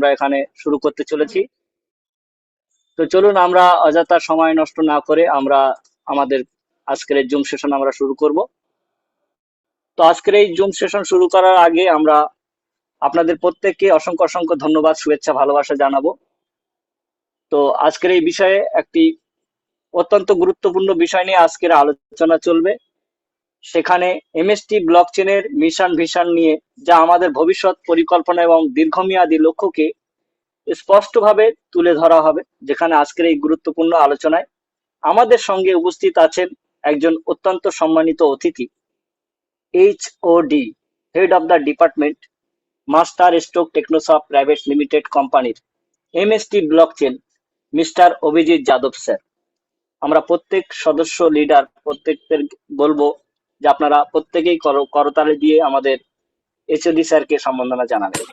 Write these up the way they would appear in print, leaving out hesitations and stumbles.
আমরা এখানে শুরু করতে চলেছি। তো চলুন আমরা অযথা সময় নষ্ট না করে আমরা আমাদের আজকের এই জুম সেশন আমরা শুরু করব। তো আজকের এই জুম সেশন শুরু করার আগে আমরা আপনাদের প্রত্যেককে অসংখ্য অসংখ্য ধন্যবাদ, শুভেচ্ছা, ভালোবাসা জানাবো। তো আজকের এই বিষয়ে একটি অত্যন্ত গুরুত্বপূর্ণ বিষয় নিয়ে আজকের আলোচনা চলবে। সেখানে এমএসটি ব্লকচেনের মিশন ভিশন নিয়ে, যা আমাদের ভবিষ্যৎ পরিকল্পনা এবং দীর্ঘমেয়াদী লক্ষ্যকে স্পষ্টভাবে তুলে ধরা হবে। যেখানে আজকের এই গুরুত্বপূর্ণ আলোচনায় আমাদের সঙ্গে উপস্থিত আছেন একজন অত্যন্ত সম্মানিত অতিথি, HOD, head of the department, master stroke technosoft private limited কোম্পানির MST blockchain, mister Abhijit Yadav sir. আমরা প্রত্যেক সদস্য লিডার প্রত্যেকের বলবো যে আপনারা প্রত্যেকেই করতালি দিয়ে আমাদের এইচওডি স্যারকে সম্বর্ধনা জানাবেন।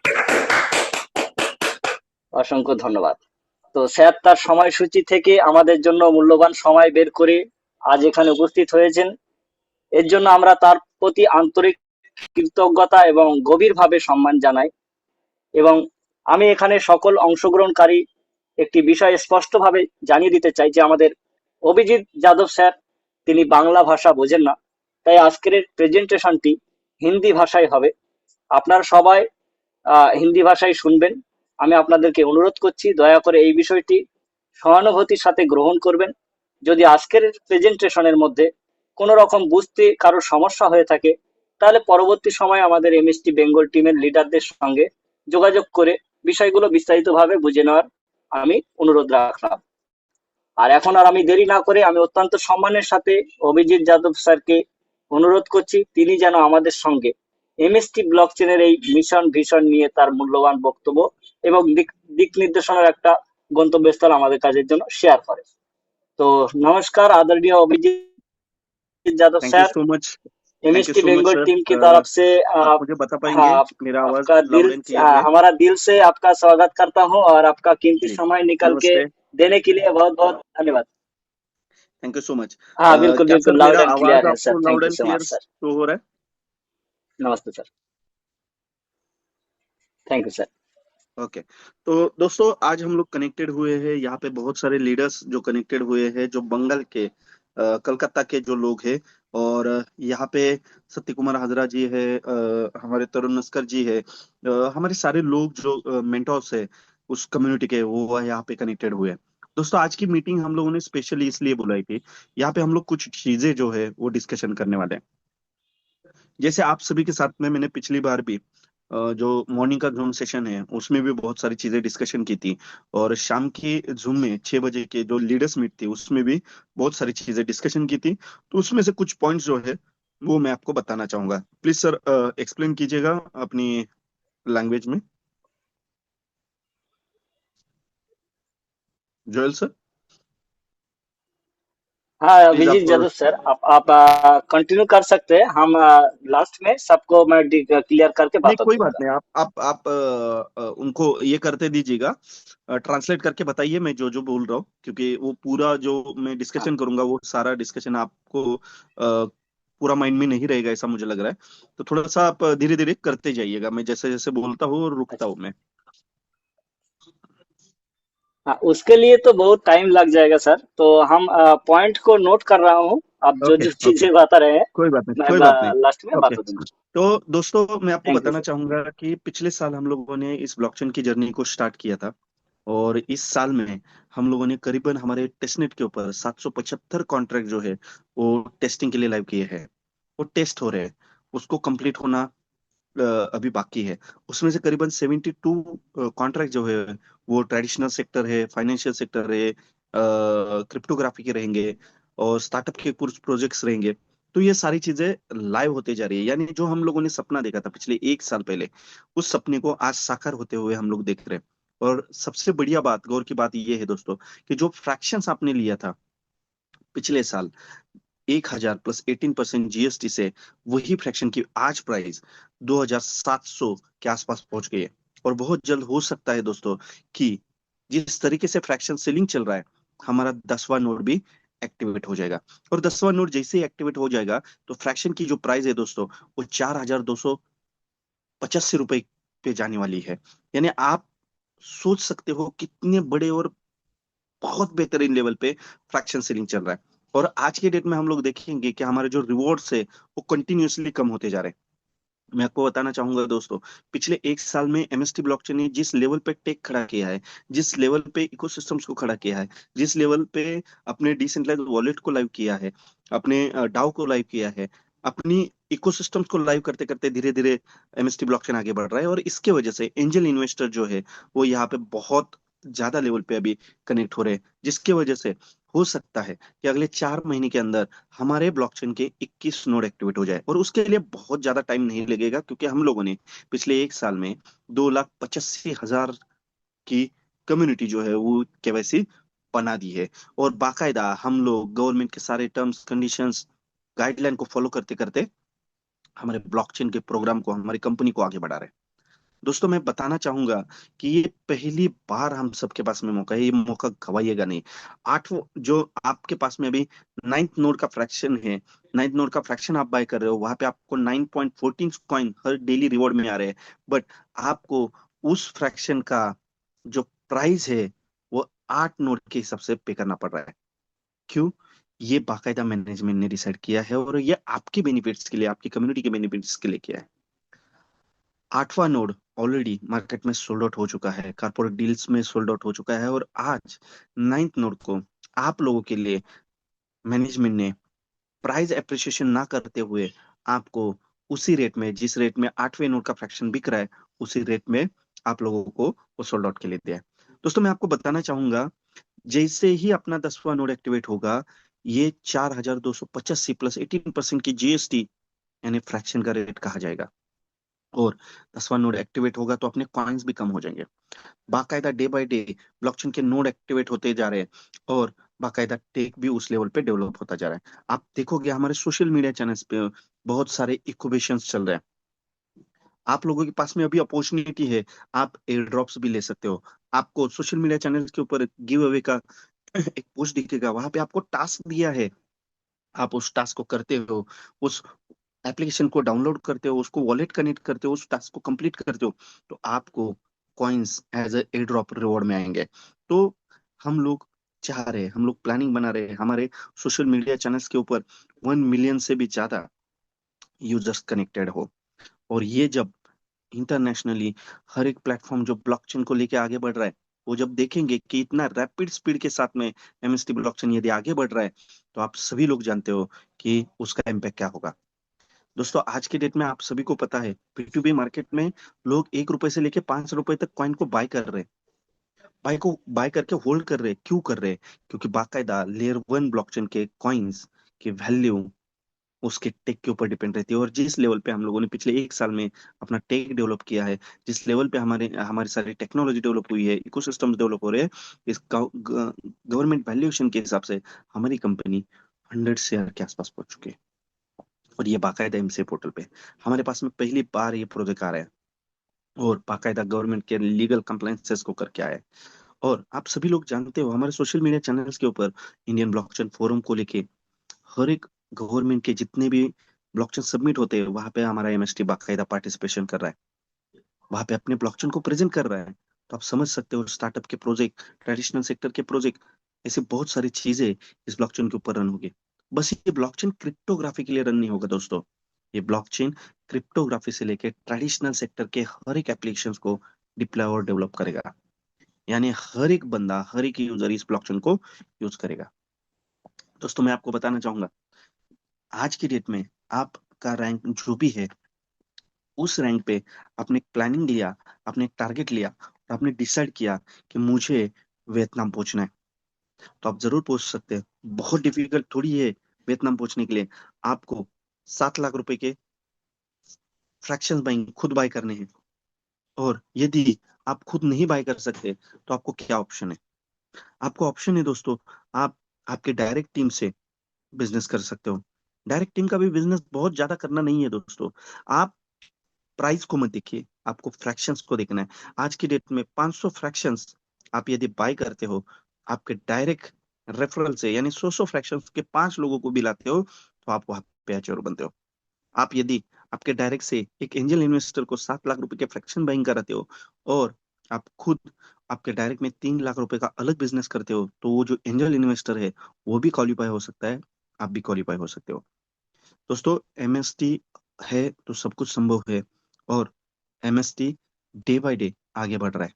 অসংখ্য ধন্যবাদ। তো স্যার তার সময়সূচি থেকে আমাদের জন্য মূল্যবান সময় বের করে আজ এখানে উপস্থিত হয়েছেন। এর জন্য আমরা তার প্রতি আন্তরিক কৃতজ্ঞতা এবং গভীরভাবে সম্মান জানাই। এবং আমি এখানে সকল অংশগ্রহণকারী একটি বিষয় স্পষ্টভাবে জানিয়ে দিতে চাই যে আমাদের অভিজিৎ যাদব স্যার তিনি বাংলা ভাষা বোঝেন না, তাই আজকের প্রেজেন্টেশনটি হিন্দি ভাষায় হবে। আপনারা সবাই হিন্দি ভাষায় শুনবেন। আমি আপনাদেরকে অনুরোধ করছি দয়া করে এই বিষয়টি সহানুভূতির সাথে গ্রহণ করবেন। যদি আজকের প্রেজেন্টেশনের মধ্যে কোনো রকম বুঝতে কারোর সমস্যা হয়ে থাকে, তাহলে পরবর্তী সময়ে আমাদের এমএসটি বেঙ্গল টিমের লিডারদের সঙ্গে যোগাযোগ করে বিষয়গুলো বিস্তারিতভাবে বুঝে নেওয়ার আমি অনুরোধ রাখলাম। আর এখন আর আমি দেরি না করে আমি অত্যন্ত সম্মানের সাথে অভিজিৎ যাদব স্যারকে অনুরোধ করছি তিনি যেন আমাদের সঙ্গে এমএসটি ব্লকচেনের এই মিশন ভিশন নিয়ে তার মূল্যবান বক্তব্য এবং দিক নির্দেশনার একটা গন্তব্যস্থল আমাদের কাজের জন্য শেয়ার করে। তো নমস্कार आदरणीय Abhijit Yadav thank you sir, so much. MST Bengal team की तरफ से आप मुझे बता पाएंगे मेरा आवाज आपका दिल लाउड एंड क्लियर है? हमारा दिल से आपका स्वागत करता हूँ और आपका कीमती जी, समय निकल के नमस्ते। देने के लिए बहुत बहुत धन्यवाद। Thank you so much. हाँ बिल्कुल क्या बिल्कुल सर लाउड मेरा एंड आवाज क्लियर है सर, आपको thank loud you and so clear much sir. Show हो रहा है? नमस्ते sir, thank you sir. Okay. तो दोस्तों आज हम लोग कनेक्टेड हुए हैं, यहाँ पे बहुत सारे लीडर्स जो कनेक्टेड हुए हैं, जो बंगाल के कलकत्ता के जो लोग हैं। और यहाँ पे सत्य कुमार हाजरा जी है, हमारे तरुण नस्कर जी है, हमारे सारे लोग जो मेंटोर्स है उस कम्युनिटी के, वो यहाँ पे कनेक्टेड हुए हैं। दोस्तों आज की मीटिंग हम लोगों ने स्पेशली इसलिए बुलाई थी, यहाँ पे हम लोग कुछ चीजें जो है वो डिस्कशन करने वाले हैं। जैसे आप सभी के साथ में मैंने पिछली बार भी जो मॉर्निंग का जूम सेशन है उसमें भी बहुत सारी चीजें डिस्कशन की थी, और शाम की जूम में 6 बजे के जो लीडर्स मीट थी उसमें भी बहुत सारी चीजें डिस्कशन की थी। तो उसमें से कुछ पॉइंट्स जो है वो मैं आपको बताना चाहूंगा। प्लीज सर एक्सप्लेन कीजिएगा अपनी लैंग्वेज में। जोएल सर हाँ प्लीज अभिजीत आप। यादव सर, आप कंटिन्यू कर सकते हैं। हम लास्ट में सबको मैं क्लियर करके नहीं बता कोई बात दूंगा। नहीं, आप उनको ये करते दीजिएगा, ट्रांसलेट करके बताइए मैं जो जो बोल रहा हूँ, क्योंकि वो पूरा जो मैं हाँ डिस्कशन करूंगा वो सारा डिस्कशन आपको पूरा माइंड में नहीं रहेगा ऐसा मुझे लग रहा है। तो थोड़ा सा आप धीरे धीरे करते जाइएगा, मैं जैसे जैसे बोलता हूँ और रुकता अच्छा, हूँ मैं। हाँ उसके लिए तो बहुत टाइम लग जाएगा सर, तो हम पॉइंट को नोट कर रहा हूँ। आप जो ओके जो ओके, चीजें बता रहे हैं कोई बात नहीं मैं कोई बात नहीं। लास्ट में ओके। बता दूंगा। तो दोस्तों मैं आपको थैंक यू बताना सर। चाहूंगा कि पिछले साल हम लोगों ने इस ब्लॉकचेन की जर्नी को स्टार्ट किया था, और इस साल में हम लोगों ने करीबन हमारे टेस्टनेट के ऊपर 775 कॉन्ट्रैक्ट जो है वो टेस्टिंग के लिए लाइव किए हैं। वो टेस्ट हो रहे हैं, उसको कंप्लीट होना अभी बाकी है। उसमें से करीबन 72 कॉन्ट्रैक्ट जो है वो ट्रेडिशनल सेक्टर है, फाइनेंशियल सेक्टर है, क्रिप्टोग्राफी के रहेंगे, और स्टार्टअप के कुछ प्रोजेक्ट्स रहेंगे। तो ये सारी चीजें लाइव होते जा रही है, यानी जो हम लोगों ने सपना देखा था पिछले 1 साल पहले, उस सपने को आज साकार होते हुए हम लोग देख रहे हैं। और सबसे बढ़िया बात, गौर की बात ये है दोस्तों, कि जो फ्रैक्शंस आपने लिया था पिछले साल 1,000 प्लस 18% जीएसटी से, वही फ्रैक्शन की आज प्राइस 2,700 के आसपास पहुंच गई है। और बहुत जल्द हो सकता है दोस्तों कि जिस तरीके से फ्रैक्शन सेलिंग चल रहा है, हमारा 10वां नोड भी एक्टिवेट हो जाएगा। और 10वां नोड जैसे ही एक्टिवेट हो जाएगा तो फ्रैक्शन की जो प्राइस है दोस्तों वो 4,285 रुपए पे जाने वाली है। यानी आप सोच सकते हो कितने बड़े और बहुत बेहतरीन लेवल पे फ्रैक्शन सेलिंग चल रहा है। और आज के डेट में हम लोग देखेंगे कि हमारे जो रिवॉर्ड्स है वो कंटिन्यूअसली कम होते जा रहे हैं। मैं आपको बताना चाहूंगा दोस्तों, पिछले एक साल में एमएसटी ब्लॉकचेन ने जिस लेवल पे टेक खड़ा किया है, जिस लेवल पे इकोसिस्टम्स को खड़ा किया है, जिस लेवल पे अपने डिसेंट्रलाइज्ड वॉलेट को लाइव किया है, अपने डाओ को लाइव किया है, अपनी इकोसिस्टम्स को लाइव करते करते धीरे धीरे एमएसटी ब्लॉकचेन आगे बढ़ रहा है। और इसके वजह से एंजल इन्वेस्टर जो है वो यहाँ पे बहुत ज्यादा लेवल पे अभी कनेक्ट हो रहे हैं, जिसकी वजह से हो सकता है कि अगले 4 महीने के अंदर हमारे ब्लॉकचेन के 21 नोड एक्टिवेट हो जाए। और उसके लिए बहुत ज्यादा टाइम नहीं लगेगा, क्योंकि हम लोगों ने पिछले एक साल में 2,85,000 की कम्युनिटी जो है वो केवाईसी बना दी है। और बाकायदा हम लोग गवर्नमेंट के सारे टर्म्स कंडीशंस गाइडलाइन को फॉलो करते करते हमारे ब्लॉकचेन के प्रोग्राम को, हमारी कंपनी को आगे बढ़ा रहे हैं। दोस्तों मैं बताना चाहूंगा कि ये पहली बार हम सबके पास में मौका है, ये मौका गवाइएगा नहीं। आठवां जो आपके पास में अभी नाइन्थ नोड का फ्रैक्शन है, नाइन्थ नोड का फ्रैक्शन आप बाय कर रहे हो, वहां पे आपको 9.14 कॉइन हर डेली रिवॉर्ड में आ रहे हैं। बट आपको उस फ्रैक्शन का जो प्राइस है वो 8 नोड के हिसाब से पे करना पड़ रहा है। क्यों? ये बाकायदा मैनेजमेंट ने डिसाइड किया है, और ये आपके बेनिफिट्स के लिए, आपकी कम्युनिटी के बेनिफिट्स के लिए किया है। 8वां नोड ऑलरेडी मार्केट में सोल्ड आउट हो चुका है, कारपोरेट डील्स में सोल्ड आउट हो चुका है। और आज 9th नोड को आप लोगों के लिए मैनेजमेंट ने प्राइस एप्रिसिएशन ना करते हुए आपको उसी रेट में, जिस रेट में 8वें नोड का फ्रैक्शन बिक रहा है, उसी रेट में आप लोगों को वो सोल्ड आउट के लिए दिया है। दोस्तों मैं आपको बताना चाहूंगा, जैसे ही अपना 10वां नोड एक्टिवेट होगा, ये 4,285 प्लस 18% की जीएसटी यानी फ्रैक्शन का रेट कहा जाएगा। और 10वां नोड एक्टिवेट होगा तो अपने कॉइन्स भी कम हो जाएंगे। बाकायदा डे बाय डे ब्लॉकचेन के नोड एक्टिवेट होते जा रहे हैं, और बाकायदा टेक भी उस लेवल पे डेवलप होता जा रहा है। आप देखोगे हमारे सोशल मीडिया चैनल्स पे बहुत सारे इक्वेशंस चल रहे हैं। आप लोगों के पास में अभी अपॉर्चुनिटी है, आप एयर ड्रॉप्स भी ले सकते हो। आपको सोशल मीडिया चैनल्स के ऊपर गिव अवे का एक पोस्ट दिखेगा, वहां पे आपको टास्क दिया है। आप उस टास्क को करते हो, उस एप्लीकेशन को डाउनलोड करते हो, उसको वॉलेट कनेक्ट करते हो, उस टास्क को कंप्लीट करते हो, तो आपको coins as a air drop reward में आएंगे। तो हम लोग चाह रहे हैं, हम लोग प्लानिंग बना रहे हैं, हमारे सोशल मीडिया चैनल्स के ऊपर 1 मिलियन से भी ज्यादा यूजर्स कनेक्टेड हो। और ये जब इंटरनेशनली हर एक प्लेटफॉर्म जो ब्लॉकचेन को लेके आगे बढ़ रहा है, वो जब देखेंगे कि इतना रैपिड स्पीड के साथ में एमएसटी ब्लॉकचेन यदि आगे बढ़ रहा है, तो आप सभी लोग जानते हो कि उसका इम्पैक्ट क्या होगा। दोस्तों आज के डेट में आप सभी को पता है, P2P मार्केट में लोग 1 रुपए से लेके 5 रुपए तक कॉइन को बाय कर रहे हैं। बाय करके होल्ड कर रहे हैं। क्यों कर रहे हैं? क्योंकि बाकायदा लेयर 1 ब्लॉकचेन के कॉइन्स की वैल्यू उसके टेक के ऊपर डिपेंड रहती है। और जिस लेवल पे हम लोगों ने पिछले एक साल में अपना टेक डेवलप किया है, जिस लेवल पे हमारे हमारी सारी टेक्नोलॉजी डेवलप हुई है, इकोसिस्टम्स डेवलप हो रहे हैं, इस गवर्नमेंट वैल्यूएशन के हिसाब से हमारी कंपनी 100 शेयर के आसपास पहुंच चुकी है। और ये बाकायदा एमसीए पोर्टल पे हमारे पास में पहली बार ये प्रोजेक्ट आ रहा है, और बाकायदा गवर्नमेंट के लीगल कंप्लायंसेस को करके आया है। और आप सभी लोग जानते हो, हमारे सोशल मीडिया चैनल्स के ऊपर इंडियन ब्लॉकचेन फोरम को लेके हर एक गवर्नमेंट के जितने भी ब्लॉकचेन सबमिट होते हैं, वहां पे हमारा एमएसटी बाकायदा पार्टिसिपेशन कर रहा है, वहां पे अपने ब्लॉकचेन को प्रेजेंट कर रहा है। तो आप समझ सकते हो, स्टार्टअप के प्रोजेक्ट, ट्रेडिशनल सेक्टर के प्रोजेक्ट, ऐसे बहुत सारी चीजें इस ब्लॉकचेन के ऊपर रन होगी। बस ये ब्लॉकचेन क्रिप्टोग्राफी के लिए रन नहीं होगा दोस्तों, ये ब्लॉकचेन क्रिप्टोग्राफी से लेके ट्रेडिशनल सेक्टर के हर एक एप्लीकेशन को डिप्लॉय और डेवलप करेगा। यानी हर एक बंदा, हर एक यूजर इस ब्लॉकचेन को यूज करेगा। दोस्तों मैं आपको बताना चाहूंगा, आज की डेट में आपका रैंक जो भी है, उस रैंक पे आपने एक प्लानिंग लिया, आपने एक टारगेट लिया, और आपने डिसाइड किया कि मुझे वियतनाम पहुंचना है, तो आप जरूर पहुंच सकते हैं। बहुत डिफिकल्ट थोड़ी है वियतनाम पहुंचने के लिए। आपको 7 लाख रुपए के फ्रैक्शंस बाइंग खुद बाय करने हैं। और यदि आप खुद नहीं बाय कर सकते, तो आपको क्या ऑप्शन है? आपको ऑप्शन है दोस्तों, आप आपके डायरेक्ट टीम से बिजनेस कर सकते हो। डायरेक्ट टीम का भी बिजनेस बहुत ज्यादा करना नहीं है दोस्तों। आप प्राइस को मत देखिए, आपको फ्रैक्शंस को देखना है। आज की डेट में 500 फ्रैक्शंस आप यदि बाय करते हो, आपके डायरेक्ट रेफरल से, यानी 100 फ्रैक्शंस के 5 लोगों को भी लाते हो, तो आप वहां पे अचीवर बनते हो। आप यदि आपके डायरेक्ट से एक एंजल इन्वेस्टर को 7 लाख रुपए के फ्रैक्शन बाइंग कराते हो, और आप खुद आपके डायरेक्ट में 3 लाख रुपए का अलग बिजनेस करते हो, तो वो जो एंजल इन्वेस्टर है वो भी क्वालिफाई हो सकता है, आप भी क्वालिफाई हो सकते हो। दोस्तों, एमएसटी है तो सब कुछ संभव है, और एमएसटी डे बाय डे आगे बढ़ रहा है,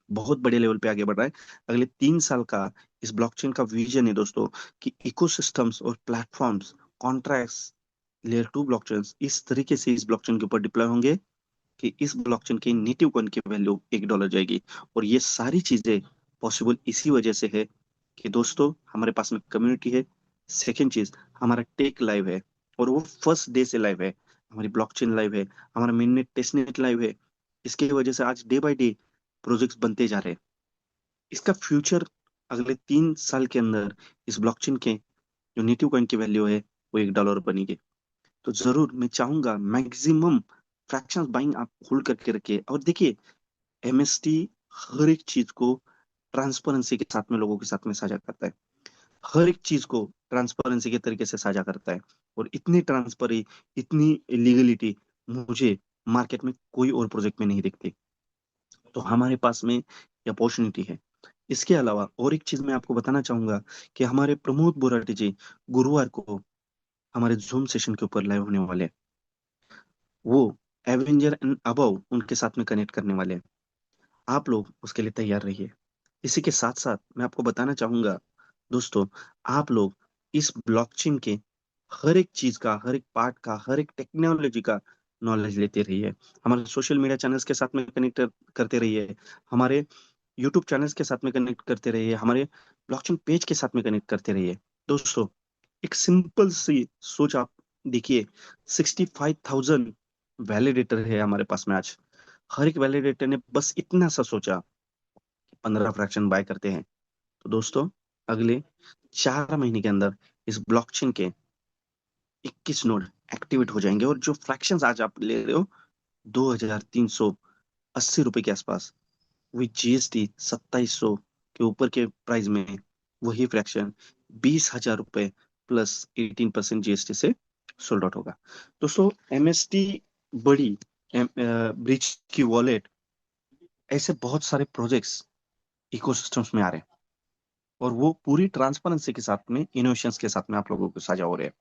बहुत बड़े लेवल पे आगे बढ़ रहा है। अगले 3 साल का इस ब्लॉकचेन का विजन है दोस्तों, कि इकोसिस्टम्स और प्लेटफॉर्म्स, कॉन्ट्रैक्ट्स, लेयर 2 ब्लॉकचेन इस तरीके से इस ब्लॉकचेन के ऊपर डिप्लॉय होंगे कि इस ब्लॉकचेन की नेटिव कॉइन की वैल्यू $1 जाएगी। और ये सारी चीजें पॉसिबल इसी वजह से है कि दोस्तों हमारे पास में कम्युनिटी है। सेकेंड चीज, हमारा टेक लाइव है, और वो फर्स्ट डे से लाइव है। हमारी ब्लॉकचेन लाइव है, हमारा मेननेट टेस्टनेट लाइव है। इसकी वजह से आज डे बाय डे प्रोजेक्ट्स बनते जा रहे हैं। इसका फ्यूचर अगले 3 साल के अंदर इस ब्लॉकचेन के जो नेटिव कॉइन की वैल्यू है वो $1 बनेगी। तो जरूर मैं चाहूंगा मैक्सिमम फ्रैक्शंस बाइंग आप होल्ड करके रखिए। और देखिए, एमएसटी हर एक चीज को ट्रांसपेरेंसी के साथ में लोगों के साथ में साझा करता है, हर एक चीज को ट्रांसपेरेंसी के तरीके से साझा करता है। और इतनी ट्रांसपेरी, इतनी लीगलिटी मुझे मार्केट में कोई और प्रोजेक्ट में नहीं दिखती। तो हमारे पास में ये अपॉर्चुनिटी है। इसके अलावा और एक चीज मैं आपको बताना चाहूंगा कि हमारे प्रमोद बोराटी जी गुरुवार को हमारे जूम सेशन के ऊपर लाइव होने वाले हैं। वो एवेंजर एंड अबव उनके साथ में कनेक्ट करने वाले हैं। आप लोग उसके लिए तैयार रहिए। इसी के साथ साथ मैं आपको बताना चाहूंगा दोस्तों, आप लोग इस ब्लॉकचेन के हर एक चीज का, हर एक पार्ट का, हर एक टेक्नोलॉजी का नॉलेज लेते रहिए। हमारे सोशल मीडिया चैनल्स के साथ में कनेक्ट करते रहिए, हमारे यूट्यूब चैनल्स के साथ में कनेक्ट करते रहिए, हमारे ब्लॉकचेन पेज के साथ में कनेक्ट करते रहिए। दोस्तों, एक सिंपल सी सोच आप देखिए, 65,000 वैलिडेटर है हमारे पास में आज। हर एक वैलिडेटर ने बस इतना सा सोचा, 15 फ्रैक्शन बाय करते हैं। तो दोस्तों, अगले 4 महीने के अंदर इस ब्लॉकचेन के 21 नोड एक्टिवेट हो जाएंगे, और जो फ्रैक्शंस आज आप ले रहे हो 2,380 रुपए के आसपास, वही जीएसटी 2,700 के ऊपर के प्राइस में वही फ्रैक्शन 20,000 रुपए प्लस 18% जीएसटी से सोल्ड आउट होगा। दोस्तों, एमएसटी बड़ी, ब्रिज की वॉलेट, ऐसे बहुत सारे प्रोजेक्ट्स इकोसिस्टम्स में आ रहे हैं, और वो पूरी ट्रांसपेरेंसी के साथ में, इनोवेशंस के साथ में आप लोगों को साझा हो रहे हैं।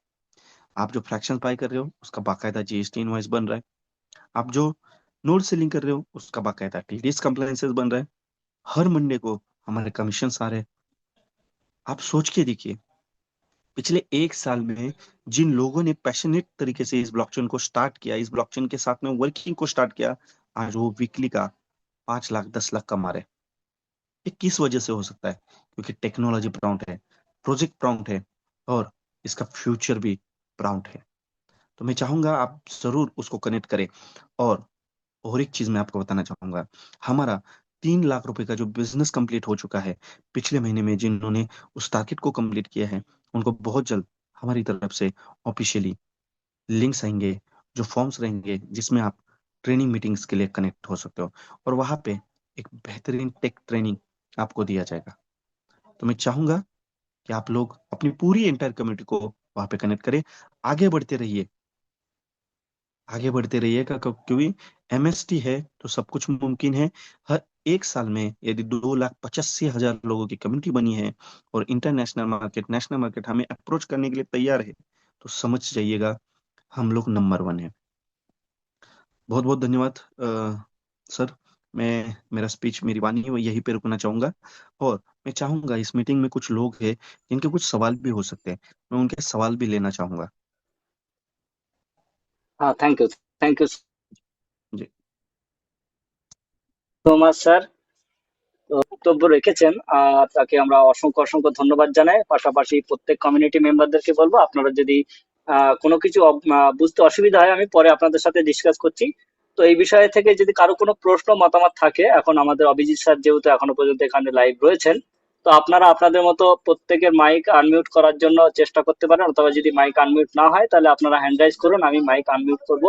आप जो फ्रैक्शन बाय कर रहे हो उसका बाकायदा जीएसटी इनवॉइस बन रहा है। आप जो नोड सेलिंग कर रहे हो उसका बाकायदा टीडीएस कंप्लायंसेस बन रहा है। हर मंडे को हमारे कमीशन आ रहे हैं। आप सोच के देखिए, पिछले 1 साल में जिन लोगों ने पैशनेट तरीके से इस ब्लॉकचेन को स्टार्ट किया, इस ब्लॉकचेन के साथ में वर्किंग को स्टार्ट किया, आज वो वीकली का 5 लाख 10 लाख कमा रहे हैं। ये किस वजह से हो सकता है? क्योंकि टेक्नोलॉजी प्राउंड है, प्रोजेक्ट प्राउंड है, और इसका फ्यूचर भी प्राउंड है। तो मैं चाहूंगा आप जरूर उसको कनेक्ट करें। और एक चीज मैं आपको बताना चाहूंगा, हमारा 3 लाख रुपए का जो बिजनेस कंप्लीट हो चुका है पिछले महीने में, जिन्होंने उस टारगेट को कंप्लीट किया है, उनको बहुत जल्द हमारी तरफ से ऑफिशियली लिंक्स आएंगे, जो फॉर्म्स रहेंगे जिसमें आप ट्रेनिंग मीटिंग्स के लिए कनेक्ट हो सकते हो, और वहां पे एक बेहतरीन टेक ट्रेनिंग आपको दिया जाएगा। तो मैं चाहूंगा कि आप लोग अपनी पूरी एंटायर कम्युनिटी को वहां पे कनेक्ट करें। आगे बढ़ते रहिए, आगे बढ़ते रहिएगा, क्योंकि एमएसटी है तो सब कुछ मुमकिन है। हर 1 साल में यदि 2,85,000 लोगों की कम्युनिटी बनी है, और इंटरनेशनल मार्केट, नेशनल मार्केट हमें अप्रोच करने के लिए तैयार है, तो समझ जाइएगा हम लोग नंबर 1 है। बहुत बहुत धन्यवाद सर। मैं मेरा स्पीच, मेरी वाणी वो यहीं पे रुकना चाहूंगा। और मैं चाहूंगा, इस मीटिंग में कुछ लोग हैं जिनके कुछ सवाल भी हो सकते हैं, मैं उनके सवाल भी लेना चाहूंगा। हाँ, थैंक यू जी। So much sir. বক্তব্য রেখেছেন, তাকে আমরা অসংখ্য অসংখ্য ধন্যবাদ জানাই। পাশাপাশি প্রত্যেক কমিউনিটি মেম্বারদেরকে বলবো, আপনারা যদি কোনো কিছু বুঝতে অসুবিধা হয়, আমি পরে আপনাদের সাথে ডিসকাস করছি। তো এই বিষয়ে থেকে যদি কারো কোনো প্রশ্ন মতামত থাকে, এখন আমাদের অভিজিৎ স্যার যেহেতু এখনো পর্যন্ত এখানে লাইভ রয়েছেন, তো আপনারা আপনাদের মতো প্রত্যেকের মাইক আনমিউট করার জন্য চেষ্টা করতে পারেন, অথবা যদি মাইক আনমিউট না হয় তাহলে আপনারা হ্যান্ড রাইজ করুন, আমি মাইক আনমিউট করব।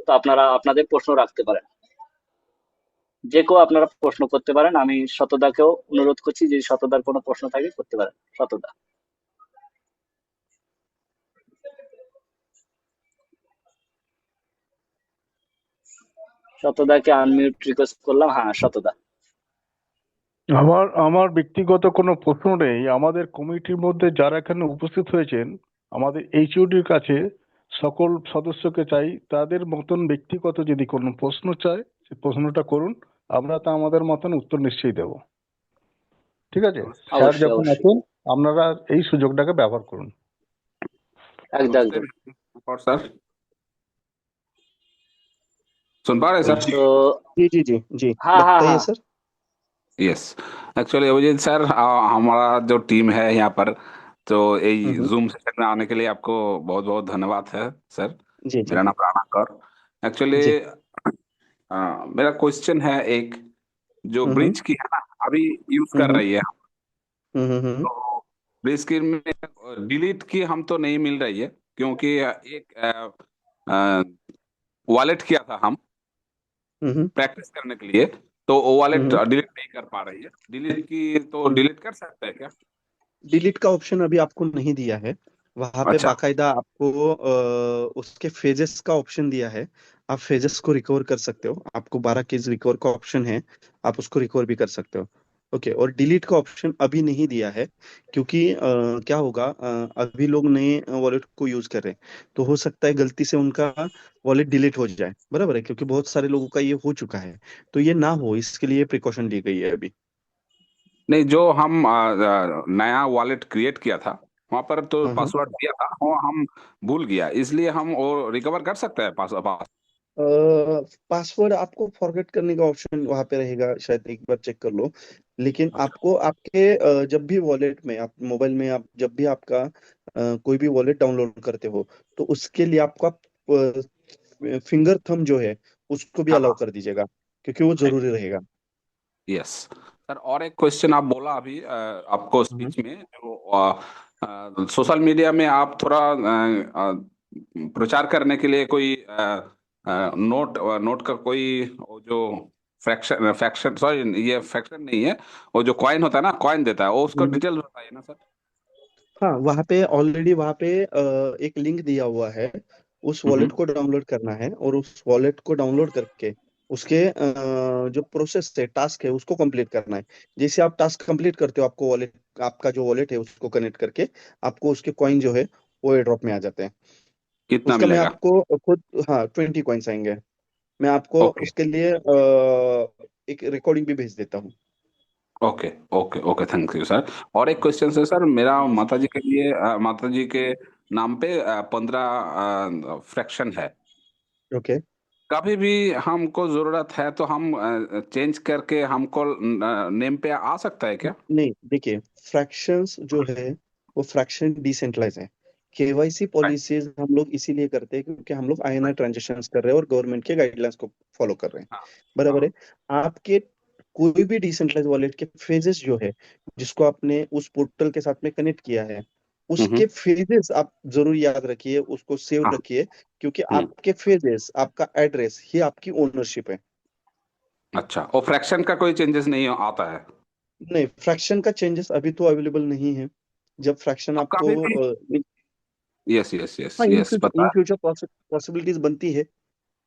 তো আপনারা আপনাদের প্রশ্ন রাখতে পারেন, যে কেউ আপনারা প্রশ্ন করতে পারেন। আমি শতদাকেও অনুরোধ করছি, যদি শতদার কোনো প্রশ্ন থাকে করতে পারেন। শতদা। শতদাকে আনমিউট রিকোয়েস্ট করলাম। হ্যাঁ, শতদা। আমার আমার ব্যক্তিগত কোনো প্রশ্ন নেই। আমাদের কমিটির মধ্যে যারা এখানে উপস্থিত হয়েছেন, আমাদের এইচওডির কাছে সকল সদস্যকে চাই তাদের মতন ব্যক্তিগত যদি কোনো প্রশ্ন চায় সে প্রশ্নটা করুন, আমরা তা আমাদের মতন উত্তর নিশ্চয়ই দেব। ঠিক আছে? স্যার অবশ্যই, যখন অবশ্যই। আছেন আপনারা এই সুযোগটাকে ব্যবহার করুন। একদম, नमस्ते একদম। और सर सुन पा रहे हैं सर? তো जी जी जी जी হ্যাঁ, হ্যাঁ, बताइए হ্যাঁ। Sir. Yes. Actually Abhijit sir, हमारा जो टीम है यहाँ पर, तो ये हम्म। जूम सेशन में आने के लिए आपको बहुत बहुत धन्यवाद है सर। जी जी मेरा नाम राणा कौर। एक्चुअली जी। मेरा क्वेश्चन है एक, जो हम्म ब्रिज की है ना, अभी यूज कर हम्म रही है, हम्म। तो ब्रिज की में डिलीट की हम तो नहीं मिल रही है, क्योंकि एक वॉलेट किया था हम हम्म प्रैक्टिस करने के लिए, तो वो वॉलेट हम्म। डिलीट नहीं कर पा रही है। डिलीट की तो डिलीट कर सकते हैं क्या? डिलीट का ऑप्शन अभी आपको नहीं दिया है। वहां पे अच्छा। बाकायदा आपको उसके फेजेस का ऑप्शन दिया है। आप फेजेस को रिकवर कर सकते हो, आपको 12 केज रिकवर का ऑप्शन है, आप उसको रिकवर भी कर सकते हो। ओके, और डिलीट का ऑप्शन अभी नहीं दिया है क्योंकि क्या होगा, अभी लोग नए वॉलेट को यूज कर रहे हैं, तो हो सकता है गलती से उनका वॉलेट डिलीट हो जाए, बराबर है, क्योंकि बहुत सारे लोगों का ये हो चुका है। तो ये ना हो इसके लिए प्रिकॉशन ली गई है अभी। नहीं, जो हम नया वॉलेट क्रिएट किया था, वहां पर तो हाँ हाँ। पासवर्ड दिया था, वो हम भूल गया, इसलिए हम वो रिकवर कर सकते हैं पास। पासवर्ड आपको फॉरगेट करने का ऑप्शन वहां पे रहेगा, शायद एक बार चेक कर लो। लेकिन अच्छा। आपको आपके जब भी वॉलेट में आप मोबाइल में आप जब भी आपका कोई भी वॉलेट डाउनलोड करते हो, तो उसके लिए आपका फिंगर थंब जो है उसको भी हाँ अलाउ हाँ। कर दीजिएगा, क्योंकि वो जरूरी रहेगा। यस सर, और एक क्वेश्चन आप बोला अभी आपको हम्म। स्पीच में, जो सोशल मीडिया में आप थोड़ा प्रचार करने के लिए कोई नोट नोट का कोई वो जो फ्रैक्शन फ्रैक्शन सॉरी, ये फ्रैक्शन नहीं है, वो जो कॉइन होता है ना, कॉइन देता है, वो उसका हम्म। डिटेल बताइए ना सर। हाँ, वहाँ पे ऑलरेडी वहाँ पे एक लिंक दिया हुआ है। उस वॉलेट हम्म। को डाउनलोड करना है और उस वॉलेट को डाउनलोड करके उसके जो प्रोसेस है, टास्क है, उसको कंप्लीट करना है। जैसे आप टास्क कंप्लीट करते हो, आपको वॉलेट, आपका जो वॉलेट है उसको कनेक्ट करके आपको उसके कॉइन जो है वो एयर ड्रॉप में आ जाते हैं। कितना उसका मैं मिलेगा? आपको खुद, हाँ, 20 कॉइन्स आएंगे। मैं आपको ओके उसके लिए एक रिकॉर्डिंग भी भेज देता हूँ। Okay okay okay, thank you sir. और एक क्वेश्चन है सर, मेरा माता जी के लिए माता जी के नाम पे 15 फ्रैक्शन है। ओके। कभी भी हमको जरूरत है तो हम चेंज करके हमको नेम पे आ सकता है क्या? नहीं, देखिए, फ्रैक्शंस जो है वो फ्रैक्शन डिसेंट्रलाइज है। केवाईसी पॉलिसीज हम लोग इसीलिए करते हैं क्योंकि हम लोग आईएनआर ट्रांजेक्शन्स कर रहे हैं और गवर्नमेंट के गाइडलाइंस को फॉलो कर रहे हैं, हाँ बराबर है। हाँ। आपके कोई भी डिसेंट्रलाइज वॉलेट के फेजेस जो है, जिसको आपने उस पोर्टल के साथ में कनेक्ट किया है, उसके हम्म। फेजेस आप जरूर याद रखिए, उसको सेव हाँ। रखिए, क्योंकि हम्म। आपके फेजेस, आपका एड्रेस ही आपकी ओनरशिप है। अच्छा, और फ्रैक्शन का कोई चेंजेस नहीं आता है? नहीं, फ्रैक्शन का चेंजेस अभी तो अवेलेबल नहीं है। जब फ्रैक्शन तो आपको कभी भी। यस यस यस हाँ, यस, पता इन है। फ्यूचर पॉसिबिलिटीज बनती है,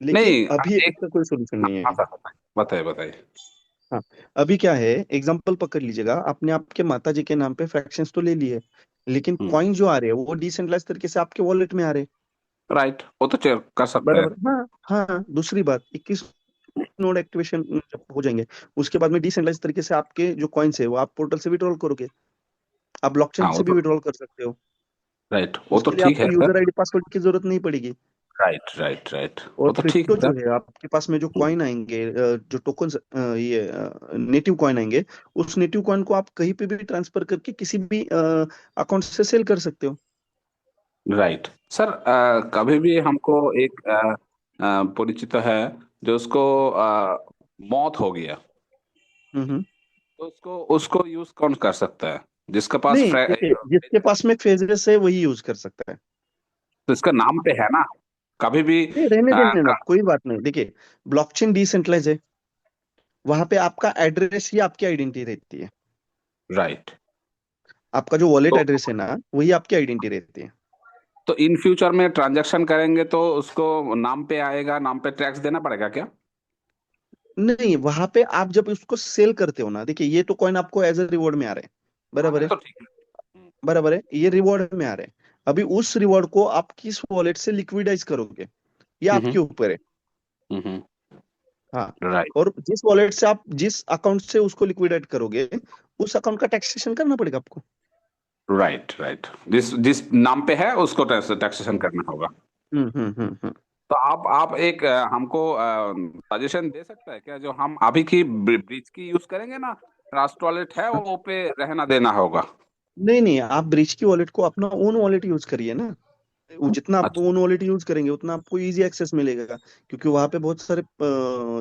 लेकिन नहीं, अभी एक। इसका कोई सोल्यूशन नहीं हाँ है। सर, बताइए बताइए। हाँ, अभी क्या है, एग्जांपल पकड़ लीजिएगा, आपने आपके माता जी के नाम पे फ्रैक्शंस तो ले लिए, लेकिन हम्म। कॉइन जो आ रहे हैं वो डिसेंट्रलाइज तरीके से आपके वॉलेट में आ रहे हैं, राइट, वो तो चेक कर सकते हैं। बराबर। हाँ हाँ, दूसरी बात, 21 नोड एक्टिवेशन जब हो जाएंगे, उसके बाद में डिसेंट्रलाइज तरीके से आपके जो कॉइन्स है वो आप पोर्टल से विड्रॉल करोगे, आप ब्लॉकचेन हाँ, वो से भी तो विड्रॉल कर सकते हो। राइट, वो तो उसके लिए ठीक है आपको सर। यूजर आईडी पासवर्ड की जरूरत नहीं पड़ेगी। राइट राइट राइट, और वो तो ठीक क्रिप्टो है जो सर। है, आपके पास में जो कॉइन आएंगे, जो टोकन, ये नेटिव कॉइन आएंगे, उस नेटिव कॉइन को आप कहीं पे भी ट्रांसफर करके किसी भी अकाउंट से सेल कर सकते हो। राइट सर, कभी भी हमको एक परिचित है, जो उसको मौत हो गया, हम्म। तो उसको उसको यूज कौन कर सकता है, जिसके पास नहीं, देखिए, जिसके पास में फेजरेस है वही यूज कर सकता है। तो इसका नाम पे है ना, कभी भी। नहीं, रहने देने ना, कोई बात नहीं। देखिए, ब्लॉकचेन डिसेंट्रलाइज है, वहां पे आपका एड्रेस ही आपकी आइडेंटिटी रहती है। राइट। आपका जो वॉलेट तो एड्रेस है ना, वही आपकी आइडेंटिटी रहती है। तो इन फ्यूचर में ट्रांजैक्शन करेंगे तो उसको नाम पे आएगा, नाम पे टैक्स देना पड़ेगा क्या? नहीं, वहां पे आप जब उसको सेल करते हो ना, देखिए ये तो कॉइन आपको एज ए रिवॉर्ड में आ रहे हैं, बराबर ये है, तो ठीक है। बराबर है, ये रिवॉर्ड में आ रहे हैं। अभी उस रिवॉर्ड को आप किस वॉलेट से लिक्विडाइज करोगे, ये हम्म आपके ऊपर है। हम्म हाँ, राइट और जिस वॉलेट से आप जिस अकाउंट से उसको लिक्विडेट करोगे, उस अकाउंट का टैक्सेशन करना पड़ेगा आपको। राइट राइट, जिस जिस नाम पे है उसको टैक्सेशन करना होगा। हम्म। तो आप एक हमको सजेशन दे सकता है क्या, जो हम अभी की ब्रिज की यूज करेंगे ना, ट्रस्ट वॉलेट है वो पे रहना देना होगा। नहीं नहीं, आप ब्रिज की वॉलेट को अपना ओन वॉलेट यूज करिए ना। वो जितना आप अच्छा ओन वॉलेट यूज करेंगे उतना आपको इजी एक्सेस मिलेगा, क्योंकि वहां पे बहुत सारे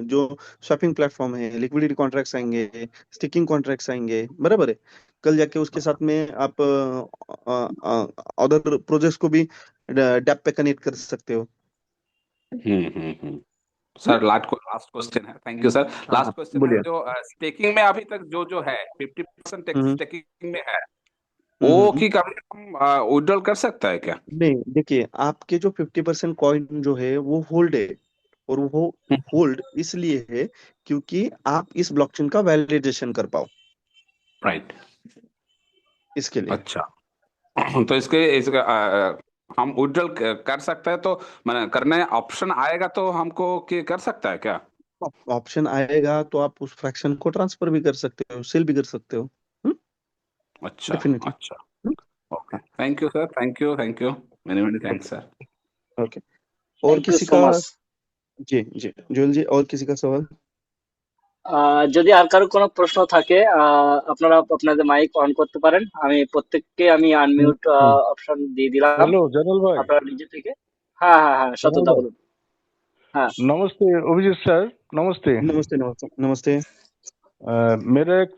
जो शॉपिंग प्लेटफॉर्म है, लिक्विडिटी कॉन्ट्रैक्ट्स आएंगे, स्टिकिंग कॉन्ट्रैक्ट्स आएंगे, बराबर है। कल जाके उसके साथ में आप अदर प्रोजेक्ट्स को भी डेप पे कनेक्ट कर सकते हो। हम्म। हम्म? सर लास्ट क्वेश्चन है, थैंक यू सर। हाँ हाँ, लास्ट क्वेश्चन है, बोलिए। जो स्टेकिंग में अभी तक जो जो है 50% हम्म स्टेकिंग में है, वो हम्म। की कभी हम विड्रॉल कर सकता है क्या? नहीं, देखिए आपके जो 50% कॉइन जो है वो होल्ड है, और वो होल्ड इसलिए है क्योंकि आप इस ब्लॉकचेन का वैलिडेशन कर पाओ, राइट, इसके लिए। अच्छा। तो इसका हम विड्रॉल कर सकते हैं, तो मैंने करने ऑप्शन आएगा तो हमको कर सकता है क्या? ऑप्शन आएगा तो आप उस फ्रैक्शन को ट्रांसफर भी कर सकते हो, सेल भी कर सकते हो। अच्छा डेफिनेटली। अच्छा, okay, thank you sir, thank you, many many thanks sir. Okay, और থ্যাংক ইউ किसी সো का? মাচ। जी जी, जोल जी, और किसी का सवाल? যদি আর কারো কোনো প্রশ্ন থাকে আপনারা আপনাদের মাইক অন করতে পারেন। আমি প্রত্যেককে আমি हम्म, আনমিউট हम्म। অপশন দিয়ে দিলাম। हेलो जनरल भाई। আপনারা নিজে থেকে। হ্যাঁ হ্যাঁ হ্যাঁ, जनरल সততা भाई, বলুন। হ্যাঁ। नमस्ते अभिजीत सर। नमस्ते। नमस्ते नमस्ते नमस्ते। मेरा एक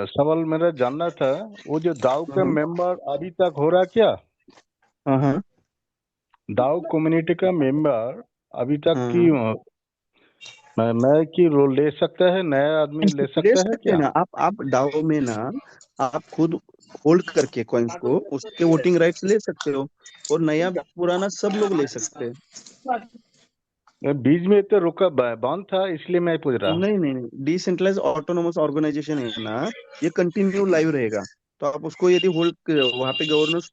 सवाल मेरा जानना था, वो जो दाव का हाँ मेंबर अभी तक हो रहा क्या? हाँ हाँ दाव कम्युनिटी का मेंबर अभी तक हाँ की हाँ। नए की रोल ले सकता है, नया आदमी ले ले सकता है सकते हैं क्या? ना, आप डाओ में ना, आप खुद होल्ड करके कॉइन्स को उसके वोटिंग राइट्स ले सकते हो, और नया पुराना सब लोग ले सकते हैं। बीच में तो रुका बंद था, इसलिए मैं पूछ रहा। नहीं नहीं नहीं, डिसेंट्रलाइज ऑटोनोमस ऑर्गेनाइजेशन है ना, ये कंटिन्यू लाइव रहेगा। तो आप उसको यदि होल्ड वहां पे गवर्नेंस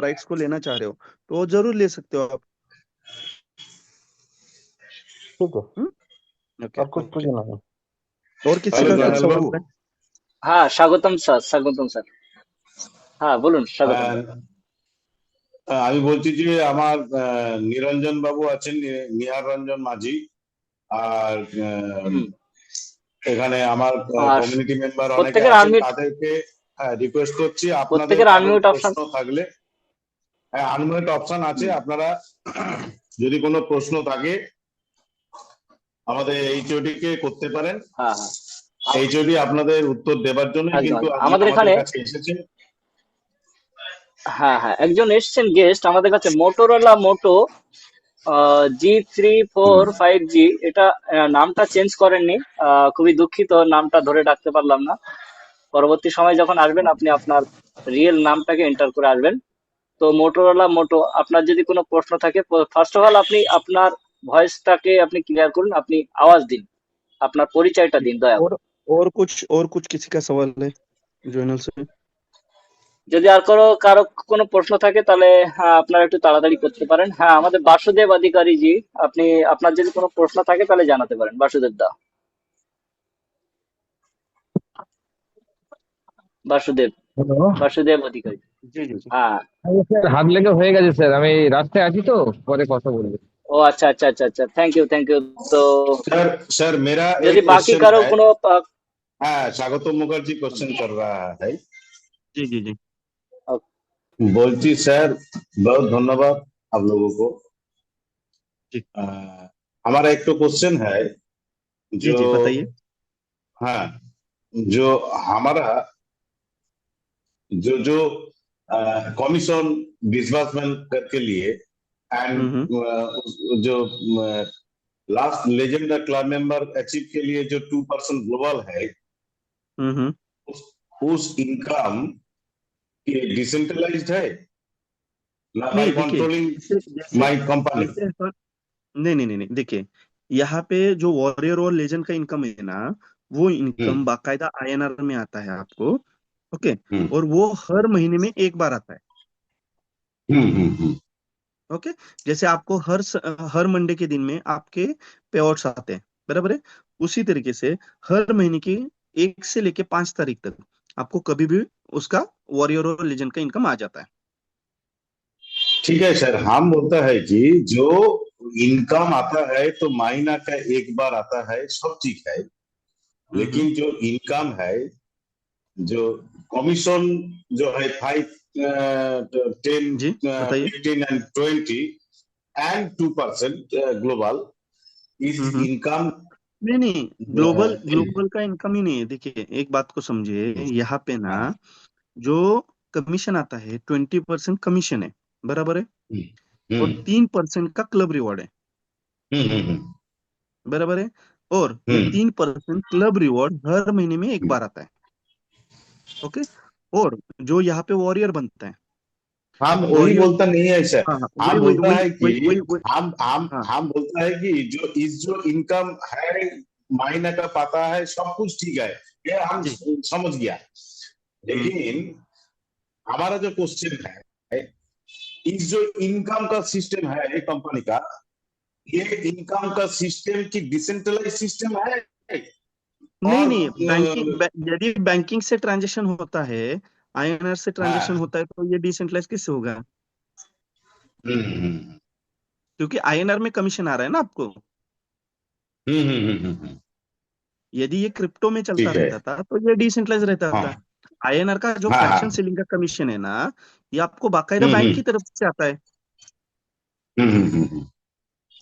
राइट्स को लेना चाह रहे हो तो वो जरूर ले सकते हो आप। ठीक है, ओके और कुछ ओके। पूछना है? और किसी হ্যালো का कुछ জয়নাল सवाल বাবু। है? হ্যাঁ, স্বাগতম স্যার, স্বাগতম স্যার। হ্যাঁ, বলুন, স্বাগতম। আহ, আমি বলছি যে আমার নিরঞ্জন বাবু আছেন, নিহার রঞ্জন মাঝি, আর হুম। এখানে আমার আর কমিউনিটি মেম্বার অনেকে প্রত্যেকের আছেন, আনমিউট, তাদেরকে রিকোয়েস্ট করছি আপনাদের প্রত্যেকের কারোর আনমিউট অপশন। প্রশ্ন থাকলে, আনমিউট অপশন আছে, হুম। আপনারা যদি কোনো প্রশ্ন থাকে আমাদের এইচওডি কে করতে পারেন। হ্যাঁ হ্যাঁ। এইচওডি আপনাদের উত্তর দেবার জন্যই একদম কিন্তু একদম। আজকে আমাদের আমাদের এখানে, কাছে এসেছেন। হ্যাঁ হ্যাঁ, একজন এসছেন গেস্ট আমাদের কাছে, মোটোরোলা মোটো G345G। এটা নামটা চেঞ্জ করেননি। খুবই দুঃখিত, নামটা ধরে ডাকতে পারলাম না। পরবর্তী সময় যখন আসবেন আপনি আপনার রিয়েল নামটাকে এন্টার করে আসবেন। তো মোটোরোলা মোটো, আপনার যদি কোনো প্রশ্ন থাকে, ফার্স্ট অফ অল আপনি আপনার ভয়েসটাকে আপনি ক্লিয়ার করুন, আপনি আওয়াজ দিন, আপনার পরিচয়টা দিন দয়া করে। और और कुछ किसी का सवाल है जोनल से? যদি আর কারো কোনো প্রশ্ন থাকে তাহলে হ্যাঁ, আপনারা একটু তাড়াতাড়ি করতে পারেন। হ্যাঁ, আমাদের বাসুদেব অধিকারী জি, আপনি আপনার যদি কোনো প্রশ্ন থাকে তাহলে জানাতে পারেন, বাসুদেব দা। বাসুদেব, হ্যালো। বাসুদেব অধিকারী। जी जी जी। হ্যাঁ। আরে স্যার, হাত লেগে হয়ে গেছে স্যার, আমি রাস্তায় আছি তো, পরে কথা বলবো। ও আচ্ছা আচ্ছা আচ্ছা আচ্ছা, থ্যাংক ইউ থ্যাংক ইউ। তো सर सर मेरा যদি एक বাকি क्वेश्चन কারো है। কোনো हाँ, स्वागतम मुखर्जी क्वेश्चन कर रहा है। जी जी जी बोलती सर, बहुत धन्यवाद आप लोगों को। जी हमारा एक तो क्वेश्चन है जी जो, जी, बताइए। हाँ, जो हमारा जो जो कमीशन डिसबर्समेंट के लिए, हम्म एंड जो last legend club member achieve के लिए जो 2% ग्लोबल है, हम्म। उस इनकम ये डिसेंट्रलाइज्ड है ना, बाय नहीं देखिए, कंट्रोलिंग जैसे जैसे माय कंपनी? जैसे नहीं नहीं नहीं नहीं, देखिए यहाँ पे जो वॉरियर और लेजेंड का इनकम है ना, वो इनकम हम्म बाकायदा आईएनआर में आता है आपको। ओके। हम्म और वो हर महीने में एक बार आता है। हम्म। ओके। जैसे आपको हर मंडे के दिन में आपके पे आउट्स आते हैं, बराबर है। उसी तरीके से हर महीने की 1 से लेके 5 तारीख तक आपको कभी भी उसका वॉरियर और लेजेंड का इनकम आ जाता है। ठीक है सर, हम बोलता है कि जो इनकम आता है तो महीना का एक बार आता है, सब ठीक है। हम्म। लेकिन जो इनकम है, जो कमीशन जो है 5, 10, जी बताइए। 15 एंड 20 एंड 2% ग्लोबल, इस हम्म। इनकम नहीं नहीं, ग्लोबल ग्लोबल का इनकम ही नहीं है। देखिए एक बात को समझिए, यहाँ पे ना जो कमीशन आता है 20% कमीशन है, बराबर है। और हम्म 3% का क्लब रिवॉर्ड है, हम्म बराबर है। और ये हम्म 3% क्लब रिवॉर्ड हर महीने में एक बार आता है। ओके। और जो यहाँ पे वॉरियर बनता है, हम वही वॉरियर। बोलता नहीं है सर। हाँ हाँ, वही हम वही बोलता वही है वही कि वही वही। हम हम हाँ। हम बोलता है कि जो इनकम है, महीने का पाता है, सब कुछ ठीक है, ये हम जी समझ गया। हम्म। लेकिन हमारा जो क्वेश्चन है, इस जो इनकम का सिस्टम है कंपनी का, ये इनकम का सिस्टम की डिसेंट्रलाइज सिस्टम है नहीं और नहीं, यदि बैंकिंग से ट्रांजेक्शन होता है, आईएनआर से ट्रांजेक्शन हाँ। होता है, तो ये डिसेंट्रलाइज किससे होगा? हम्म क्योंकि आईएनआर में कमीशन आ रहा है ना आपको। यदि ये क्रिप्टो में चलता ठीक है। रहता था तो ये डिसेंट्रलाइज रहता था। हाँ आईएनआर का जो हाँ फ्रैक्शन हाँ। सेलिंग का कमीशन है ना, ये आपको बाकायदा बैंक हम्म की तरफ से आता है। हम्म।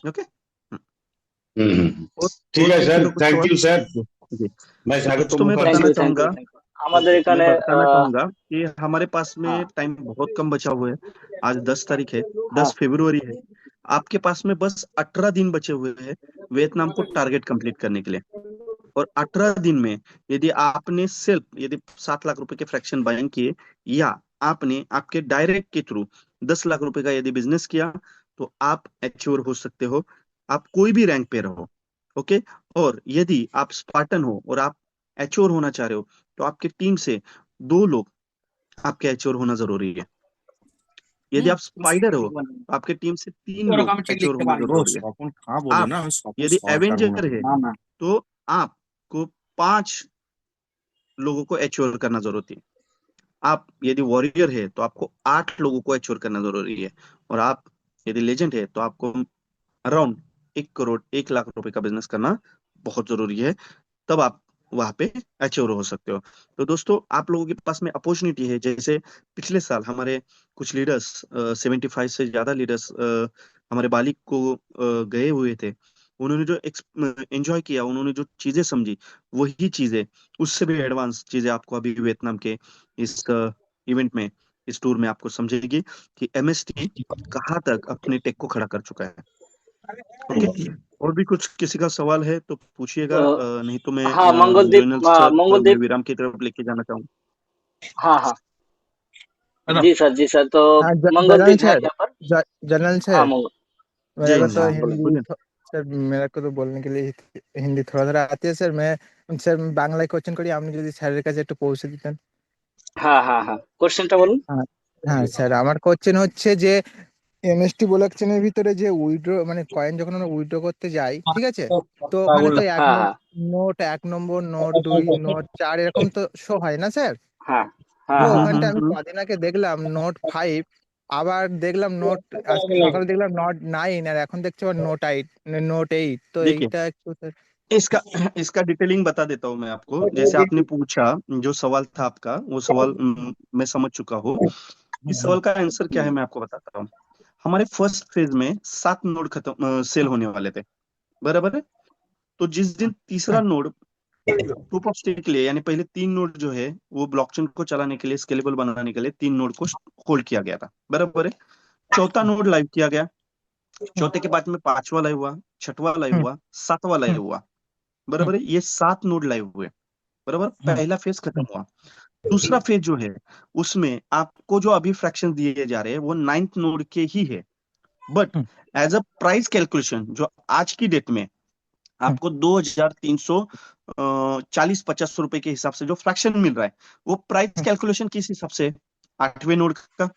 ओके। और ठीक है किसी सर, का कुछ थैंक सवाल? You sir. जी जी। मैं तो स्वागत दोस्तों मैं थैंक बताना यू, करता थैंक यू, चाहूंगा, थैंक यू। আমাদের मैं এখানে बताना चाहूंगा कि हमारे पास में हाँ टाइम बहुत कम बचा हुआ है। आज 10 तारीख है, हाँ 10 फरवरी है। आपके पास में बस 18 दिन बचे हुए हैं वियतनाम को टारगेट कंप्लीट करने के लिए। और 18 दिन में यदि आपने सिर्फ यदि 7 लाख रुपए के फ्रैक्शन बाइंग किए, या आपने आपके डायरेक्ट के थ्रू 10 लाख रुपए का यदि बिजनेस किया, तो आप एच्योर हो सकते हो। आप कोई भी रैंक पे रहो। ओके। और यदि आप स्पार्टन हो और आप एच्योर होना चाह रहे हो, तो आपकी टीम से 2 लोग आपके एच्योर होना जरूरी है। यदि आप स्पाइडर हो तो आपके टीम से 3 लोग एच्योर होना जरूरी है। आप यदि एवेंजर है না না तो आपको 5 लोगों को एच्योर करना जरूरी है। आप यदि वॉरियर है तो आपको 8 लोगों को एच्योर करना जरूरी है। और आप यदि लेजेंड है तो आपको अराउंड 1 करोड़ 1 लाख रुपए का बिजनेस करना बहुत जरूरी है। तब आप वहां पे अचीवर हो सकते हो। तो दोस्तों आप लोगों के पास में अपॉर्चुनिटी है। जैसे पिछले साल हमारे कुछ लीडर्स, 75 से ज्यादा लीडर्स हमारे बाली को गए हुए थे। उन्होंने जो एंजॉय किया, उन्होंने जो चीजें समझी, वही चीजें, उससे भी एडवांस चीजें आपको अभी वियतनाम के इस इवेंट में, इस टूर में आपको समझेगी कि एमएसटी कहाँ तक अपने टेक को खड़ा कर चुका है। ओके। और भी कुछ किसी का सवाल है तो पूछिएगा, तो नहीं तो मैं हाँ मंगलदीप, जोइनल सर मैं मंगलदीप। विराम की तरफ लेके जाना चाहूँ। हाँ हाँ जी सर, तो हाँ जनरल मंगलदीप है सर, यहाँ पर। जनरल हाँ सर, मंगल। जी मेरे को तो हाँ जी बोलो। हिंदी बोलिए। सर, मेरे को तो बोलने के लिए हिंदी थोड़ा थोड़ा आती है स्যার। স্যার বাংলায় কোশ্চেন করি, আপনি যদি স্যারের কাছে একটু পৌঁছে দিতেন। হ্যাঁ হ্যাঁ হ্যাঁ, কোশ্চেনটা বলুন। হ্যাঁ হ্যাঁ স্যার, আমার কোশ্চেন হচ্ছে যে এমএসটি ব্লক চেনের ভিতরে যে উইথড্র মানে কয়েন যখন আমরা উইথড্র করতে যাই, ঠিক আছে, তো ওখানে তো হ্যাঁ হ্যাঁ নোট 1 নম্বর, নোট 2, নোট 4 এরকম তো শো হয় না স্যার? হ্যাঁ তো হ্যাঁ হ্যাঁ ওখানটা আমি हम्म। কদিন আগে দেখলাম নোট 5, আবার দেখলাম আজকে সকালে দেখলাম নোট 9, আর এখন দেখছি আবার নোট 8। তো देखिए এইটা একটু স্যার। इसका इसका डिटेलिंग बता देता हूँ मैं आपको। जैसे आपने पूछा, जो सवाल था आपका, वो सवाल मैं समझ चुका हूँ। इस सवाल का आंसर क्या है मैं आपको बताता हूँ। हमारे फर्स्ट फेज में 7 नोड खत्म सेल होने वाले थे, बराबर है। तो जिस दिन तीसरा नोड प्रूफ ऑफ स्टेक के लिए, यानी पहले 3 नोड जो है वो ब्लॉकचेन को चलाने के लिए, स्केलेबल बनाने के लिए 3 नोड को होल्ड किया गया था, बराबर है। चौथा नोड लाइव किया गया। चौथे के बाद में 5वां लाइव हुआ, 6वां लाइव हुआ, 7वां लाइव हुआ, बराबर है। ये 7 नोड लाइव हुए, बराबर। पहला फेज खत्म हुआ। दूसरा फेज जो है उसमें आपको जो अभी फ्रैक्शन दिए जा रहे हैं वो 9th नोड के ही है। But as a price calculation जो आज की डेट में आपको 2340-50 रुपए के हिसाब से जो फ्रैक्शन मिल रहा है, वो प्राइस कैलकुलेशन किस हिसाब से है? 8वें नोड का,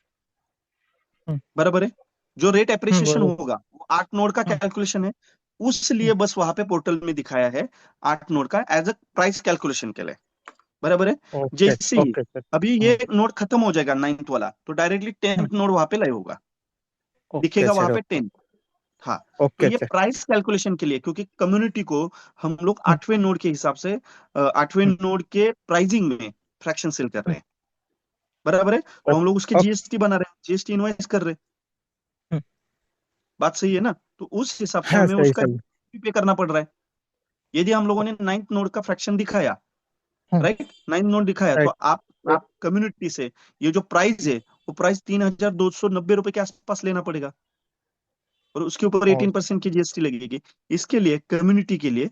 बराबर है। जो रेट एप्रिसिएशन बरोबर होगा वो 8 नोड का कैलकुलेशन है, उसलिए बस वहां पे पोर्टल में दिखाया है 8 नोड का एज अ प्राइस कैलकुलेशन के लिए, बराबर है। ओके जैसे ही ओके सर अभी ये नोड खत्म हो जाएगा 9th वाला, तो डायरेक्टली 10th नोड वहां पे लाइव होगा, ओके दिखेगा वहां सर पे ओके 10th। हाँ, तो ओके ये सर प्राइस कैलकुलेशन के लिए, क्योंकि कम्युनिटी को हम लोग 8वें नोड के हिसाब से 8वें नोड के प्राइसिंग में फ्रैक्शन सेल कर रहे हैं, बराबर है। तो हम लोग उसके जीएसटी बना रहे हैं, जीएसटी इनवॉइस कर रहे हैं, बात सही है ना। तो उस हिसाब से हाँ हमें सही उसका सही पे करना पड़ रहा है। यदि हम लोगों ने 9th नोड का फ्रैक्शन दिखाया, राइट, 9th नोड दिखाया, तो राइट आप कम्युनिटी से ये जो प्राइस है, वो प्राइस 3290 रुपए के आसपास लेना पड़ेगा, और उसके ऊपर 18% की जीएसटी लगेगी। इसके लिए कम्युनिटी के लिए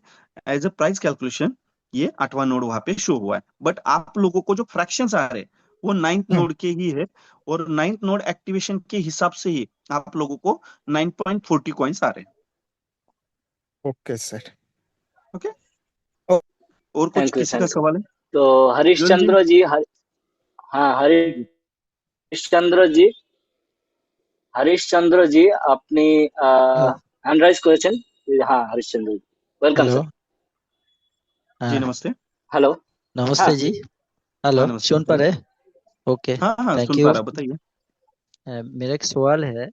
एज अ प्राइस कैलकुलेशन ये 8वां नोड वहां पे शो हुआ है। बट आप लोगों को जो फ्रैक्शंस आ रहे हैं वो 9th नोड के ही है, और 9th नोड एक्टिवेशन के हिसाब से ही आप लोगों को 9.40 कॉइन्स आ रहे हैं। ओके सर ओके, और कुछ थैंक यू किसी का थैंक यू। सवाल है? तो जुएल जी? हरिश्चंद्र जी हाँ जी जी। হরিশচন্দ্র জি হরিশচন্দ্র জি আপনি হ্যালো হ্যান্ড রাইজ করেছেন। হ্যাঁ হরিশচন্দ্র জি, ওয়েলকাম হ্যালো স্যার। जी হ্যাঁ नमस्ते। हेलो। नमस्ते हाँ जी हाँ हेलो नमस्ते, सुन पा बताइए। रहे ओके हाँ हाँ थैंक सुन यू पा रहा, बताइए। मेरा एक सवाल है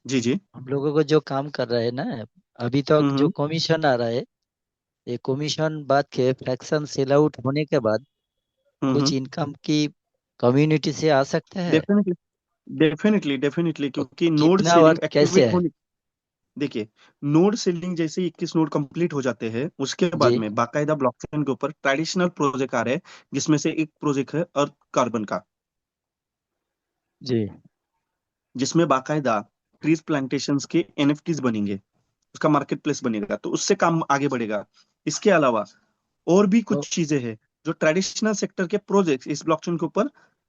जी जी। हम लोगों को जो काम कर रहे हैं ना अभी तक जो हम्म कमीशन आ रहा है ये कमीशन बाद के फ्रैक्शन सेल आउट होने के बाद कुछ हम्म। इनकम की कम्युनिटी से आ सकते हैं डेफिनेटली डेफिनेटली डेफिनेटली, और क्योंकि नोड कितना और सेलिंग कैसे एक्टिवेट है होने, देखिए, नोड सेलिंग जैसे 21 नोड कंप्लीट हो जाते हैं, उसके बाद जी में बाकायदा ब्लॉकचेन के ऊपर ट्रेडिशनल प्रोजेक्ट आ रहे हैं, जिसमें से एक प्रोजेक्ट है अर्थ कार्बन का, जी जिसमें बाकायदा ट्रीज प्लांटेशंस के एनएफटीज बनेंगे, उसका मार्केट प्लेस बनेगा, तो उससे काम आगे बढ़ेगा। इसके अलावा और भी तो कुछ चीजें हैं जो ट्रेडिशनल सेक्टर के प्रोजेक्ट इस ब्लॉकचेन के ऊपर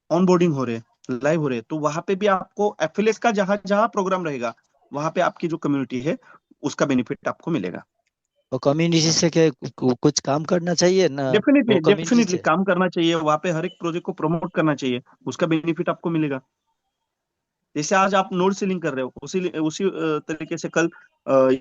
ऑनबोर्डिंग हो रहे हैं, लाइव हो रहे हैं, तो वहां पे भी आपको एफएलएस का जहां जहां प्रोग्राम रहेगा, वहां पे आपकी जो कम्युनिटी है उसका बेनिफिट आपको मिलेगा। वो कम्युनिटी से के कुछ काम करना चाहिए ना डेफिनेटली वो कम्युनिटी डेफिनेटली से काम करना चाहिए, वहां पे हर एक प्रोजेक्ट को प्रमोट करना चाहिए, उसका बेनिफिट आपको मिलेगा। जैसे आज आप नोड सीलिंग कर रहे हो, उसी उसी तरीके से कल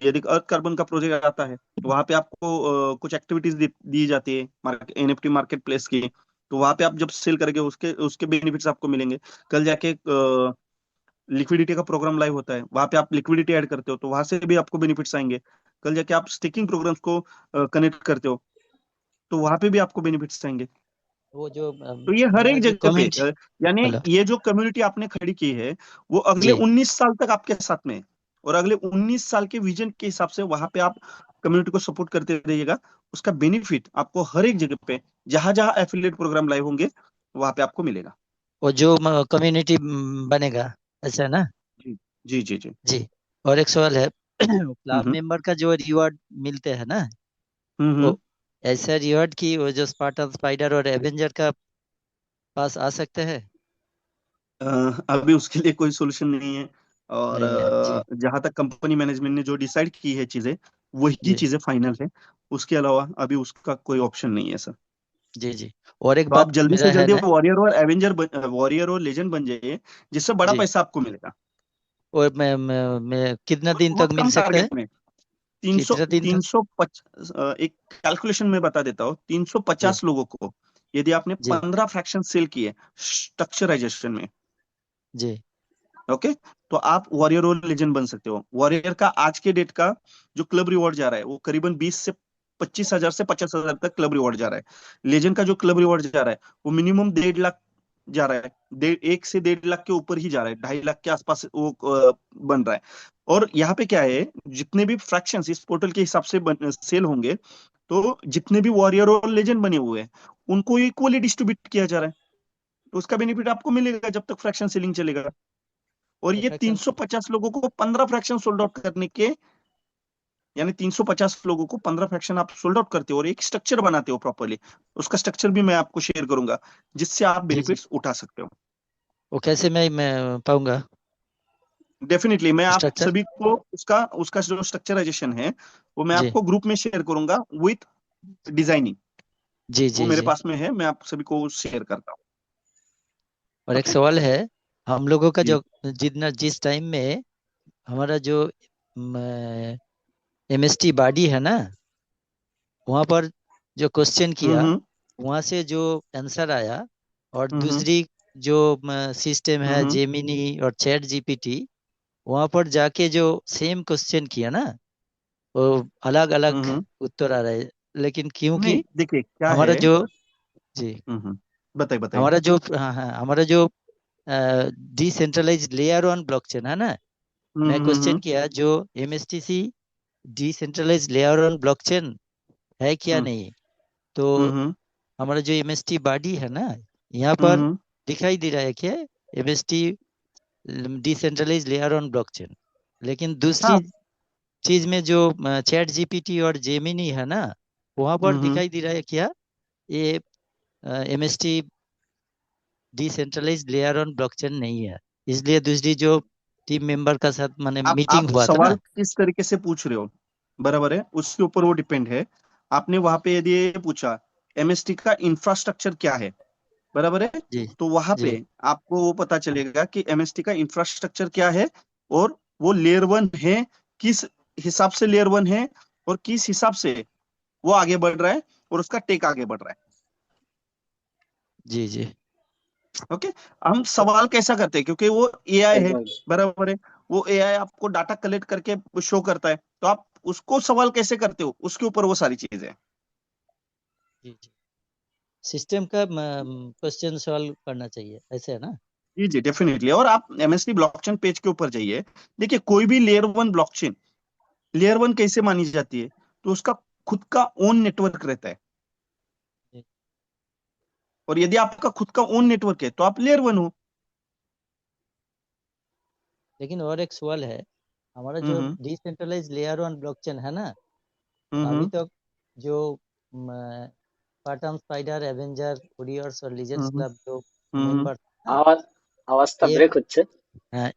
यदि अर्थ कार्बन का प्रोजेक्ट आता है, तो वहां पे आपको कुछ एक्टिविटीज दी जाती है एनएफटी मार्केट प्लेस की, तो वहां पे आप जब सेल करेंगे उसके उसके बेनिफिट्स आपको मिलेंगे। कल जाके लिक्विडिटी का प्रोग्राम लाइव होता है, वहां पे आप लिक्विडिटी ऐड करते हो, तो वहां से भी आपको बेनिफिट्स आएंगे। कल जाके आप स्टेकिंग प्रोग्राम्स को कनेक्ट करते हो, तो वहां पे भी आपको बेनिफिट्स आएंगे। वो जो तो ये हर मेरा एक जो जगह पे कम्युनिटी यानी हेलो ये जो कम्युनिटी आपने खड़ी की है, वो अगले जी 19 साल तक आपके साथ में है, और अगले 19 साल के विजन के हिसाब से वहां पे आप कम्युनिटी को सपोर्ट करते रहिएगा। उसका बेनिफिट आपको हर एक जगह पे जहां जहां एफिलिएट प्रोग्राम लाइव होंगे वहां पे आपको मिलेगा। वो जो कम्युनिटी बनेगा ऐसा है ना जी जी जी जी। जी और एक सवाल है क्लब हम्म मेंबर का जो रिवॉर्ड मिलते हैं ना हम्म। वो ऐसा रिवॉर्ड की वो जो स्पार्टन स्पाइडर और एवेंजर का पास आ सकते हैं अ, अभी उसके लिए कोई सोल्यूशन नहीं है, और नहीं है जी जहां तक कंपनी मैनेजमेंट ने जो डिसाइड की है चीजें, वही जी चीजें फाइनल है। उसके अलावा अभी उसका कोई ऑप्शन नहीं है सर। जी जी और एक तो आप बात जल्दी मेरा से है जल्दी ना वॉरियर और एवेंजर वॉरियर और लेजेंड बन जाइए, जिससे बड़ा जी पैसा आपको मिलेगा। और मैं कितना और दिन तक बहुत मिल कम सकता है टारगेट में, 300 कितना दिन तक 350, एक कैलकुलेशन में बता देता हूँ, जी 350 लोगों को यदि आपने जी 15 फ्रैक्शन सेल किए स्ट्रक्चराइजेशन में, जी ओके, तो आप वॉरियर और लेजेंड बन सकते हो। वॉरियर का आज के डेट का जो क्लब रिवॉर्ड जा रहा है वो करीबन 20 से 25,000 से 50,000 तक क्लब रिवॉर्ड जा रहा है। लेजेंड का जो क्लब रिवॉर्ड जा रहा है वो मिनिमम 1.5 लाख जा रहा है, 1 से 1.5 लाख के ऊपर ही जा रहा है, 2.5 लाख के आसपास वो बन रहा है। और यहाँ पे क्या है, जितने भी फ्रैक्शंस इस पोर्टल के हिसाब से सेल होंगे, तो जितने भी वॉरियर और लेजेंड बने हुए हैं उनको इक्वली डिस्ट्रीब्यूट किया जा रहा है, तो उसका बेनिफिट आपको मिलेगा जब तक फ्रैक्शन सेलिंग चलेगा। और तो ये फ्रैक्शन 350 लोगों को 15 फ्रैक्शन सोल्ड आउट करने के, यानी 350 लोगों को 15 फ्रैक्शन आप सोल्ड आउट करते हो और एक स्ट्रक्चर बनाते हो प्रॉपर्ली, उसका स्ट्रक्चर भी मैं आपको शेयर करूंगा, जिससे आप जी जी बेनिफिट्स उठा सकते हो। वो कैसे मैं पाऊंगा डेफिनेटली मैं आप स्ट्रक्चर। सभी को उसका उसका जो स्ट्रक्चराइजेशन है वो मैं जी आपको ग्रुप में शेयर करूंगा विथ डिजाइनिंग। जी वो जी मेरे जी। पास में है, मैं आप सभी को शेयर करता हूँ। और एक ओके सवाल है, हम लोगों का जी। जो जिस टाइम में हमारा जो एमएसटी बॉडी है ना, वहाँ पर जो क्वेश्चन किया, हम्म वहाँ से जो आंसर आया, और हम्म दूसरी जो सिस्टम है हम्म जेमिनी और चैट जीपीटी, वहाँ पर जाके जो सेम क्वेश्चन किया ना, वो अलग अलग हम्म। उत्तर आ रहे, लेकिन नहीं क्योंकि देखिए क्या है। हमारा जो, जी, बताइए बताइए। हमारा जो, हाँ हाँ, हमारा जो डिसेंट्रलाइज लेयर ऑन ब्लॉकचेन है ना, मैं क्वेश्चन हम्म किया जो MSTC decentralize layer on blockchain है क्या हम्म नहीं, तो हम्म हमारा जो एमएसटी बॉडी है ना, यहाँ पर हम्म। दिखाई दे रहा है क्या, MST decentralize layer on blockchain, लेकिन दूसरी हाँ। चीज में जो चैट जीपीटी और जेमिनी है ना, वहां पर हम्म। दिखाई दे रहा है क्या, ये MST decentralize layer on blockchain नहीं है, इसलिए दूसरी जो टीम मेंबर का साथ मैंने मीटिंग आप हुआ था सवाल ना। किस तरीके से पूछ रहे हो, बराबर है, उसके ऊपर वो डिपेंड है। आपने वहां पे यदि ये पूछा एमएसटी का इंफ्रास्ट्रक्चर क्या है, बराबर है, जी तो वहां जी पे आपको वो पता चलेगा कि एमएसटी का इंफ्रास्ट्रक्चर क्या है, और वो लेयर वन है, किस हिसाब से लेयर वन है, और किस हिसाब से वो आगे बढ़ रहा है, और उसका टेक आगे बढ़ रहा है। जी जी। ओके। हम सवाल कैसा करते हैं, क्योंकि वो एआई है, एकदम बराबर है, वो एआई आपको डाटा कलेक्ट करके शो करता है, तो आप उसको सवाल कैसे करते हो, उसके ऊपर वो सारी चीजें हैं। जी जी। सिस्टम का क्वेश्चन सॉल्व करना चाहिए, ऐसे है ना। जी जी डेफिनेटली। और आप एमएसटी ब्लॉकचेन पेज के ऊपर जाइए, देखिए कोई भी layer one blockchain, layer one कैसे मानी जाती है, तो उसका खुद का ओन नेटवर्क रहता है, जी। और यदि आपका खुद का ओन नेटवर्क है तो आप लेयर वन हो। लेकिन और एक सवाल है, हमारा जो हम्म डिसेंट्रलाइज लेयर ऑन ब्लॉकचेन है ना, अभी हम्म तक जो पाटन स्पाइडर एवेंजर कुरियर्स और लीजेंड्स हम्म क्लब जो हम्म। मेंबर है, আওয়াজ আওয়াজটা ये ব্রেক হচ্ছে।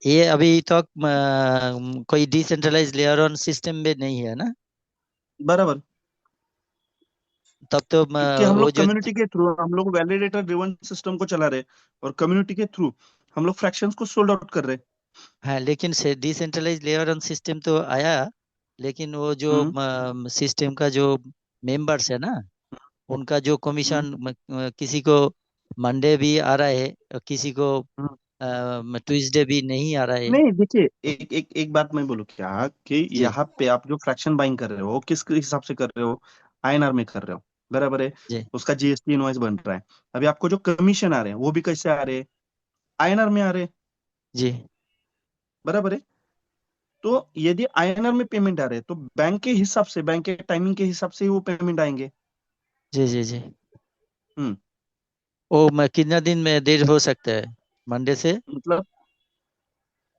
ये अभी तक कोई डिसेंट्रलाइज लेयर ऑन सिस्टम में नहीं है ना, बराबर, तब तो क्योंकि हम वो लोग जो, कम्युनिटी के थ्रू, हम लोग वैलिडेटर ड्रिवन सिस्टम को चला रहे, और कम्युनिटी के थ्रू हम लोग फ्रैक्शंस को सोल्ड आउट कर रहे। हाँ, लेकिन से डिसेंट्रलाइज लेयर ऑन सिस्टम तो आया, लेकिन वो जो हम्म सिस्टम का जो मेंबर्स है ना, उनका जो हम्म कमीशन किसी को मंडे भी आ रहा है और किसी को हम्म। ट्यूसडे भी नहीं आ रहा है। नहीं देखिए, एक एक एक बात मैं बोलूँ क्या, कि जी यहाँ पे आप जो फ्रैक्शन बाइंग कर रहे हो किस हिसाब से कर रहे हो, आईएनआर में कर रहे हो, बराबर है, जी उसका जीएसटी इनवॉइस बन रहा है। अभी आपको जो कमीशन आ रहे हैं वो भी कैसे आ रहे हैं, आईएनआर में आ रहे हैं, जी बराबर है। तो यदि आईएनआर में पेमेंट आ रहे हैं तो बैंक के हिसाब से, बैंक के टाइमिंग के हिसाब से ही वो पेमेंट आएंगे। जी जी जी। हम्म। वो कितना दिन में देर हो सकता है, मंडे से? मतलब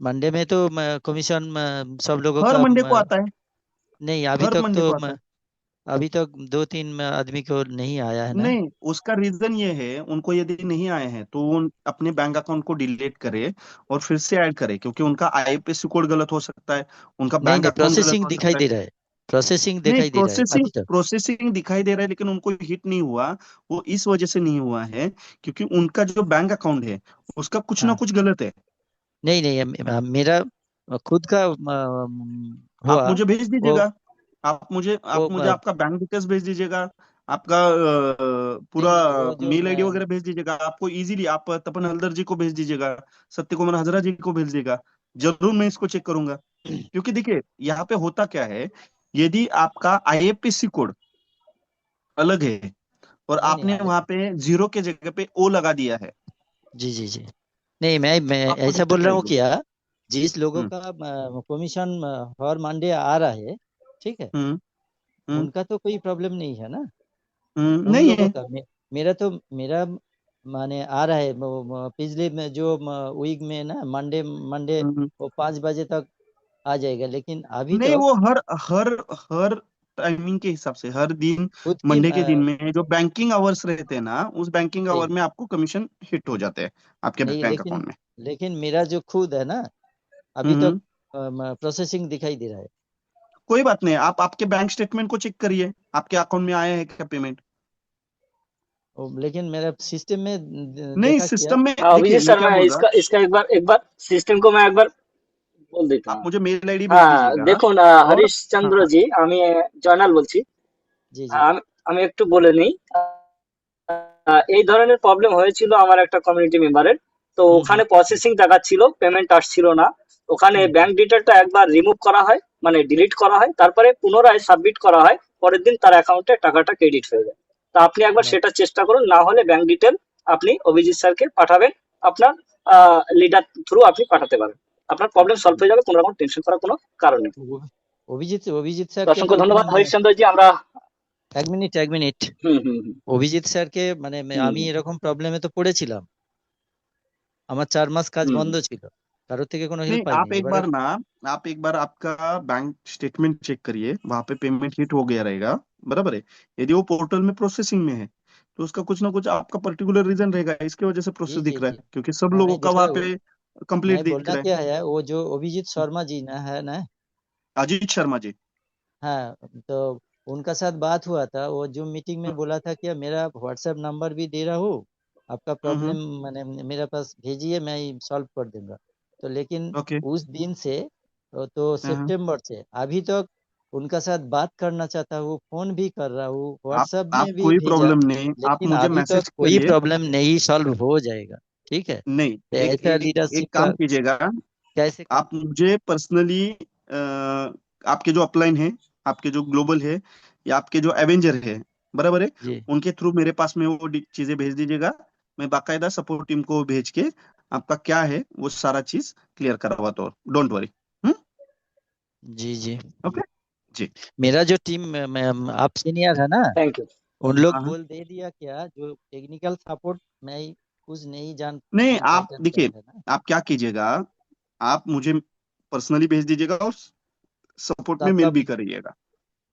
मंडे में तो कमीशन सब लोगों हर का मंडे को आता है, नहीं, अभी हर तक मंडे तो को आता है। अभी तक 2-3 आदमी को नहीं आया है ना। नहीं, उसका रीजन ये है, उनको यदि नहीं आए हैं तो वो अपने बैंक अकाउंट को डिलीट करे और फिर से ऐड करे, क्योंकि उनका आईएफएससी कोड गलत हो सकता है, उनका नहीं बैंक नहीं, अकाउंट गलत प्रोसेसिंग हो दिखाई सकता है। दे रहा है, प्रोसेसिंग नहीं, दिखाई दे रहा है प्रोसेसिंग अभी तक। प्रोसेसिंग दिखाई दे रहा है, लेकिन उनको हिट नहीं हुआ। वो इस वजह से नहीं हुआ है क्योंकि उनका जो बैंक अकाउंट है उसका कुछ ना हाँ, कुछ गलत है। नहीं नहीं, मेरा खुद का आप हुआ, मुझे भेज वो दीजिएगा, आप वो मुझे आपका बैंक डिटेल्स भेज दीजिएगा, आपका नहीं पूरा नहीं, वो जो मेल आईडी वगैरह भेज दीजिएगा, आपको इजीली आप तपन हल्दर जी को भेज दीजिएगा, सत्य कुमार हजरा जी को भेज दीजिएगा, जरूर मैं इसको चेक करूंगा। क्योंकि देखिए यहाँ पे होता क्या है, यदि आपका आईएफएससी कोड अलग है और नहीं नहीं, आपने वहां पे जीरो के जगह पे ओ लगा दिया है, जी जी जी, नहीं, मैं तो आपको ऐसा बोल दिक्कत रहा हूँ आएगी। क्या, जिस लोगों हम्म का कमीशन हर मंडे आ रहा है, ठीक है, हम्म हम्म उनका तो कोई प्रॉब्लम नहीं है ना। उन नहीं लोगों है। का मेरा तो मेरा माने आ रहा है, पिछले में जो वीक में ना, मंडे मंडे हम्म। वो 5 बजे तक आ जाएगा, लेकिन अभी नहीं, तक वो हर हर हर टाइमिंग के हिसाब से हर दिन, खुद की मंडे के दिन में जो बैंकिंग आवर्स रहते हैं ना, उस बैंकिंग आवर नहीं में आपको कमीशन हिट हो जाते हैं आपके नहीं, बैंक लेकिन अकाउंट में। लेकिन मेरा जो खुद है ना, अभी तो हम्म। प्रोसेसिंग दिखाई दे रहा है। कोई बात नहीं, आप आपके बैंक स्टेटमेंट को चेक करिए, आपके अकाउंट में आया है क्या पेमेंट? लेकिन मेरा सिस्टम में नहीं, देखा क्या? सिस्टम में हाँ देखिए, अभिजीत मैं सर, क्या मैं बोल रहा, इसका इसका एक बार सिस्टम को मैं एक बार बोल देता आप हूँ। मुझे मेल आईडी भेज হ্যাঁ दीजिएगा। দেখুন और হরিশচন্দ্র हाँ, জি, আমি জয়নাল বলছি। जी जी আমি আমি একটু বলে নিই। এই ধরনের প্রবলেম হয়েছিল আমার একটা কমিউনিটি মেম্বারের। তো ওখানে প্রসেসিং দেখাচ্ছিল, পেমেন্ট আসছিল না। ওখানে ব্যাংক ডিটেলটা একবার রিমুভ করা হয়, মানে ডিলিট করা হয়, তারপরে পুনরায় সাবমিট করা হয়, পরের দিন তার অ্যাকাউন্টে টাকাটা ক্রেডিট হয়ে যায়। তা আপনি একবার right. সেটা চেষ্টা করুন, না হলে ব্যাংক ডিটেল আপনি অভিজিৎ স্যারকে পাঠাবেন, আপনার লিডার থ্রু আপনি পাঠাতে পারেন, আপনার প্রবলেম সলভ হয়ে যাবে, কোনো রকম টেনশন করার কোনো কারণ নেই। অভিজিৎ তো স্যারকে অসংখ্য ধন্যবাদ মানে হরিশচন্দ্র জি, আমরা এক মিনিট হুম হুম হুম অভিজিৎ স্যারকে মানে আমি হুম এরকম প্রবলেমে তো পড়েছিলাম, আমার 4 মাস কাজ হুম বন্ধ ছিল, কারোর থেকে কোনো नहीं, হেল্প পাইনি। आप एक এবারে बार ना, आप एक बार आपका बैंक स्टेटमेंट चेक करिए, वहां पे पेमेंट हिट हो गया रहेगा, बराबर है। यदि वो पोर्टल में प्रोसेसिंग में है तो उसका कुछ ना कुछ आपका पर्टिकुलर रीजन रहेगा, इसकी वजह से जी प्रोसेस जी दिख रहा जी है, क्योंकि सब मैं लोगों का दिख रहा वहां पे हूँ। कंप्लीट मैं दिख बोलना रहा क्या है, वो जो अभिजीत शर्मा जी ना है ना, अजीत शर्मा जी। हाँ, तो उनका साथ बात हुआ था, वो जूम मीटिंग में बोला था कि मेरा व्हाट्सएप नंबर भी दे रहा हूँ, आपका प्रॉब्लम मैंने मेरे पास भेजिए, मैं सॉल्व कर दूंगा। तो लेकिन ओके। उस दिन से तो सितंबर से अभी तक उनका साथ बात करना चाहता हूँ, फोन भी कर रहा हूँ, व्हाट्सएप आप में भी कोई भेजा, प्रॉब्लम नहीं, आप लेकिन मुझे अभी तक मैसेज कोई करिए। प्रॉब्लम नहीं सॉल्व हो जाएगा। ठीक है, नहीं, तो एक ऐसा एक, लीडरशिप एक काम का कीजिएगा, कैसे काम? आप मुझे पर्सनली आपके जो अपलाइन है, आपके जो ग्लोबल है, या आपके जो एवेंजर है, बराबर है, जी उनके थ्रू मेरे पास में वो चीजें भेज दीजिएगा। मैं बाकायदा सपोर्ट टीम को भेज के आपका क्या है वो सारा चीज क्लियर करवाता हूँ, डोंट वरी। जी जी ओके जी। मेरा जो टीम आप सीनियर है ना, थैंक यू। उन लोग हाँ हाँ। बोल दे दिया क्या, जो टेक्निकल सपोर्ट मैं कुछ नहीं जान नहीं, आप इम्पोर्टेंट देखिए, है ना, आप क्या कीजिएगा, आप मुझे पर्सनली भेज दीजिएगा और सपोर्ट तो में आपका मेल भी करिएगा।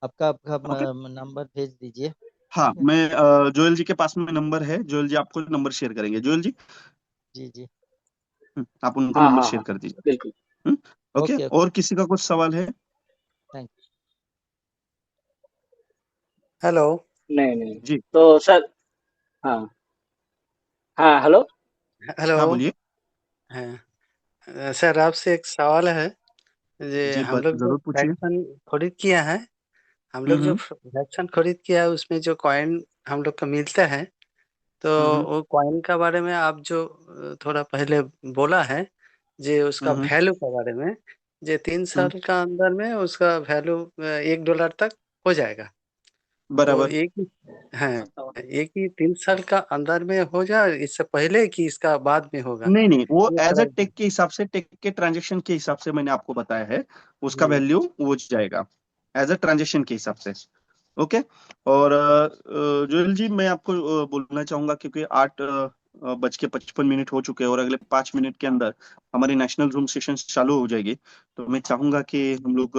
आपका ओके। नंबर भेज दीजिए। हाँ, ठीक है, मैं जोएल जी के पास में नंबर है, जोएल जी आपको नंबर शेयर करेंगे, जोएल जी। जी जी आप उनको हाँ नंबर हाँ शेयर हाँ कर दीजिए। बिल्कुल। ओके। ओके ओके और किसी का कुछ सवाल है? Thank hello. नहीं नहीं, जी। तो सर, हाँ हाँ हेलो। हेलो। हाँ बोलिए। हाँ, सर आपसे एक सवाल है। जे जी, हम लोग जो जरूर पूछिए। फ्रैक्शन खरीद किया है, हम लोग जो हम्म फ्रैक्शन खरीद किया है उसमें जो कॉइन हम लोग को मिलता है, तो हम्म वो कॉइन का बारे में आप जो थोड़ा पहले बोला है, जे उसका हम्म वैल्यू के बारे में, जे 3 साल हम्म, का अंदर में उसका वैल्यू $1 तक हो जाएगा। तो बराबर। एक ही, हाँ, एक ही 3 साल का अंदर में हो जाए, इससे पहले कि इसका बाद में होगा, नहीं नहीं, वो ये एज अ थोड़ा। टेक के हिसाब से, टेक के ट्रांजेक्शन के हिसाब से मैंने आपको बताया है, उसका जी वैल्यू वो जाएगा एज अ ट्रांजेक्शन के हिसाब से। ओके। और जोएल जी, मैं आपको बोलना चाहूंगा, क्योंकि 8:55 हो चुके हैं और अगले 5 मिनट के अंदर हमारी नेशनल जूम सेशन चालू हो जाएगी। तो मैं चाहूंगा कि हम लोग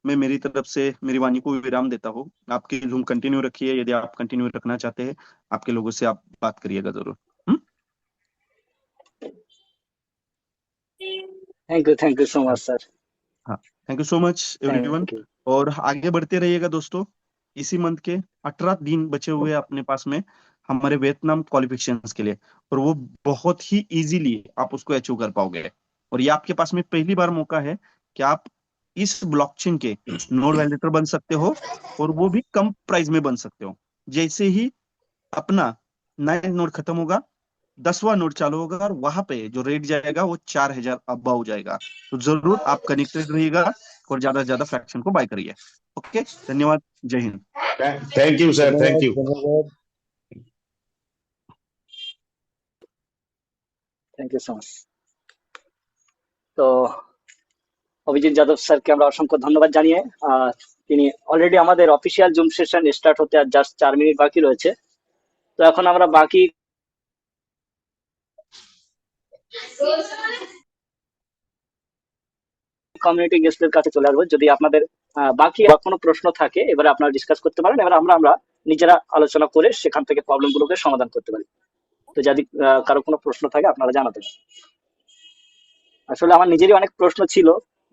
मैं मेरी तरफ से मेरी वाणी को विराम देता हूँ। आपकी जूम कंटिन्यू रखिए, यदि आप कंटिन्यू रखना चाहते हैं, आपके लोगों से आप बात करिएगा जरूर। Thank you so much sir. हाँ, thank you so much everyone. Thank you. और आगे बढ़ते रहिएगा दोस्तों। इसी मंथ के 18 दिन बचे हुए हैं अपने पास में हमारे वियतनाम क्वालिफिकेशंस के लिए, और वो बहुत ही इजीली आप उसको अचीव कर पाओगे। और ये आपके पास में पहली बार मौका है कि आप इस ब्लॉकचेन के नोड वैलिडेटर बन सकते हो, और वो भी कम प्राइस में बन सकते हो। जैसे ही अपना 9 नोड खत्म होगा, 10वां नोड चालू होगा, और वहां पे जो रेट जाएगा वो 4,000 अब्बा हो जाएगा। तो जरूर आप कनेक्टेड रहिएगा और ज्यादा से ज्यादा फ्रैक्शन को बाय करिए। ओके, धन्यवाद, जय हिंद। थैंक यू सर, थैंक धन्यवाद यू। धन्यवाद। Thank you so much. তো অভিজিৎ যাদব স্যারকে আমরা অসংখ্য ধন্যবাদ জানিয়ে তিনি অলরেডি আমাদের অফিসিয়াল জুম সেশন স্টার্ট হতে আর জাস্ট 4 মিনিট বাকি রয়েছে। তো এখন আমরা বাকি কমিউনিটি গেস্টদের কাছে চলে আসবো। যদি আপনাদের বাকি আর কোনো প্রশ্ন থাকে, এবারে আপনারা ডিসকাস করতে পারেন, এবার আমরা নিজেরা আলোচনা করে সেখান থেকে প্রবলেম গুলোকে সমাধান করতে পারি। তো যদি কারো কোনো প্রশ্ন থাকে আপনারা জানাতে পারেন। আসলে আমার নিজেরই অনেক প্রশ্ন ছিল,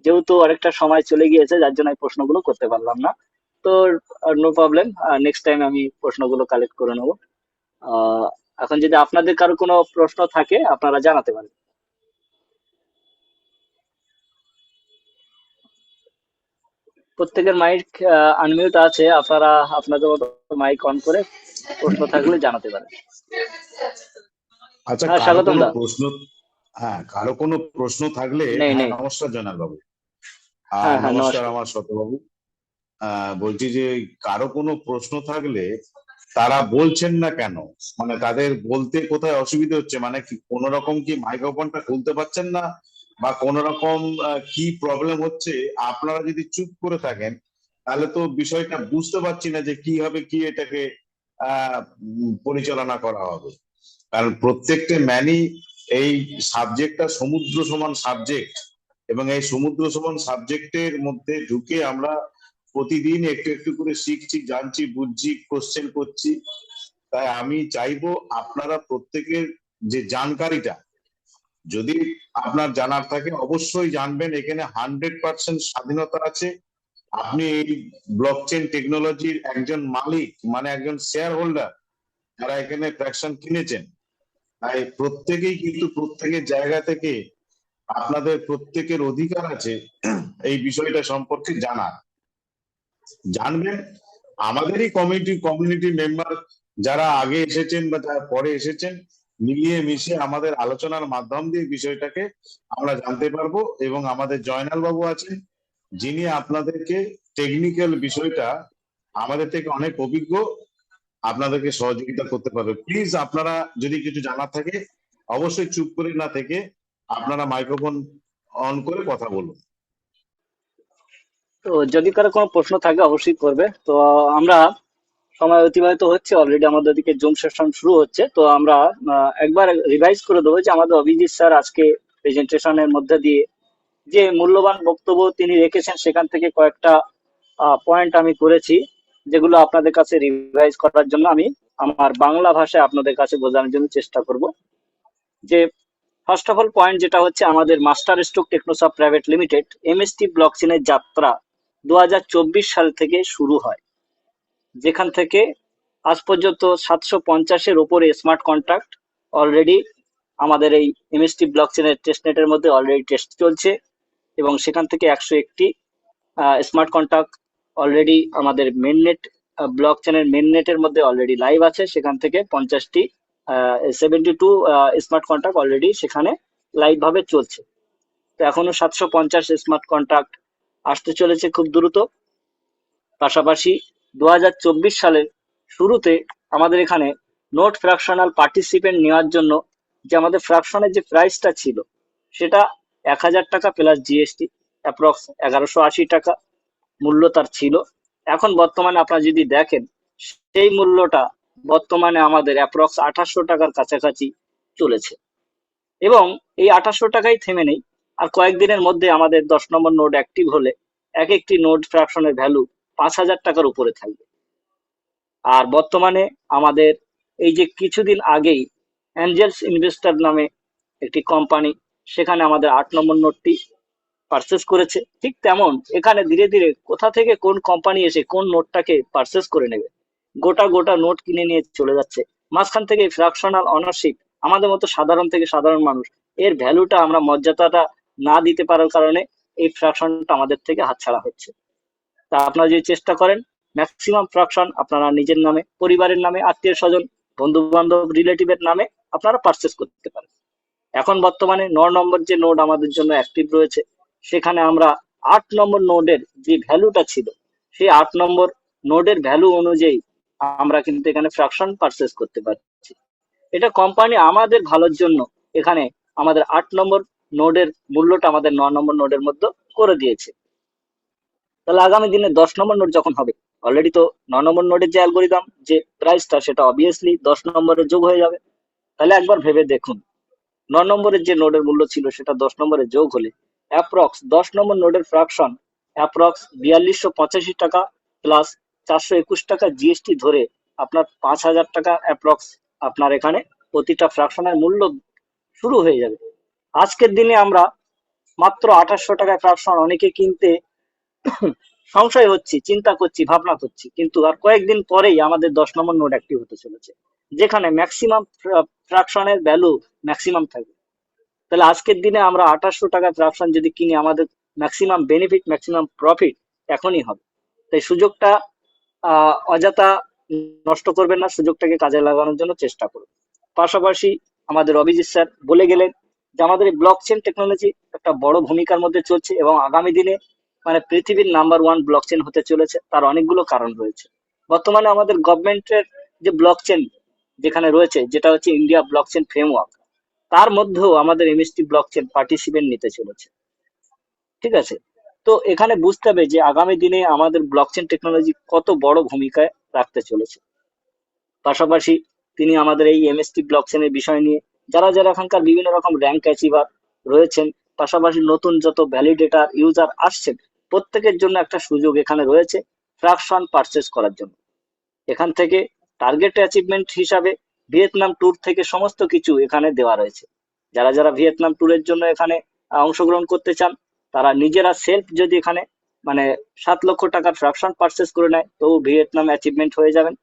যেহেতু অনেকটা সময় চলে গিয়েছে যার জন্য আমি প্রশ্নগুলো করতে পারলাম না। তো নো প্রবলেম, নেক্সট টাইম আমি প্রশ্নগুলো কালেক্ট করে নেবো। আহ, এখন যদি আপনাদের কারো কোনো প্রশ্ন থাকে আপনারা জানাতে পারেন। প্রত্যেকের মাইক আনমিউট আছে, আপনারা আপনাদের মতো মাইক অন করে প্রশ্ন থাকলে জানাতে পারেন। আচ্ছা, হ্যাঁ, কারো স্বাগতম কোনো দা। প্রশ্ন, হ্যাঁ কারো কোনো প্রশ্ন থাকলে, নেই হ্যাঁ নেই। নমস্কার জনাল বাবু। হ্যাঁ হ্যাঁ, নমস্কার নমস্কার। আমার শতবাবু। বলছি যে কারো কোনো প্রশ্ন থাকলে তারা বলছেন না কেন, মানে তাদের বলতে কোথায় অসুবিধা হচ্ছে, মানে কি কোনো রকম কি মাইক্রোফোনটা খুলতে পারছেন না, বা কোনো রকম কি প্রবলেম হচ্ছে? আপনারা যদি চুপ করে থাকেন তাহলে তো বিষয়টা বুঝতে পারছি না যে কিভাবে কি এটাকে পরিচালনা করা হবে। কারণ প্রত্যেকটা ম্যানই এই সাবজেক্টটা সমুদ্র সমান সাবজেক্ট, এবং এই সমুদ্র সমান সাবজেক্টের মধ্যে ঢুকে আমরা প্রতিদিন একটু একটু করে শিখছি, জানছি, বুঝছি, কোশ্চেন করছি। তাই আমি চাইবো আপনারা প্রত্যেকের যে জানকারিটা, যদি আপনার জানার থাকে অবশ্যই জানবেন। এখানে 100% স্বাধীনতা আছে। আপনি এই ব্লকচেন টেকনোলজির একজন মালিক, মানে একজন শেয়ার হোল্ডার, যারা এখানে ফ্র্যাকশন কিনেছেন। তাই প্রত্যেকেই কিন্তু প্রত্যেকের জায়গা থেকে আপনাদের প্রত্যেকের অধিকার আছে এই বিষয়টা সম্পর্কে জানার। জানবেন। আমাদেরই কমিউনিটি মেম্বার যারা আগে এসেছেন বা যারা পরে এসেছেন, মিলিয়ে মিশে আমাদের আলোচনার মাধ্যম দিয়ে বিষয়টাকে আমরা জানতে পারবো। এবং আমাদের জয়নাল বাবু আছেন, যিনি আপনাদেরকে টেকনিক্যাল বিষয়টা আমাদের থেকে অনেক অভিজ্ঞ, আপনাদেরকে সহযোগিতা করতে পারবে। প্লিজ আপনারা যদি কিছু জানার থাকে অবশ্যই চুপ করে না থেকে আপনারা মাইক্রোফোন অন করে কথা বলুন। তো যদি কারো কোনো প্রশ্ন থাকে অবশ্যই করবে। তো আমরা সময় অতিবাহিত হচ্ছে, অলরেডি আমাদের দিকে জুম সেশন শুরু হচ্ছে। তো আমরা একবার রিভাইজ করে দেবো যে আমাদের অভিজিৎ স্যার আজকে প্রেজেন্টেশনের মধ্যে দিয়ে যে মূল্যবান বক্তব্য তিনি রেখেছেন সেখান থেকে কয়েকটা পয়েন্ট আমি করেছি, যেগুলো আপনাদের কাছে রিভাইজ করার জন্য আমি আমার বাংলা ভাষায় আপনাদের কাছে বোঝানোর জন্য চেষ্টা করব। যে ফার্স্ট অফ অল পয়েন্ট যেটা হচ্ছে, আমাদের master stroke technosoft private limited MST ব্লকচেনের যাত্রা 2024 সাল থেকে শুরু হয়, যেখান থেকে আজ পর্যন্ত 750-এর উপরে স্মার্ট কন্ট্রাক্ট অলরেডি আমাদের এই এমএসটি ব্লকচেনের টেস্টনেটের মধ্যে অলরেডি টেস্ট চলছে, এবং সেখান থেকে 101টি স্মার্ট কন্ট্রাক্ট অলরেডি আমাদের মেননেট ব্লকচেনের মেননেটের মধ্যে অলরেডি লাইভ আছে। সেখান থেকে 50টি 72 স্মার্ট কন্ট্রাক্ট অলরেডি সেখানে লাইভ ভাবে চলছে। তো এখনো 750 স্মার্ট কন্ট্রাক্ট আসতে চলেছে খুব দ্রুত। পাশাপাশি 2024 সালের শুরুতে আমাদের এখানে নোট ফ্র্যাকশনাল পার্টিসিপেন্ট নেওয়ার জন্য যে আমাদের ফ্র্যাকশনের যে প্রাইসটা ছিল সেটা 1000 টাকা প্লাস জিএসটি, অ্যাপ্রক্স 1180 টাকা মূল্য তার ছিল। এখন বর্তমানে আপনারা যদি দেখেন সেই মূল্যটা বর্তমানে আমাদের অ্যাপ্রক্স 2800 টাকার কাছাকাছি চলেছে, এবং এই 2800 টাকাই থেমে নেই। আর কয়েকদিনের মধ্যে আমাদের 10 নম্বর নোড অ্যাক্টিভ হলে এক একটি নোড ফ্র্যাকশনের ভ্যালু 5000 টাকার উপরে থাকবে। আর বর্তমানে আমাদের এই যে কিছুদিন আগেই অ্যাঞ্জেলস ইনভেস্টর নামে একটি কোম্পানি, সেখানে আমাদের 8 নম্বর নোটটি পারচেস করেছে। ঠিক তেমন এখানে ধীরে ধীরে কোথা থেকে কোন কোম্পানি এসে কোন নোটটাকে পারচেস করে নেবে, গোটা গোটা নোট কিনে নিয়ে চলে যাচ্ছে। মাঝখান থেকে ফ্র্যাকশনাল অনারশিপ, আমাদের মতো সাধারণ থেকে সাধারণ মানুষ এর ভ্যালুটা আমরা মর্যাদাটা না দিতে পারার কারণে এই ফ্র্যাকশনটা আমাদের থেকে হাতছাড়া হচ্ছে। তা আপনারা যদি চেষ্টা করেন ম্যাক্সিমাম ফ্র্যাকশন আপনারা নিজের নামে, পরিবারের নামে, আত্মীয় স্বজন, বন্ধু বান্ধব, রিলেটিভের নামে আপনারা পারচেস করতে পারেন। এখন বর্তমানে 9 নম্বর যে নোড আমাদের জন্য অ্যাক্টিভ রয়েছে, সেখানে আমরা 8 নম্বর নোডের যে ভ্যালুটা ছিল সেই 8 নম্বর নোডের ভ্যালু অনুযায়ী আমরা কিন্তু এখানে ফ্র্যাকশন পারচেস করতে পারছি। এটা কোম্পানি আমাদের ভালোর জন্য এখানে আমাদের 8 নম্বর নোডের মূল্যটা আমাদের 9 নম্বর নোডের মধ্যে করে দিয়েছে। তাহলে আগামী দিনে 10 নম্বর নোড যখন হবে, অলরেডি তো 9 নম্বর নোডের যে অ্যালগোরিদম যে প্রাইসটা সেটা অবভিয়াসলি 10 নম্বরে যোগ হয়ে যাবে। তাহলে একবার ভেবে দেখুন 9 নম্বরের যে নোডের মূল্য ছিল সেটা 10 নম্বরে যোগ হলে অ্যাপ্রক্স 10 নম্বর নোডের ফ্র্যাকশন অ্যাপ্রক্স 4285 টাকা প্লাস 421 টাকা জিএসটি ধরে আপনার 5000 টাকা অ্যাপ্রক্স আপনার এখানে প্রতিটা ফ্র্যাকশনের মূল্য শুরু হয়ে যাবে। আজকের দিনে আমরা মাত্র 2800 টাকায় ফ্র্যাকশন অনেকে কিনতে সংশয় হচ্ছি, চিন্তা করছি, ভাবনা করছি, কিন্তু আর কয়েকদিন পরেই আমাদের 10 নম্বর নোট অ্যাক্টিভ হতে চলেছে, যেখানে ম্যাক্সিমাম ফ্র্যাকশনের ভ্যালু ম্যাক্সিমাম থাকবে। তাহলে আজকের দিনে আমরা 2800 টাকা ফ্র্যাকশন যদি কিনি, আমাদের ম্যাক্সিমাম বেনিফিট, ম্যাক্সিমাম প্রফিট এখনই হবে। তাই সুযোগটা অযথা নষ্ট করবেন না, সুযোগটাকে কাজে লাগানোর জন্য চেষ্টা করুন। পাশাপাশি আমাদের অভিজিৎ স্যার বলে গেলেন যে আমাদের এই ব্লকচেন টেকনোলজি একটা বড় ভূমিকার মধ্যে চলছে এবং আগামী দিনে মানে পৃথিবীর নাম্বার 1 ব্লকচেন হতে চলেছে। তার অনেকগুলো কারণ রয়েছে। বর্তমানে আমাদের গভর্নমেন্টের যে ব্লকচেন যেখানে রয়েছে, যেটা হচ্ছে ইন্ডিয়া ব্লকচেন ফ্রেমওয়ার্ক, তার মধ্যেও আমাদের এমএসটি ব্লকচেন পার্টিসিপেন্ট নিতে চলেছে। ঠিক আছে, তো এখানে বুঝতে হবে যে আগামী দিনে আমাদের ব্লকচেন টেকনোলজি কত বড় ভূমিকায় রাখতে চলেছে। পাশাপাশি তিনি আমাদের এই এমএসটি ব্লকচেনের বিষয় নিয়ে যারা যারা এখানকার বিভিন্ন রকম র্যাঙ্ক অ্যাচিভার রয়েছেন, পাশাপাশি নতুন যত ভ্যালিডেটার ইউজার আসছেন, প্রত্যেকের জন্য একটা সুযোগ এখানে রয়েছে ফ্র্যাকশন পারচেস করার জন্য। এখান থেকে টার্গেট অ্যাচিভমেন্ট হিসাবে ভিয়েতনাম ট্যুর থেকে সমস্ত কিছু এখানে দেওয়া রয়েছে। যারা যারা ভিয়েতনাম ট্যুরের জন্য এখানে অংশগ্রহণ করতে চান, তারা নিজেরা সেলফ যদি এখানে মানে 7 লক্ষ টাকার ফ্র্যাকশন পারচেস করে নেয়, তো ভিয়েতনাম অ্যাচিভমেন্ট হয়ে যাবেন।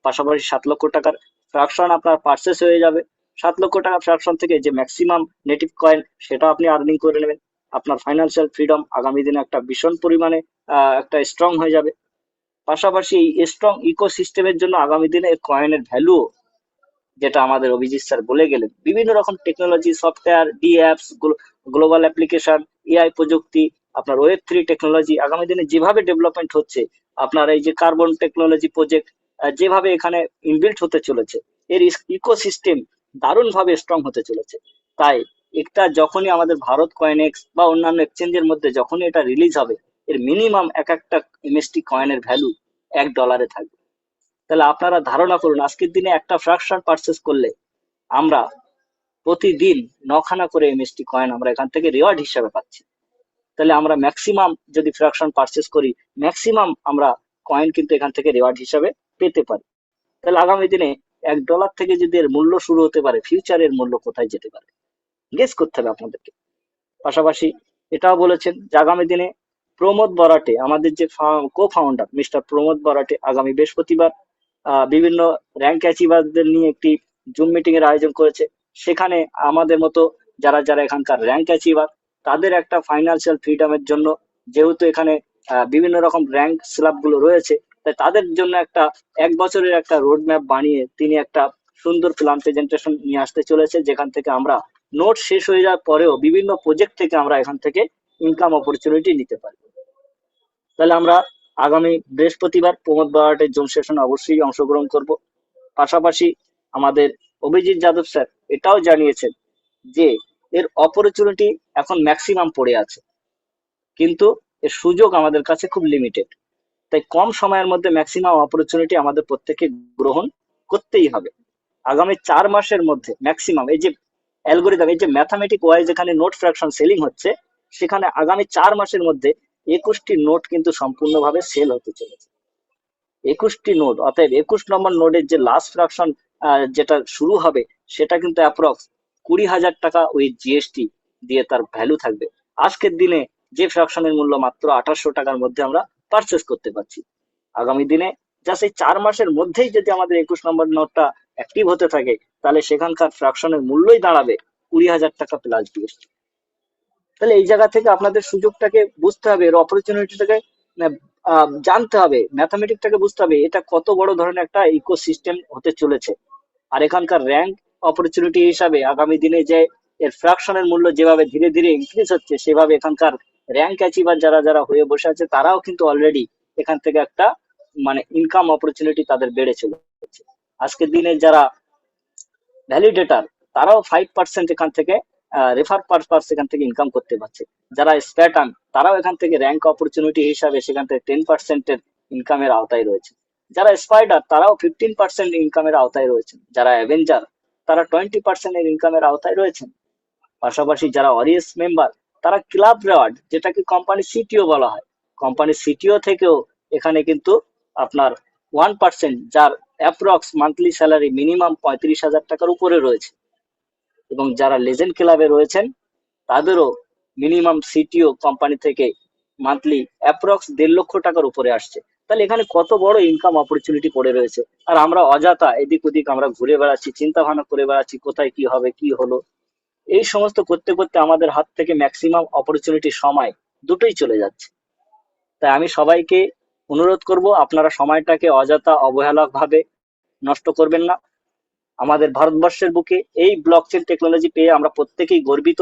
পাশাপাশি 7 লক্ষ টাকার ফ্র্যাকশন আপনার পারচেস হয়ে যাবে। 7 লক্ষ টাকার ফ্র্যাকশন থেকে যে ম্যাক্সিমাম নেটিভ কয়েন, সেটা আপনি আর্নিং করে নেবেন। আপনার ফাইন্যান্সিয়াল ফ্রিডম আগামী দিনে একটা ভীষণ পরিমাণে একটা স্ট্রং হয়ে যাবে। পাশাপাশি এই স্ট্রং ইকোসিস্টেমের জন্য আগামী দিনে কয়েনের ভ্যালু, যেটা আমাদের অভিজিৎ স্যার বলে গেলেন, বিভিন্ন রকম technology, software, D apps, global application, AI প্রযুক্তি, আপনার ওয়েব 3 টেকনোলজি আগামী দিনে যেভাবে ডেভেলপমেন্ট হচ্ছে, আপনার এই যে কার্বন টেকনোলজি প্রজেক্ট যেভাবে এখানে ইনবিল্ট হতে চলেছে, এর ইকোসিস্টেম দারুণভাবে স্ট্রং হতে চলেছে। তাই এটা যখনই আমাদের ভারত কয়েনেক্স বা অন্যান্য এক্সচেঞ্জের মধ্যে যখনই এটা রিলিজ হবে, এর মিনিমাম এক একটা এমএসটি কয়েনের ভ্যালু $1 থাকবে। তাহলে আপনারা ধারণা করুন, আজকের দিনে একটা ফ্র্যাকশন পারচেস করলে আমরা প্রতিদিন 9খানা করে এমএসটি কয়েন আমরা এখান থেকে রিওয়ার্ড হিসাবে পাচ্ছি। তাহলে আমরা ম্যাক্সিমাম যদি ফ্র্যাকশন পারচেস করি, ম্যাক্সিমাম আমরা কয়েন কিন্তু এখান থেকে রিওয়ার্ড হিসাবে পেতে পারি। তাহলে আগামী দিনে $1 থেকে যদি এর মূল্য শুরু হতে পারে, ফিউচারের মূল্য কোথায় যেতে পারে গেস করতে হবে আপনাদেরকে। পাশাপাশি এটাও বলেছেন যে আগামী দিনে প্রমোদ বরাটে, আমাদের যে কো ফাউন্ডার মিস্টার প্রমোদ বরাটে, আগামী বৃহস্পতিবার বিভিন্ন র্যাঙ্ক অ্যাচিভারদের নিয়ে একটি জুম মিটিং এর আয়োজন করেছে। সেখানে আমাদের মতো যারা যারা এখানকার র্যাঙ্ক অ্যাচিভার, তাদের একটা ফাইন্যান্সিয়াল ফ্রিডমের জন্য, যেহেতু এখানে বিভিন্ন রকম র্যাঙ্ক স্ল্যাব গুলো রয়েছে, তাই তাদের জন্য একটা 1 বছরের একটা রোড ম্যাপ বানিয়ে তিনি একটা সুন্দর প্ল্যান প্রেজেন্টেশন নিয়ে আসতে চলেছে, যেখান থেকে আমরা নোট শেষ হয়ে যাওয়ার পরেও বিভিন্ন প্রজেক্ট থেকে আমরা এখান থেকে ইনকাম অপরচুনিটি নিতে পারি। তাহলে আমরা আগামী বৃহস্পতিবার প্রমোদ বরাটের জুম সেশনে অবশ্যই অংশগ্রহণ করব। পাশাপাশি আমাদের অভিজিৎ যাদব স্যার এটাও জানিয়েছেন যে এর অপরচুনিটি এখন ম্যাক্সিমাম পড়ে আছে, কিন্তু এর সুযোগ আমাদের কাছে খুব লিমিটেড। তাই কম সময়ের মধ্যে ম্যাক্সিমাম অপরচুনিটি আমাদের প্রত্যেককে গ্রহণ করতেই হবে। আগামী 4 মাসের মধ্যে ম্যাক্সিমাম এই যে অ্যালগোরিদম, এই যে ম্যাথামেটিক ওয়াইজ এখানে নোট ফ্র্যাকশন সেলিং হচ্ছে, সেখানে আগামী 4 মাসের মধ্যে 21টি নোট কিন্তু সম্পূর্ণভাবে সেল হতে চলেছে। 21টি নোট, অতএব 21 নম্বর নোটের যে লাস্ট ফ্র্যাকশন যেটা শুরু হবে, সেটা কিন্তু অ্যাপ্রক্স 20,000 টাকা উইথ জিএসটি দিয়ে তার ভ্যালু থাকবে। আজকের দিনে যে ফ্র্যাকশনের মূল্য মাত্র 2800 টাকার মধ্যে আমরা পারচেস করতে পারছি। আগামী দিনে জাস্ট এই 4 মাসের মধ্যেই যদি আমাদের 21 নম্বর নোটটা অ্যাক্টিভ হতে থাকে, তাহলে সেখানকার ফ্র্যাকশনের মূল্যই দাঁড়াবে 20,000 টাকা প্লাস জিএসটি। তাহলে এই জায়গা থেকে আপনাদের সুযোগটাকে বুঝতে হবে, এর অপরচুনিটিটাকে জানতে হবে, ম্যাথামেটিকটাকে বুঝতে হবে, এটা কত বড় ধরনের একটা ইকোসিস্টেম হতে চলেছে। আর এখানকার র্যাঙ্ক অপরচুনিটি হিসাবে আগামী দিনে যে এর ফ্র্যাকশনের মূল্য যেভাবে ধীরে ধীরে ইনক্রিজ হচ্ছে, সেভাবে এখানকার র্যাঙ্ক অ্যাচিভার যারা যারা হয়ে বসে আছে, তারাও কিন্তু অলরেডি এখান থেকে একটা মানে ইনকাম অপরচুনিটি তাদের বেড়ে চলেছে। আজকের দিনে যারা ভ্যালিডেটার, তারাও 5% এখান থেকে রেফার পারপাস এখান থেকে ইনকাম করতে পারছে। যারা স্প্যাটার্ন, তারাও এখান থেকে র্যাঙ্ক অপরচুনিটি হিসাবে সেখান থেকে 10% এর ইনকামের আওতায় রয়েছে। যারা স্পাইডার, তারাও 15% ইনকামের আওতায় রয়েছেন। যারা অ্যাভেঞ্জার, তারা 20% এর ইনকামের আওতায় রয়েছেন। পাশাপাশি যারা অরিয়েস মেম্বার, তারা ক্লাব রিওয়ার্ড, যেটাকে কোম্পানি সিটিও বলা হয়, কোম্পানি সিটিও থেকেও এখানে কিন্তু আপনার 1%, যার অ্যাপ্রক্স মান্থলি স্যালারি মিনিমাম 35,000 টাকার উপরে রয়েছে। এবং যারা লেজেন্ড ক্লাবে রয়েছেন, তাদেরও মিনিমাম সিটিও কোম্পানি থেকে মান্থলি অ্যাপ্রক্স 1.5 লক্ষ টাকার উপরে আসছে। তাহলে এখানে কত বড় ইনকাম অপরচুনিটি পড়ে রয়েছে, আর আমরা অযথা এদিক ওদিক আমরা ঘুরে বেড়াচ্ছি, চিন্তা ভাবনা করে বেড়াচ্ছি কোথায় কি হবে কি হলো। এই সমস্ত করতে করতে আমাদের হাত থেকে ম্যাক্সিমাম অপরচুনিটি সময় দুটোই চলে যাচ্ছে। তাই আমি সবাইকে অনুরোধ করব, আপনারা সময়টাকে অযথা অবহেলা ভাবে নষ্ট করবেন না। আমাদের ভারতবর্ষের বুকে এই ব্লকচেন টেকনোলজি পেয়ে আমরা প্রত্যেকেই গর্বিত,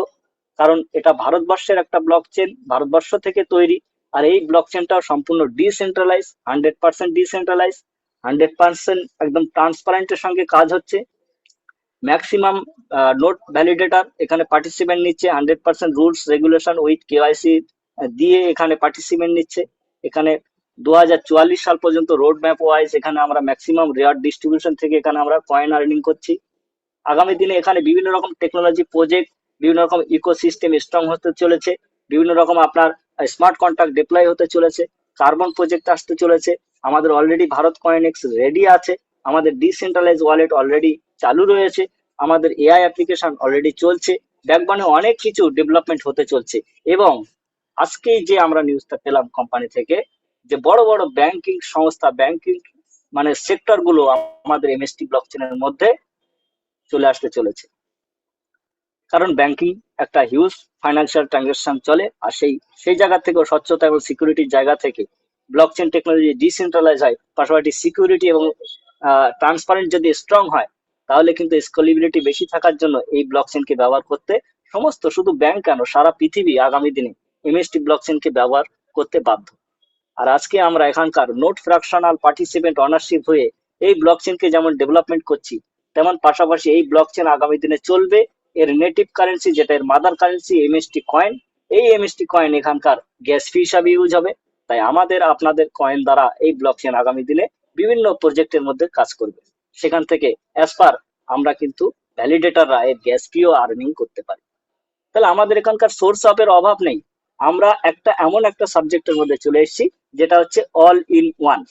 কারণ এটা ভারতবর্ষের একটা ব্লকচেন, ভারতবর্ষ থেকে তৈরি। আর এই ব্লকচেনটাও সম্পূর্ণ ডিসেন্ট্রালাইজ, 100% ডিসেন্ট্রালাইজ, 100% একদম ট্রান্সপারেন্টের সঙ্গে কাজ হচ্ছে। ম্যাক্সিমাম নোট ভ্যালিডেটর এখানে পার্টিসিপেন্ট নিচ্ছে, 100% রুলস রেগুলেশন উইথ কেওয়াইসি দিয়ে এখানে পার্টিসিপেন্ট নিচ্ছে। এখানে 2044 সাল পর্যন্ত রোড ম্যাপ ওয়াইজ এখানে আমরা ম্যাক্সিমাম রেয়ার ডিস্ট্রিবিউশন থেকে এখানে আমরা কয়েন আর্নিং করছি। আগামী দিনে এখানে বিভিন্ন রকম টেকনোলজি প্রজেক্ট, বিভিন্ন রকম ইকোসিস্টেম স্ট্রং হতে চলেছে, বিভিন্ন রকম আপনার স্মার্ট কন্ট্রাক্ট ডিপ্লয় হতে চলেছে, কার্বন প্রজেক্ট আসতে চলেছে। আমাদের already Bharat coin x ready আছে, আমাদের ডিসেন্ট্রালাইজ ওয়ালেট অলরেডি চালু রয়েছে, আমাদের এআই অ্যাপ্লিকেশন অলরেডি চলছে, ব্যাকবনে অনেক কিছু ডেভেলপমেন্ট হতে চলছে। এবং আজকেই যে আমরা নিউজটা পেলাম কোম্পানি থেকে, যে বড় বড় ব্যাংকিং সংস্থা, ব্যাংকিং মানে সেক্টর গুলো আমাদের এমএসটি ব্লকচেনের মধ্যে চলে আসতে চলেছে। কারণ ব্যাংকিং একটা হিউজ ফাইন্যান্সিয়াল ট্রানজাকশন চলে, আর সেই জায়গা থেকে স্বচ্ছতা এবং সিকিউরিটির জায়গা থেকে ব্লকচেন টেকনোলজি ডিসেন্ট্রালাইজ হয়, পাশাপাশি সিকিউরিটি এবং ট্রান্সপারেন্ট যদি স্ট্রং হয়, তাহলে কিন্তু স্কেলেবিলিটি বেশি থাকার জন্য এই ব্লকচেনকে ব্যবহার করতে সমস্ত, শুধু ব্যাংক কেন, সারা পৃথিবী আগামী দিনে এমএসটি ব্লকচেনকে ব্যবহার করতে বাধ্য। আর আজকে আমরা এখানকার নোট ফ্র্যাকশনাল পার্টিসিপেন্ট অনারশিপ হয়ে এই ব্লকচেনকে যেমন ডেভেলপমেন্ট করছি, তেমন পাশাপাশি এই ব্লকচেন আগামী দিনে চলবে। এর নেটিভ কারেন্সি, যেটা এর মাদার কারেন্সি এমএসটি কয়েন, এই এমএসটি কয়েন এখানকার গ্যাস ফি হিসাবে ইউজ হবে। তাই আমাদের আপনাদের কয়েন দ্বারা এই ব্লকচেন আগামী দিনে বিভিন্ন প্রজেক্টের মধ্যে কাজ করবে। সেখান থেকে অ্যাজ পার আমরা কিন্তু ভ্যালিডেটররা এর গ্যাস ফিও আর্নিং করতে পারি। তাহলে আমাদের এখানকার সোর্স অফ এর অভাব নেই। আমরা এমন একটা সাবজেক্টের মধ্যে চলে এসেছি যেটা হচ্ছে অল ইন ওয়ান,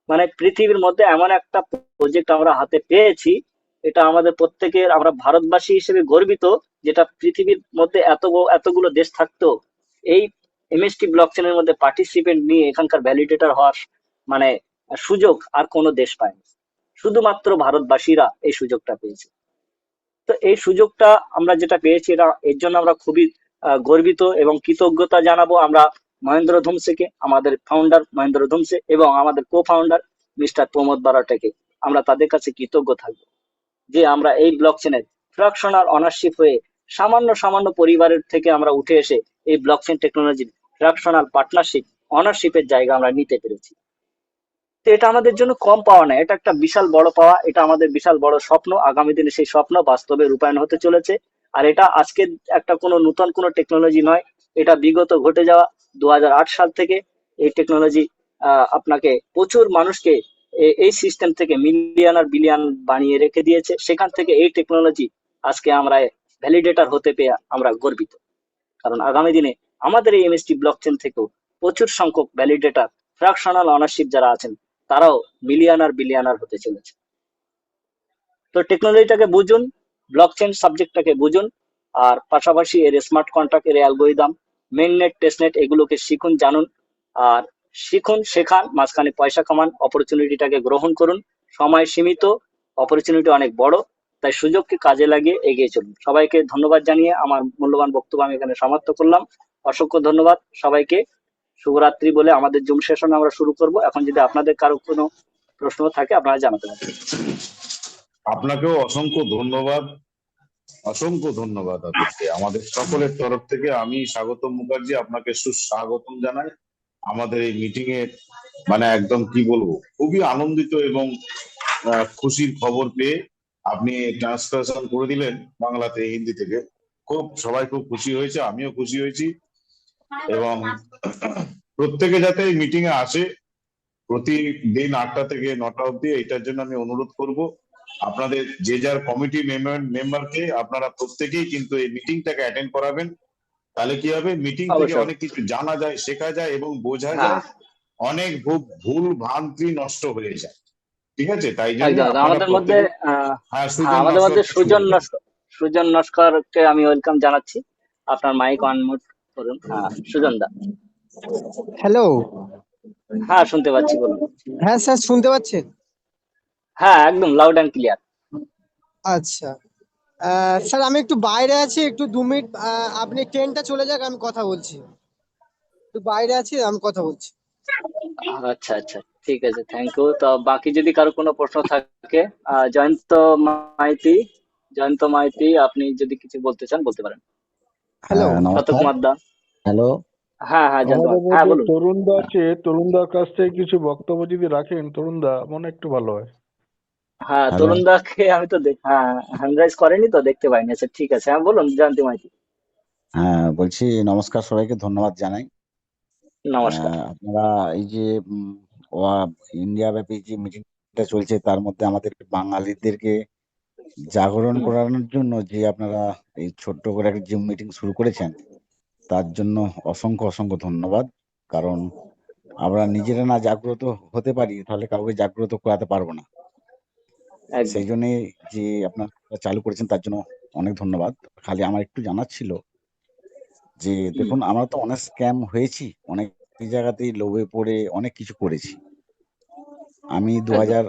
মানে পৃথিবীর মধ্যে এমন একটা প্রজেক্ট আমরা হাতে পেয়েছি, এটা আমাদের প্রত্যেকের, আমরা ভারতবাসী হিসেবে গর্বিত, যেটা পৃথিবীর মধ্যে এতগুলো দেশ থাকতো এই এমএসটি ব্লকচেনের মধ্যে পার্টিসিপেন্ট নিয়ে এখানকার ভ্যালিডেটর হওয়ার মানে সুযোগ আর কোনো দেশ পায়নি, শুধুমাত্র ভারতবাসীরা এই সুযোগটা পেয়েছে। তো এই সুযোগটা আমরা যেটা পেয়েছি, এর জন্য আমরা খুবই গর্বিত এবং কৃতজ্ঞতা জানাবো আমরা মহেন্দ্র ধুমসেকে, আমাদের ফাউন্ডার মহেন্দ্র ধুমসে এবং আমাদের কো ফাউন্ডার মিস্টার প্রমোদ বারাটাকে। আমরা তাদের কাছে কৃতজ্ঞ থাকবো যে আমরা এই ব্লকচেনের ফ্র্যাকশনাল অনারশিপ হয়ে সামান্য পরিবারের থেকে আমরা উঠে এসে এই ব্লকচেন টেকনোলজির ফ্র্যাকশনাল পার্টনারশিপ অনারশিপের জায়গা আমরা নিতে পেরেছি। তো এটা আমাদের জন্য কম পাওয়া না, এটা একটা বিশাল বড় পাওয়া, এটা আমাদের বিশাল বড় স্বপ্ন। আগামী দিনে সেই স্বপ্ন বাস্তবে রূপায়ণ হতে চলেছে। আর এটা আজকে একটা কোনো নতুন কোনো টেকনোলজি নয়, এটা বিগত ঘটে যাওয়া 2008 সাল থেকে এই টেকনোলজি আপনাকে প্রচুর মানুষকে এই সিস্টেম থেকে মিলিয়ন আর বিলিয়ন বানিয়ে রেখে দিয়েছে। সেখান থেকে এই টেকনোলজি আজকে আমরা ভ্যালিডেটর হতে পেয়ে আমরা গর্বিত, কারণ আগামী দিনে আমাদের এই এমএসটি ব্লকচেন থেকেও প্রচুর সংখ্যক ভ্যালিডেটর ফ্র্যাকশনাল অনারশিপ যারা আছেন তারাও মিলিয়নার বিলিয়নার হতে চলেছে। তো টেকনোলজিটাকে বুঝুন, ব্লকচেন সাবজেক্টটাকে বুঝুন, আর পাশাপাশি এর স্মার্ট কন্ট্রাক্ট, এর অ্যালগোরিদম, মেইননেট, টেস্টনেট এগুলোকে শিখুন, জানুন, আর শিখুন, শেখান, মাঝখানে পয়সা কামান, অপরচুনিটিটাকে গ্রহণ করুন। সময় সীমিত, অপরচুনিটি অনেক বড়, তাই সুযোগকে কাজে লাগিয়ে এগিয়ে চলুন। সবাইকে ধন্যবাদ জানিয়ে আমার মূল্যবান বক্তব্য আমি এখানে সমাপ্ত করলাম। অসংখ্য ধন্যবাদ সবাইকে। শুভরাত্রি বলে আমাদের জুম সেশন আমরা শুরু করব। এখন যদি আপনাদের কারো কোনো প্রশ্ন থাকে আপনারা জানাতে পারেন। আপনাকেও অসংখ্য ধন্যবাদ, অসংখ্য ধন্যবাদ আপনাকে। আমাদের সকলের তরফ থেকে আমি স্বাগতম মুখার্জি আপনাকে সুস্বাগতম জানাই আমাদের এই মিটিং এ। মানে একদম কি বলবো, খুবই আনন্দিত এবং খুশির খবর পেয়ে আপনি ট্রান্সলেশন করে দিলেন বাংলাতে হিন্দি থেকে। সবাই খুব খুশি হয়েছে, আমিও খুশি হয়েছি। এবং প্রত্যেকে যাতে এই মিটিং এ আসে প্রতিদিন 8টা থেকে 9টা অব্দি, এটার জন্য আমি অনুরোধ করব আপনাদের যে যার কমিটি মেম্বারকে আপনারা প্রত্যেকেই কিন্তু এই মিটিংটাকে অ্যাটেন্ড করাবেন। তাহলে কি হবে, মিটিং থেকে অনেক কিছু জানা যায়, শেখা যায় এবং বোঝা যায়, অনেক ভুল ভ্রান্তি নষ্ট হয়ে যায়। ঠিক আছে, তাই জন্য আমাদের মধ্যে সুজন নস্করকে আমি ওয়েলকাম জানাচ্ছি। আপনার মাইক অনমিউট করুন। হ্যাঁ, সুজন দা। হ্যালো। হ্যাঁ, শুনতে পাচ্ছি, বলুন। হ্যাঁ স্যার, শুনতে পাচ্ছেন? হ্যাঁ, একদম লাউড অ্যান্ড ক্লিয়ার। আচ্ছা। স্যার আমি একটু বাইরে আছি, একটু 2 মিনিট আপনি ট্রেনটা চলে যাক, আমি কথা বলছি। একটু বাইরে আছি, আমি কথা বলছি। আচ্ছা আচ্ছা, ঠিক আছে, থ্যাংক ইউ। তো বাকি যদি কারো কোনো প্রশ্ন থাকে, জয়ন্ত মাইতি, জয়ন্ত মাইতি, আপনি যদি কিছু বলতে চান বলতে পারেন। হ্যালো। শতক নমস্কার। মাদ্দা। হ্যালো। হ্যাঁ হ্যাঁ, জয়ন্ত আমাদের মাইতি, হ্যাঁ মধ্যে বলুন। তরুণদা আছে, তরুণদার কাছ থেকে কিছু বক্তব্য যদি রাখেন তরুণদা, মনে একটু ভালো হয়। হ্যাঁ, হ্যালো। তরুণ দাকে আমি তো হ্যাঁ, হ্যান্ড রাইজ করেনি তো, দেখতে পাইনি। আচ্ছা ঠিক আছে, হ্যাঁ বলুন জয়ন্ত মাইতি। হ্যাঁ, বলছি নমস্কার, সবাইকে ধন্যবাদ জানাই। নমস্কার। আপনারা এই যে ইন্ডিয়া ব্যাপী যে মিটিংটা চলছে তার মধ্যে আমাদের বাঙালিদেরকে জাগরণ হুম, করানোর জন্য যে আপনারা এই ছোট্ট করে একটা জুম মিটিং শুরু করেছেন, তার জন্য অসংখ্য অসংখ্য ধন্যবাদ। কারণ আমরা নিজেরা না জাগ্রত হতে পারি তাহলে কাউকে জাগ্রত করাতে পারবো না। একদম। সেই জন্যে যে আপনারা চালু করেছেন তার জন্য অনেক ধন্যবাদ। খালি আমার একটু জানার ছিল যে হুম, দেখুন, আমরা তো অনেক স্ক্যাম হয়েছি, অনেক জায়গাতেই লোভে পড়ে অনেক কিছু করেছি। আমি একদম। 2000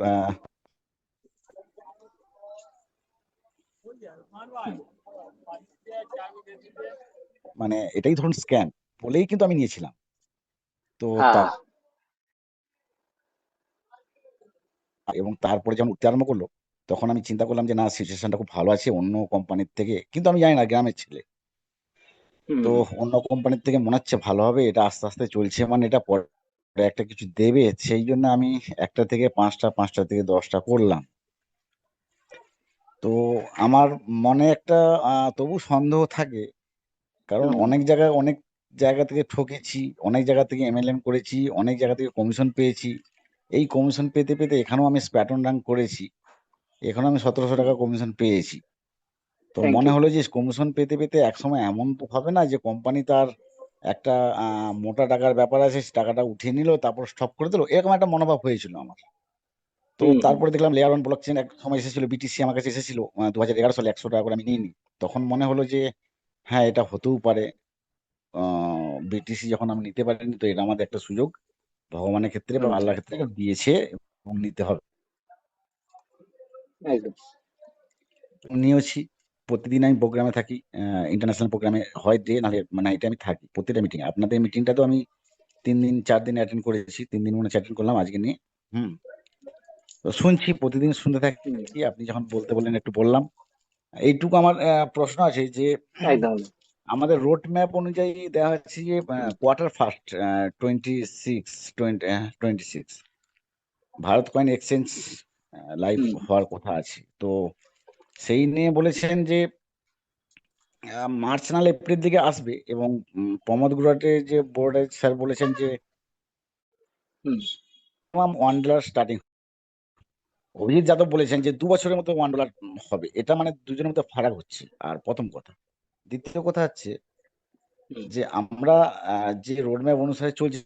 মানে এটাই ধরুন স্ক্যাম বলেই কিন্তু আমি নিয়েছিলাম। তো হ্যাঁ এবং তারপরে যখন উঠতে আরম্ভ করলো তখন আমি চিন্তা করলাম যে না, সিচুয়েশনটা খুব ভালো আছে অন্য কোম্পানির থেকে, কিন্তু আমি জানি না, গ্রামের ছেলে হুম, তো অন্য কোম্পানির থেকে মনে হচ্ছে ভালো হবে, এটা আস্তে আস্তে চলছে, মানে এটা পরে একটা কিছু দেবে, সেই জন্য আমি 1টা থেকে 5টা, 5টা থেকে 10টা করলাম। তো আমার মনে একটা তবু সন্দেহ থাকে, কারণ হুম, অনেক জায়গা থেকে ঠকেছি, অনেক জায়গা থেকে এমএলএম করেছি, অনেক জায়গা থেকে কমিশন পেয়েছি। এই কমিশন পেতে পেতে এখানেও আমি স্প্যাটন রান করেছি, এখানেও আমি 1700 টাকা কমিশন পেয়েছি। তো থ্যাংক মনে ইউ। হলো যে কমিশন পেতে পেতে একসময় এমন তো হবে না যে কোম্পানি তার একটা মোটা টাকার ব্যাপার আছে, সে টাকাটা উঠিয়ে নিল তারপর স্টপ করে দিল, এরকম একটা মনোভাব হয়েছিল আমার। তো হুম হুম, তারপরে দেখলাম লেয়ার অন ব্লক চেন এক সময় এসেছিল, বিটিসি আমার কাছে এসেছিল 2011 সালে, 100 টাকা করে আমি নিইনি। তখন মনে হলো যে হ্যাঁ, এটা হতেও পারে, বিটিসি যখন আমি নিতে পারিনি তো এটা আমাদের একটা সুযোগ, ভগবানের ক্ষেত্রে বা হুম, আল্লাহর ক্ষেত্রে এটা দিয়েছে এবং নিতে হবে। একদম। নিয়েছি। প্রতিদিন আমি প্রোগ্রামে থাকি, ইন্টারন্যাশনাল প্রোগ্রামে হয় ডে নাহলে নাইটে আমি থাকি প্রতিটা মিটিং। আপনাদের মিটিংটা তো আমি 3 দিন 4 দিন অ্যাটেন্ড করেছি, 3 দিন মনে অ্যাটেন্ড করলাম আজকে নিয়ে। হুম। তো শুনছি, প্রতিদিন শুনতে হুম, থাকি, আপনি যখন বলতে বললেন একটু বললাম। এইটুকু আমার প্রশ্ন আছে যে একদম। আমাদের রোড ম্যাপ অনুযায়ী দেওয়া হচ্ছে যে হুম, quarter first 26 Bharat coin exchange live হুম, হওয়ার কথা আছে। তো সেই নিয়ে বলেছেন যে মার্চ নাহলে এপ্রিল দিকে আসবে, এবং প্রমোদ গুরাটের যে বোর্ডের স্যার বলেছেন যে হুম, $1 স্টার্টিং। অভিজিৎ যাদব বলেছেন যে 2 বছরের মতো $1 হবে, এটা মানে দুজনের মধ্যে ফারাক হচ্ছে। আর প্রথম কথা, দ্বিতীয় কথা হচ্ছে হুম, যে আমরা যে রোডম্যাপ অনুসারে চলছে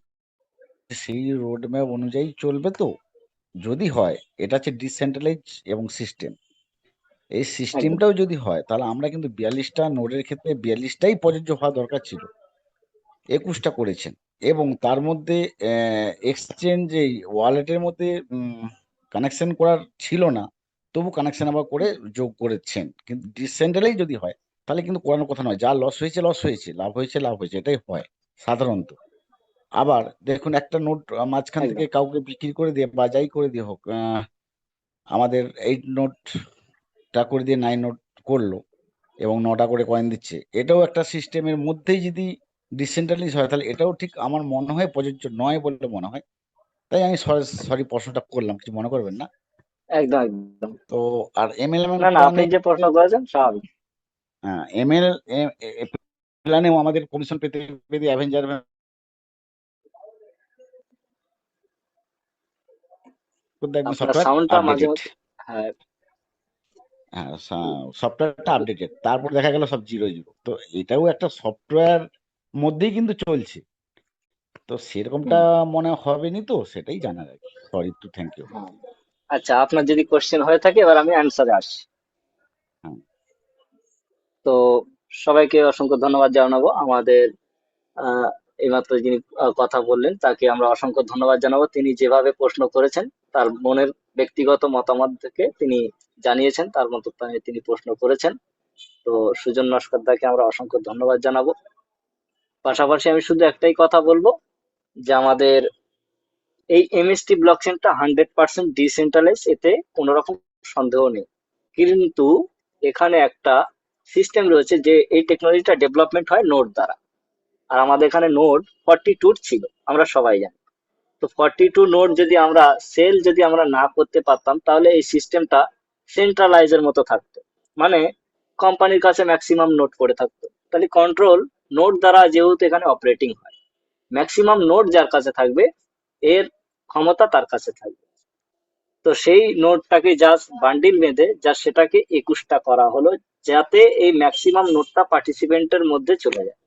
সেই রোডম্যাপ অনুযায়ী চলবে তো? যদি হয়, এটা হচ্ছে ডিসেন্ট্রালাইজ এবং সিস্টেম, এই একদম। সিস্টেমটাও যদি হয় তাহলে আমরা কিন্তু 42টা নোডের ক্ষেত্রে 42টাই প্রযোজ্য হওয়া দরকার ছিল, 21টা করেছেন। এবং তার মধ্যে এক্সচেঞ্জ এই ওয়ালেটের মধ্যে কানেকশন করার ছিল না, তবু কানেকশন আবার করে যোগ করেছেন। কিন্তু ডিসেন্ট্রালাইজ যদি হয় তাহলে কিন্তু করানোর কথা নয়, যা লস হয়েছে লস হয়েছে, লাভ হয়েছে লাভ হয়েছে, এটাই হয় সাধারণত। আবার দেখুন, একটা নোট মাঝখান থেকে একদম। কাউকে বিক্রি করে দিয়ে বা যাই করে দিয়ে হোক, আমাদের 8 নোটটা করে দিয়ে 9 নোট করলো এবং 9টা করে কয়েন দিচ্ছে, এটাও একটা সিস্টেমের মধ্যেই যদি ডিসেন্ট্রালাইজ হয় তাহলে এটাও ঠিক আমার মনে হয় প্রযোজ্য নয় বলে মনে হয়। তাই আমি সরি প্রশ্নটা করলাম, কিছু মনে করবেন না। একদম একদম। তো আর এমএলএম না না, আপনি প্ল্যানে, যে প্রশ্ন করেছেন স্বাভাবিক। এমএল প্ল্যানেও আমাদের কমিশন পেতে পেতে অ্যাভেঞ্জার দেখবেন আপনার সফটওয়্যার সাউন্ডটা মাঝে আপডেটেড। মাঝে, হ্যাঁ। হ্যাঁ, সফটওয়্যারটা আপডেটেড, তারপর দেখা গেল সব জিরো জিরো। তো এটাও একটা সফটওয়্যার মধ্যেই কিন্তু চলছে, তো সেরকমটা হুম, মনে হবে নি, তো সেটাই জানার আর কি। Sorry too, thank you. হ্যাঁ। আচ্ছা, আপনার যদি কোশ্চেন হয়ে থাকে এবার আমি অ্যান্সারে আসছি। হ্যাঁ। তো সবাইকে অসংখ্য ধন্যবাদ জানাবো। আমাদের আহ, এইমাত্র যিনি কথা বললেন তাকে আমরা অসংখ্য ধন্যবাদ জানাবো। তিনি যেভাবে প্রশ্ন করেছেন তার মনের ব্যক্তিগত মতামত থেকে তিনি জানিয়েছেন, তার মতো তিনি প্রশ্ন করেছেন। তো সুজন নস্করদাকে আমরা অসংখ্য ধন্যবাদ জানাবো। পাশাপাশি আমি শুধু একটাই কথা বলবো যে আমাদের এই এমএসটি ব্লকচেনটা 100% ডিসেন্ট্রালাইজ, এতে কোনো রকম সন্দেহ নেই। কিন্তু এখানে একটা সিস্টেম রয়েছে যে এই টেকনোলজিটা ডেভেলপমেন্ট হয় নোড দ্বারা। আর আমাদের এখানে নোড 42 ছিল, আমরা সবাই জানি। তো 42 নোড যদি আমরা সেল যদি আমরা না করতে পারতাম তাহলে এই সিস্টেমটা সেন্ট্রালাইজের মতো থাকতো, মানে কোম্পানির কাছে ম্যাক্সিমাম নোড পড়ে থাকতো। তাহলে কন্ট্রোল নোড দ্বারা যেহেতু এখানে অপারেটিং হয়, ম্যাক্সিমাম নোড যার কাছে থাকবে এর ক্ষমতা তার কাছে থাকবে। তো সেই নোটটাকে জাস্ট বান্ডিল বেঁধে যা সেটাকে 21টা করা হলো, যাতে এই ম্যাক্সিমাম নোটটা পার্টিসিপেন্টের মধ্যে চলে যায়।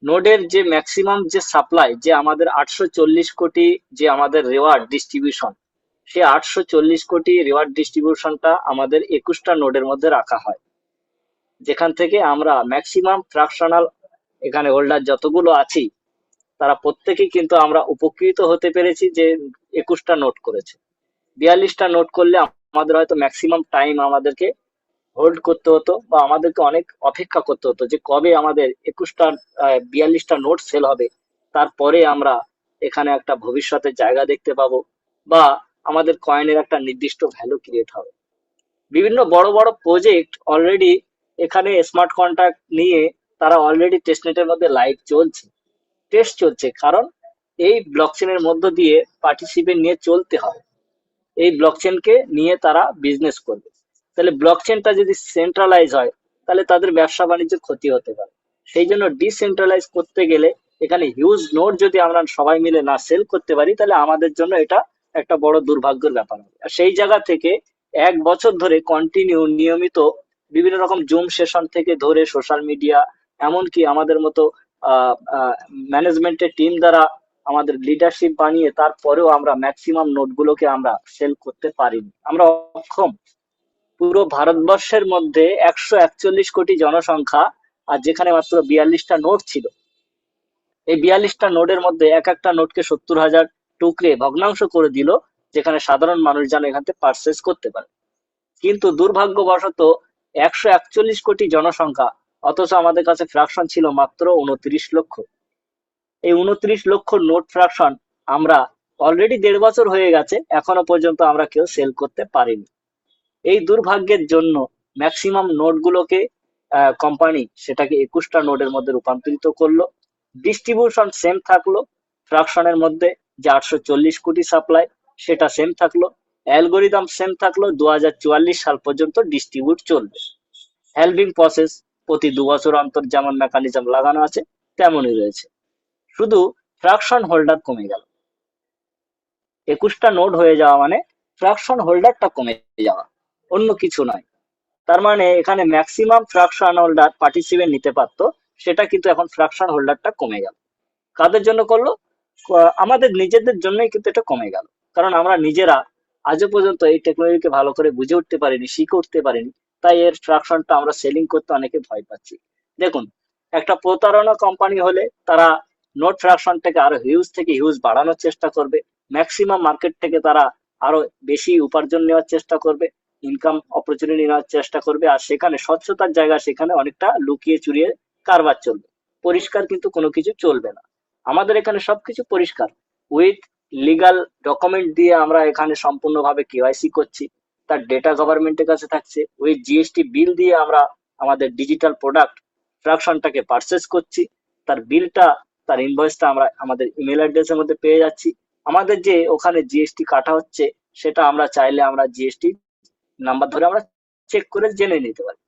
নোডের যে ম্যাক্সিমাম যে সাপ্লাই, যে আমাদের 840 কোটি যে আমাদের রেওয়ার্ড ডিস্ট্রিবিউশন, সেই 840 কোটি রেওয়ার্ড ডিস্ট্রিবিউশনটা আমাদের 21টা নোডের মধ্যে রাখা হয়, যেখান থেকে আমরা ম্যাক্সিমাম ফ্র্যাকশনাল এখানে হোল্ডার যতগুলো আছি তারা প্রত্যেকেই কিন্তু আমরা উপকৃত হতে পেরেছি যে 21টা নোট করেছে। 42টা নোট করলে আমাদের হয়তো ম্যাক্সিমাম টাইম আমাদেরকে হোল্ড করতে হতো বা আমাদেরকে অনেক অপেক্ষা করতে হতো যে কবে আমাদের 42টা নোট সেল হবে, তারপরে আমরা এখানে একটা ভবিষ্যতের জায়গা দেখতে পাবো বা আমাদের কয়েনের একটা নির্দিষ্ট ভ্যালু ক্রিয়েট হবে। বিভিন্ন বড় বড় প্রজেক্ট অলরেডি এখানে স্মার্ট কন্ট্রাক্ট নিয়ে তারা অলরেডি টেস্টনেটের মধ্যে লাইভ চলছে, টেস্ট চলছে, কারণ এই ব্লকচেনের মধ্য দিয়ে পার্টিসিপেন্ট নিয়ে চলতে হবে। এই ব্লকচেনকে নিয়ে তারা বিজনেস করবে। তাহলে ব্লকচেনটা যদি সেন্ট্রালাইজ হয় তাহলে তাদের ব্যবসা বাণিজ্যের ক্ষতি হতে পারে। সেই জন্য ডিসেন্ট্রালাইজ করতে গেলে এখানে হিউজ নোট যদি আমরা সবাই মিলে না সেল করতে পারি তাহলে আমাদের জন্য এটা একটা বড় দুর্ভাগ্যের ব্যাপার হবে। আর সেই জায়গা থেকে 1 বছর ধরে কন্টিনিউ নিয়মিত বিভিন্ন রকম জুম সেশন থেকে ধরে সোশ্যাল মিডিয়া, এমনকি আমাদের মতো ম্যানেজমেন্টের টিম দ্বারা আমাদের লিডারশিপ বানিয়ে তারপরেও আমরা ম্যাক্সিমাম নোটগুলোকে আমরা সেল করতে পারিনি, আমরা অক্ষম। পুরো ভারতবর্ষের মধ্যে 141 কোটি জনসংখ্যা, আর যেখানে মাত্র 42টা নোট ছিল, এই 42টা নোটের মধ্যে এক একটা নোটকে 70,000 টুকরে ভগ্নাংশ করে দিল, যেখানে সাধারণ মানুষ যেন এখান থেকে পারচেস করতে পারে। কিন্তু দুর্ভাগ্যবশত 141 কোটি জনসংখ্যা, অথচ আমাদের কাছে ফ্র্যাকশন ছিল মাত্র 29 লক্ষ। এই 29 লক্ষ নোট ফ্র্যাকশন আমরা অলরেডি 1.5 বছর হয়ে গেছে, এখনো পর্যন্ত আমরা কেউ সেল করতে পারিনি। এই দুর্ভাগ্যের জন্য ম্যাক্সিমাম নোটগুলোকে কোম্পানি সেটাকে 21টা নোটের মধ্যে রূপান্তরিত করলো। ডিস্ট্রিবিউশন সেম থাকলো, ফ্র্যাকশনের মধ্যে যে 840 কোটি সাপ্লাই সেটা সেম থাকলো, অ্যালগোরিদম সেম থাকলো, 2044 সাল পর্যন্ত ডিস্ট্রিবিউট চলবে। হ্যালভিং প্রসেস প্রতি 2 বছর অন্তর যেমন মেকানিজম লাগানো আছে তেমনই রয়েছে, শুধু ফ্র্যাকশন হোল্ডার কমে গেল। 21টা নোট হয়ে যাওয়া মানে ফ্র্যাকশন হোল্ডারটা কমে যাওয়া, অন্য কিছু নয়। তার মানে এখানে ম্যাক্সিমাম ফ্র্যাকশন হোল্ডার পার্টিসিপেন্ট নিতে পারতো, সেটা কিন্তু এখন ফ্র্যাকশন হোল্ডারটা কমে গেল। কাদের জন্য করলো? আমাদের নিজেদের জন্যই কিন্তু এটা কমে গেল, কারণ আমরা নিজেরা আজও পর্যন্ত এই টেকনোলজিকে ভালো করে বুঝে উঠতে পারিনি, শিখে উঠতে পারিনি, তাই এর ফ্র্যাকশনটা আমরা সেলিং করতে অনেকে ভয় পাচ্ছি। দেখুন, একটা প্রতারণা কোম্পানি হলে তারা নোট ফ্র্যাকশনটাকে আরো হিউজ থেকে হিউজ বাড়ানোর চেষ্টা করবে, ম্যাক্সিমাম মার্কেট থেকে তারা আরো বেশি উপার্জন নেওয়ার চেষ্টা করবে, ইনকাম অপরচুনিটি নেওয়ার চেষ্টা করবে, আর সেখানে স্বচ্ছতার জায়গা সেখানে অনেকটা লুকিয়ে চুরিয়ে কারবার চলবে, পরিষ্কার কিন্তু কোনো কিছু চলবে না। আমাদের এখানে সবকিছু পরিষ্কার, উইথ লিগাল ডকুমেন্ট দিয়ে আমরা এখানে সম্পূর্ণভাবে কেওয়াইসি করছি, তার ডেটা গভর্নমেন্টের কাছে থাকছে, উইথ জিএসটি বিল দিয়ে আমরা আমাদের ডিজিটাল প্রোডাক্ট ফ্র্যাকশনটাকে পারচেস করছি, তার বিলটা, তার ইনভয়েসটা আমরা আমাদের ইমেল অ্যাড্রেসের মধ্যে পেয়ে যাচ্ছি। আমাদের যে ওখানে জিএসটি কাটা হচ্ছে সেটা আমরা চাইলে আমরা জিএসটি নাম্বার ধরে আমরা চেক করে জেনে নিতে পারি।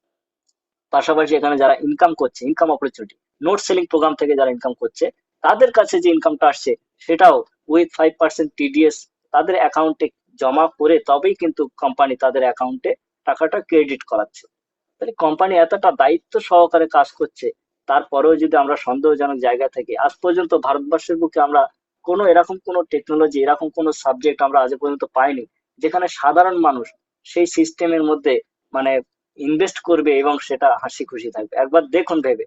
পাশাপাশি এখানে যারা ইনকাম করছে, income opportunity, note selling program থেকে যারা ইনকাম করছে তাদের কাছে যে ইনকামটা আসছে সেটাও উইথ 5% টিডিএস তাদের অ্যাকাউন্টে জমা করে তবেই কিন্তু কোম্পানি তাদের অ্যাকাউন্টে টাকাটা ক্রেডিট করাচ্ছে। তাহলে কোম্পানি এতটা দায়িত্ব সহকারে কাজ করছে, তারপরেও যদি আমরা সন্দেহজনক জায়গা থেকে আজ পর্যন্ত ভারতবর্ষের বুকে আমরা কোনো এরকম কোনো টেকনোলজি, এরকম কোনো সাবজেক্ট আমরা আজ পর্যন্ত পাইনি যেখানে সাধারণ মানুষ সেই সিস্টেমের মধ্যে মানে ইনভেস্ট করবে এবং সেটা হাসি খুশি থাকবে। একবার দেখুন ভেবে,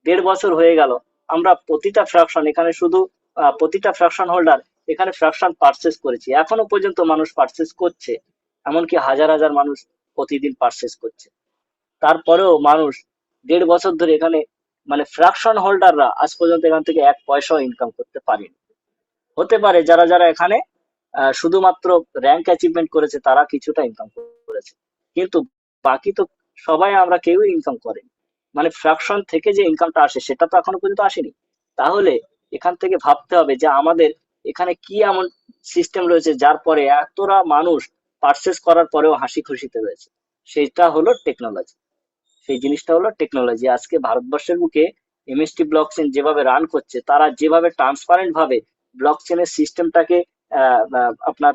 1.5 বছর হয়ে গেল, আমরা প্রতিটা ফ্র্যাকশন এখানে শুধু প্রতিটা ফ্র্যাকশন হোল্ডার এখানে ফ্র্যাকশন পারচেস করেছি, এখনো পর্যন্ত মানুষ পারচেস করছে, এমনকি হাজার হাজার মানুষ প্রতিদিন পারচেস করছে। তারপরেও মানুষ 1.5 বছর ধরে এখানে মানে ফ্র্যাকশন হোল্ডাররা আজ পর্যন্ত এখান থেকে 1 পয়সাও ইনকাম করতে পারেনি। হতে পারে যারা যারা এখানে শুধুমাত্র র্যাঙ্ক অ্যাচিভমেন্ট করেছে তারা কিছুটা ইনকাম করেছে, কিন্তু বাকি তো সবাই আমরা কেউই ইনকাম করেনি। মানে ফ্র্যাকশন থেকে যে ইনকামটা আসে সেটা তো এখনো পর্যন্ত আসেনি। তাহলে এখান থেকে ভাবতে হবে যে আমাদের এখানে কি এমন সিস্টেম রয়েছে যার পরে এতটা মানুষ পারচেস করার পরেও হাসি খুশিতে রয়েছে। সেটা হলো টেকনোলজি। সেই জিনিসটা হলো টেকনোলজি। আজকে ভারতবর্ষের বুকে এমএসটি ব্লকচেন যেভাবে রান করছে, তারা যেভাবে ট্রান্সপারেন্ট ভাবে ব্লকচেনের সিস্টেমটাকে আপনার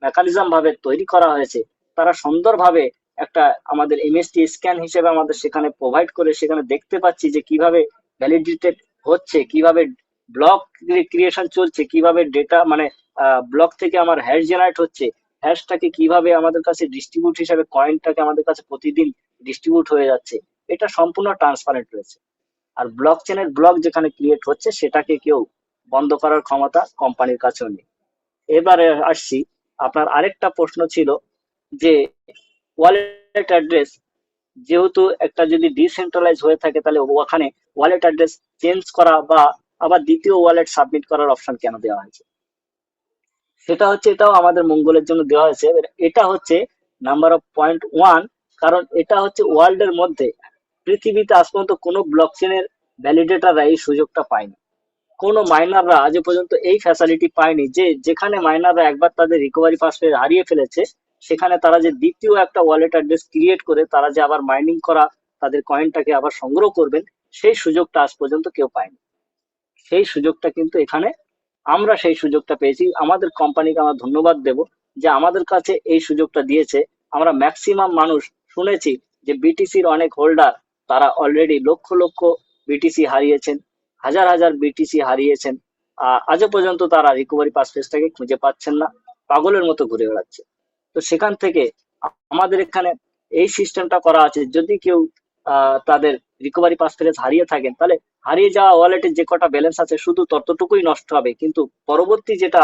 মেকানিজম ভাবে তৈরি করা হয়েছে, তারা সুন্দরভাবে একটা আমাদের এমএসটি স্ক্যান হিসেবে আমাদের সেখানে প্রোভাইড করে, সেখানে দেখতে পাচ্ছি যে কিভাবে ভ্যালিডেটেড হচ্ছে, কিভাবে ব্লক ক্রিয়েশন চলছে, কিভাবে ডেটা মানে ব্লক থেকে আমার হ্যাশ জেনারেট হচ্ছে, হ্যাশটাকে কিভাবে আমাদের কাছে ডিস্ট্রিবিউট হিসাবে কয়েনটাকে আমাদের কাছে প্রতিদিন ডিস্ট্রিবিউট হয়ে যাচ্ছে, এটা সম্পূর্ণ ট্রান্সপারেন্ট রয়েছে। আর ব্লক চেনের ব্লক যেখানে ক্রিয়েট হচ্ছে সেটাকে কেউ বন্ধ করার ক্ষমতা কোম্পানির কাছেও নেই। এবারে আসছি, আপনার আরেকটা প্রশ্ন ছিল যে ওয়ালেট অ্যাড্রেস, যেহেতু একটা যদি ডিসেন্ট্রালাইজ হয়ে থাকে তাহলে ওখানে ওয়ালেট অ্যাড্রেস চেঞ্জ করা বা আবার দ্বিতীয় ওয়ালেট সাবমিট করার অপশন কেন দেওয়া হয়েছে? সেটা হচ্ছে, এটাও আমাদের মঙ্গলের জন্য দেওয়া হয়েছে। এটা হচ্ছে নাম্বার অফ পয়েন্ট 1, কারণ এটা হচ্ছে ওয়ার্ল্ডের মধ্যে পৃথিবীতে আজ পর্যন্ত কোনো ব্লকচেনের ভ্যালিডেটররা এই সুযোগটা পায়নি, কোনো মাইনাররা আজ পর্যন্ত এই ফ্যাসিলিটি পায়নি যে যেখানে মাইনাররা একবার তাদের রিকভারি পাসওয়ার্ড হারিয়ে ফেলেছে সেখানে তারা যে দ্বিতীয় একটা ওয়ালেট অ্যাড্রেস ক্রিয়েট করে তারা যে আবার মাইনিং করা তাদের কয়েনটাকে আবার সংগ্রহ করবেন, সেই সুযোগটা আজ পর্যন্ত কেউ পায়নি। সেই সুযোগটা কিন্তু এখানে আমরা সেই সুযোগটা পেয়েছি। আমাদের কোম্পানিকে আমরা ধন্যবাদ দেব যে আমাদের কাছে এই সুযোগটা দিয়েছে। আমরা ম্যাক্সিমাম মানুষ শুনেছি যে বিটিসির অনেক হোল্ডার তারা অলরেডি লক্ষ লক্ষ বিটিসি হারিয়েছেন, হাজার হাজার বিটিসি হারিয়েছেন, আজও পর্যন্ত তারা রিকভারি পাসওয়ার্ডটাকে খুঁজে পাচ্ছেন না, পাগলের মতো ঘুরে বেড়াচ্ছে। তো সেখান থেকে আমাদের এখানে এই সিস্টেমটা করা আছে, যদি কেউ তাদের রিকভারি পাসওয়ার্ড হারিয়ে থাকেন তাহলে হারিয়ে যাওয়া ওয়ালেটে যে কটা ব্যালেন্স আছে শুধু ততটুকুই নষ্ট হবে, কিন্তু পরবর্তী যেটা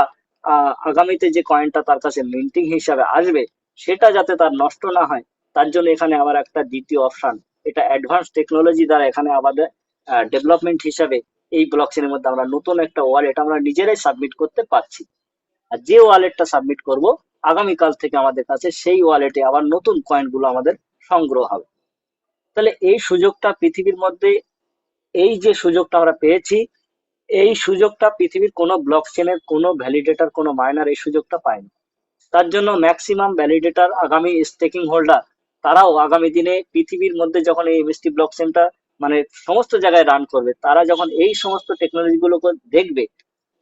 আগামীতে যে কয়েনটা তার কাছে মিন্টিং হিসাবে আসবে সেটা যাতে তার নষ্ট না হয়, তার জন্য এখানে আবার একটা দ্বিতীয় অপশন, এটা অ্যাডভান্স টেকনোলজি দ্বারা এখানে আমাদের ডেভেলপমেন্ট হিসাবে এই ব্লকচেনের মধ্যে আমরা নতুন একটা ওয়ালেট আমরা নিজেরাই সাবমিট করতে পারছি। আর যে ওয়ালেটটা সাবমিট করব আগামীকাল থেকে আমাদের কাছে সেই ওয়ালেটে আবার নতুন কয়েনগুলো আমাদের সংগ্রহ হবে। তাহলে এই সুযোগটা পৃথিবীর মধ্যে, এই যে সুযোগটা আমরা পেয়েছি, এই সুযোগটা পৃথিবীর কোনো ব্লকচেনের কোনো ভ্যালিডেটর কোনো মাইনার এই সুযোগটা পায়নি। তার জন্য ম্যাক্সিমাম ভ্যালিডেটর আগামী স্টেকিং হোল্ডার তারাও আগামী দিনে পৃথিবীর মধ্যে যখন এই এমএসটি ব্লকচেনটা মানে সমস্ত জায়গায় রান করবে, তারা যখন এই সমস্ত টেকনোলজি গুলোকে দেখবে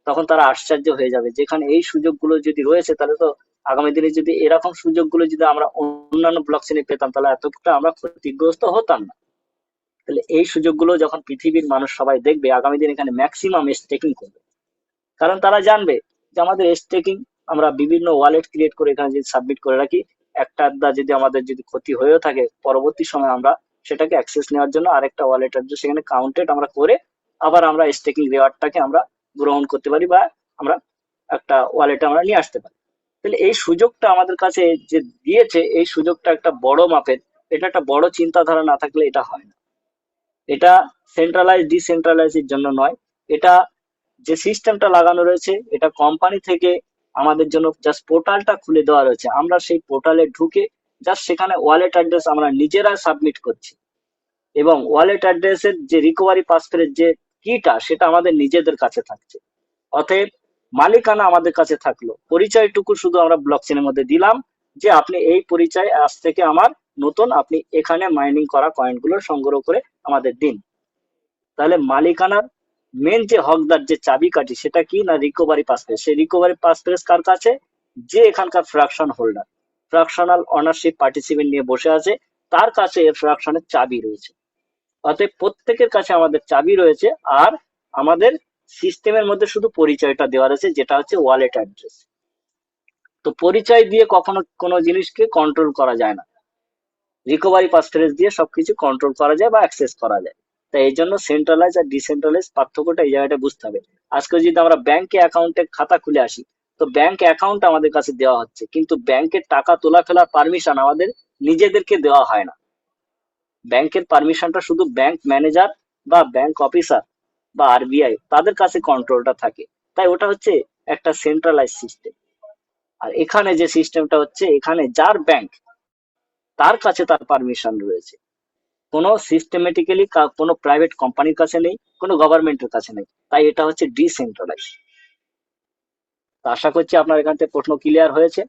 তখন তারা আশ্চর্য হয়ে যাবে, যেখানে এই সুযোগগুলো যদি রয়েছে তাহলে তো আগামী দিনে যদি এরকম সুযোগগুলো যদি আমরা অন্যান্য ব্লকচেনে পেতাম তাহলে এতটা আমরা ক্ষতিগ্রস্ত হতাম না। তাহলে এই সুযোগগুলো যখন পৃথিবীর মানুষ সবাই দেখবে আগামী দিন এখানে ম্যাক্সিমাম স্টেকিং করবে, কারণ তারা জানবে যে আমাদের স্টেকিং আমরা বিভিন্ন ওয়ালেট ক্রিয়েট করে এখানে যদি সাবমিট করে রাখি, একটা আধা যদি আমাদের যদি ক্ষতি হয়েও থাকে পরবর্তী সময় আমরা সেটাকে অ্যাক্সেস নেওয়ার জন্য আরেকটা ওয়ালেট অ্যাড্রেস সেখানে কাউন্টেড আমরা করে আবার আমরা স্টেকিং রিওয়ার্ডটাকে আমরা গ্রহণ করতে পারি বা আমরা একটা ওয়ালেটে আমরা নিয়ে আসতে পারি। তাহলে এই সুযোগটা আমাদের কাছে যে দিয়েছে, এই সুযোগটা একটা বড় মাপের, এটা একটা বড় চিন্তাধারা না থাকলে এটা হয় না। এটা সেন্ট্রালাইজ ডিসেন্ট্রালাইজের জন্য নয়, এটা যে সিস্টেমটা লাগানো রয়েছে এটা কোম্পানি থেকে আমাদের জন্য জাস্ট পোর্টালটা খুলে দেওয়া রয়েছে, আমরা সেই পোর্টালে ঢুকে জাস্ট সেখানে ওয়ালেট অ্যাড্রেস আমরা নিজেরা সাবমিট করছি এবং ওয়ালেট অ্যাড্রেসের যে রিকভারি পাসওয়ার্ডের যে কিটা সেটা আমাদের নিজেদের কাছে থাকছে। অতএব মালিকানা আমাদের কাছে থাকলো, পরিচয়টুকু শুধু আমরা ব্লকচেনের মধ্যে দিলাম যে আপনি এই পরিচয় আজ থেকে আমার নতুন, আপনি এখানে মাইনিং করা কয়েনগুলো সংগ্রহ করে আমাদের দিন। তাহলে মালিকানার মেন যে হকদার যে চাবিকাঠি সেটা কি না রিকভারি পাসওয়ার্ড। সেই রিকভারি পাসওয়ার্ড কার কাছে? যে এখানকার fraction holder, fractional ownership participant নিয়ে বসে আছে, তার কাছে এর ফ্র্যাকশনের চাবি রয়েছে। অতএব প্রত্যেকের কাছে আমাদের চাবি রয়েছে, আর আমাদের সিস্টেমের মধ্যে শুধু পরিচয়টা দেওয়া রয়েছে যেটা হচ্ছে ওয়ালেট অ্যাড্রেস। তো পরিচয় দিয়ে কখনো কোনো জিনিসকে কন্ট্রোল করা যায় না। রিকভারি পাসফ্রেজ দিয়ে সবকিছু কন্ট্রোল করা যায় বা অ্যাক্সেস করা যায়। তাই এই জন্য সেন্ট্রালাইজ আর ডিসেন্ট্রালাইজ পার্থক্যটা এই জায়গাটা বুঝতে হবে। আজকে যদি আমরা ব্যাংকে অ্যাকাউন্টে খাতা খুলে আসি, তো ব্যাংক অ্যাকাউন্ট আমাদের কাছে দেওয়া হচ্ছে, কিন্তু ব্যাংকের টাকা তোলা ফেলার পারমিশন আমাদের নিজেদেরকে দেওয়া হয় না। ব্যাংকের পারমিশনটা শুধু ব্যাংক ম্যানেজার বা ব্যাংক অফিসার বা আরবিআই তাদের কাছে কন্ট্রোলটা থাকে। তাই ওটা হচ্ছে একটা সেন্ট্রালাইজ সিস্টেম। আর এখানে যে সিস্টেমটা হচ্ছে, এখানে যার ব্যাংক তার কাছে তার পারমিশন রয়েছে, কোনো সিস্টেমেটিক্যালি কোনো প্রাইভেট কোম্পানির কাছে নেই, কোনো গভর্নমেন্টের কাছে নেই। তাই এটা হচ্ছে ডিসেন্ট্রালাইজ। আশা করছি আপনার এখান থেকে প্রশ্ন ক্লিয়ার হয়েছে।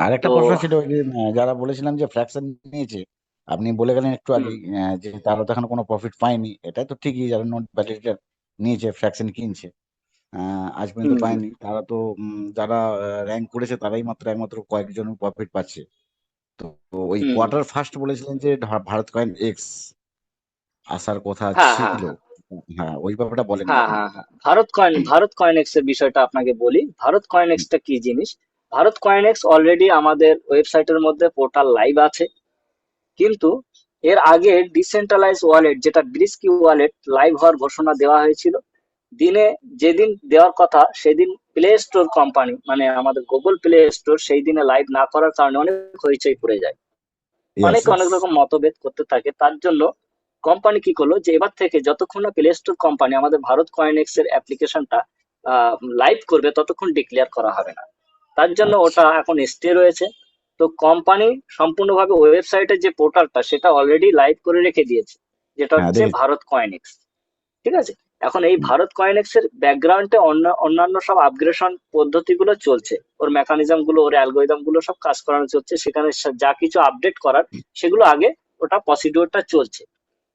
আরেকটা তো প্রশ্ন ছিল ওই যে যারা বলেছিলাম যে ফ্র্যাকশন নিয়েছে, আপনি বলে গেলেন একটু আগে যে তারা তো এখনো কোনো প্রফিট পায়নি। এটা তো ঠিকই, যারা নোট ভ্যালিডেটর নিয়েছে ফ্র্যাকশন কিনছে আজ পর্যন্ত পায়নি। তারা তো যারা র্যাঙ্ক করেছে তারাই একমাত্র কয়েকজন প্রফিট পাচ্ছে। তো ওই কোয়ার্টার ফার্স্ট বলেছিলেন যে ভারত কয়েন এক্স আসার কথা হ্যাঁ হ্যাঁ ছিল। হ্যাঁ, ওই ব্যাপারটা বলেন না হ্যাঁ এখন। হ্যাঁ হ্যাঁ ভারত কয়েন এক্স এর বিষয়টা আপনাকে বলি। ভারত কয়েন এক্সটা কি জিনিস? ভারত কয়েন এক্স অলরেডি আমাদের ওয়েবসাইটের মধ্যে পোর্টাল লাইভ আছে, কিন্তু এর আগে ডিসেন্ট্রালাইজ ওয়ালেট যেটা ব্রিস্কি ওয়ালেট লাইভ হওয়ার ঘোষণা দেওয়া হয়েছিল। দিনে যেদিন দেওয়ার কথা সেদিন প্লে স্টোর কোম্পানি মানে আমাদের গুগল প্লে স্টোর সেই দিনে লাইভ না করার কারণে অনেক হইচই পড়ে যায়, ইয়েস অনেক রকম মতভেদ করতে থাকে। তার জন্য কোম্পানি কি করলো যে এবার থেকে যতক্ষণ না প্লে স্টোর কোম্পানি আমাদের ভারত কয়েন এক্স এর অ্যাপ্লিকেশনটা লাইভ করবে ততক্ষণ ডিক্লেয়ার করা হবে না। তার জন্য ওটা এখন স্টে রয়েছে। তো কোম্পানি সম্পূর্ণভাবে ওয়েবসাইটের যে পোর্টালটা সেটা অলরেডি লাইভ করে রেখে দিয়েছে, যেটা হ্যাঁ, হচ্ছে দেখেছি। Bharat coin x. ঠিক আছে, এখন এই ভারত কয়েন এক্স এর ব্যাকগ্রাউন্ডে অন্যান্য সব আপগ্রেডেশন পদ্ধতিগুলো চলছে, ওর মেকানিজম গুলো ওর অ্যালগোরিদম গুলো সব কাজ করানো চলছে। সেখানে যা কিছু আপডেট করার সেগুলো আগে ওটা প্রসিডিওরটা চলছে।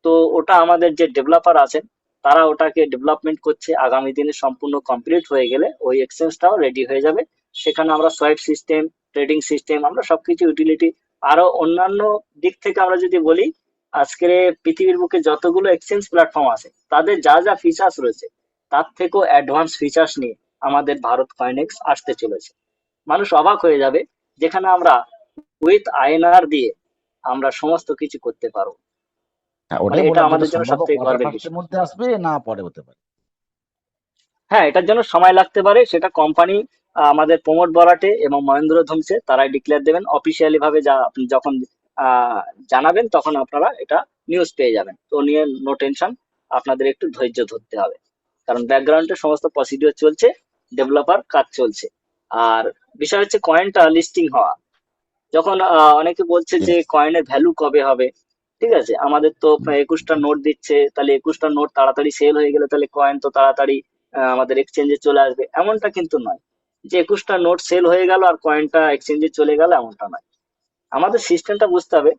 তো ওটা আমাদের যে ডেভেলপার আছেন তারা ওটাকে ডেভেলপমেন্ট করছে। আগামী দিনে সম্পূর্ণ কমপ্লিট হয়ে গেলে ওই এক্সচেঞ্জটাও রেডি হয়ে যাবে। সেখানে আমরা সোয়াইপ সিস্টেম, ট্রেডিং সিস্টেম, আমরা সবকিছু ইউটিলিটি আরো অন্যান্য দিক থেকে আমরা যদি বলি, আজকের পৃথিবীর বুকে যতগুলো এক্সচেঞ্জ প্ল্যাটফর্ম আছে তাদের যা যা ফিচার্স রয়েছে তার থেকেও অ্যাডভান্স ফিচার্স নিয়ে আমাদের ভারত কয়েনেক্স আসতে চলেছে। মানুষ অবাক হয়ে যাবে, যেখানে আমরা উইথ আইএনআর দিয়ে আমরা সমস্ত কিছু করতে পারবো। হ্যাঁ, মানে ওটাই এটা বললাম, যেটা আমাদের জন্য সব সম্ভাব্য থেকে কোয়ার্টার গর্বের ফার্স্টের বিষয়। মধ্যে আসবে না পরে হতে পারে। হ্যাঁ, এটার জন্য সময় লাগতে পারে, সেটা কোম্পানি আমাদের প্রমোদ বরাটে এবং মহেন্দ্র ধুমসে তারাই ডিক্লেয়ার দেবেন অফিসিয়ালি ভাবে। যা আপনি যখন আহ, জানাবেন তখন আপনারা এটা নিউজ পেয়ে যাবেন। তো নিয়ে নো টেনশন, আপনাদের একটু ধৈর্য ধরতে হবে, কারণ ব্যাকগ্রাউন্ডে সমস্ত প্রসিডিওর চলছে, ডেভেলপার কাজ চলছে। আর বিষয় হচ্ছে কয়েনটা লিস্টিং হওয়া। যখন অনেকে বলছে যে Yes. কয়েনের ভ্যালু কবে হবে, ঠিক আছে, আমাদের তো 21টা নোট দিচ্ছে, তাহলে 21টা নোট তাড়াতাড়ি সেল হয়ে গেলে তাহলে কয়েন তো তাড়াতাড়ি আমাদের এক্সচেঞ্জে চলে আসবে, এমনটা কিন্তু নয় যে 21টা নোট সেল হয়ে গেল আর কয়েনটা এক্সচেঞ্জে চলে গেল, এমনটা নয়। আমাদের সিস্টেমটা বুঝতে হবে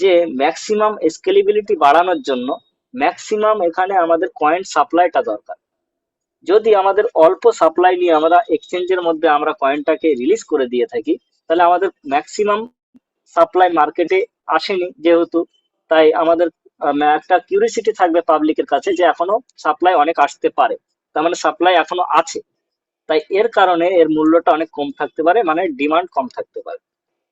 যে ম্যাক্সিমাম স্কেলেবিলিটি বাড়ানোর জন্য ম্যাক্সিমাম এখানে আমাদের কয়েন সাপ্লাইটা দরকার। যদি আমাদের অল্প সাপ্লাই নিয়ে আমরা এক্সচেঞ্জের মধ্যে আমরা কয়েনটাকে রিলিজ করে দিয়ে থাকি, তাহলে আমাদের ম্যাক্সিমাম সাপ্লাই মার্কেটে আসেনি যেহেতু, তাই আমাদের একটা কিউরিসিটি থাকবে পাবলিকের কাছে যে এখনো সাপ্লাই অনেক আসতে পারে, তার মানে সাপ্লাই এখনো আছে। তাই এর কারণে এর মূল্যটা অনেক কম থাকতে পারে, মানে ডিমান্ড কম থাকতে পারে,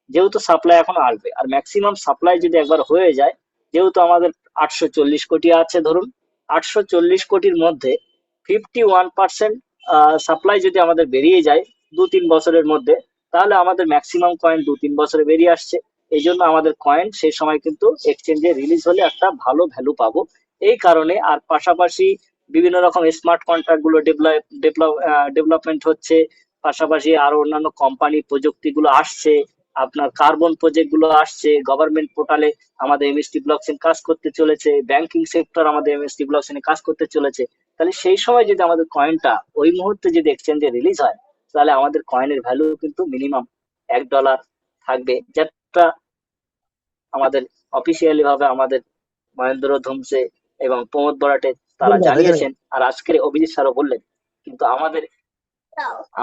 যেহেতু সাপ্লাই এখনো আসবে। আর ম্যাক্সিমাম সাপ্লাই যদি একবার হয়ে যায়, যেহেতু আমাদের 840 কোটি আছে ধরুন, 840 কোটির মধ্যে 51% সাপ্লাই যদি আমাদের বেরিয়ে যায় 2-3 বছরের মধ্যে, তাহলে আমাদের ম্যাক্সিমাম কয়েন 2-3 বছরে বেরিয়ে আসছে। এই জন্য আমাদের কয়েন সেই সময় কিন্তু এক্সচেঞ্জে রিলিজ হলে একটা ভালো ভ্যালু পাবো। এই কারণে আর পাশাপাশি বিভিন্ন রকম স্মার্ট কন্ট্রাক্ট গুলো ডেভেলপমেন্ট হচ্ছে, পাশাপাশি আরো অন্যান্য কোম্পানি প্রযুক্তিগুলো আসছে, আপনার কার্বন প্রজেক্ট গুলো আসছে, গভর্নমেন্ট পোর্টালে আমাদের এমএসটি ব্লকচেন কাজ করতে চলেছে, ব্যাংকিং সেক্টর আমাদের এমএসটি ব্লকচেনে কাজ করতে চলেছে। তাহলে সেই সময় যদি আমাদের কয়েনটা ওই মুহূর্তে যদি এক্সচেঞ্জে রিলিজ হয়, তাহলে আমাদের কয়েনের ভ্যালু কিন্তু মিনিমাম $1 থাকবে, যেটা আমাদের অফিসিয়ালি ভাবে আমাদের মহেন্দ্র ধুমসে এবং প্রমোদ বরাটে তারা জানিয়েছেন, আর আজকের অভিজিৎ স্যারও বললেন। কিন্তু আমাদের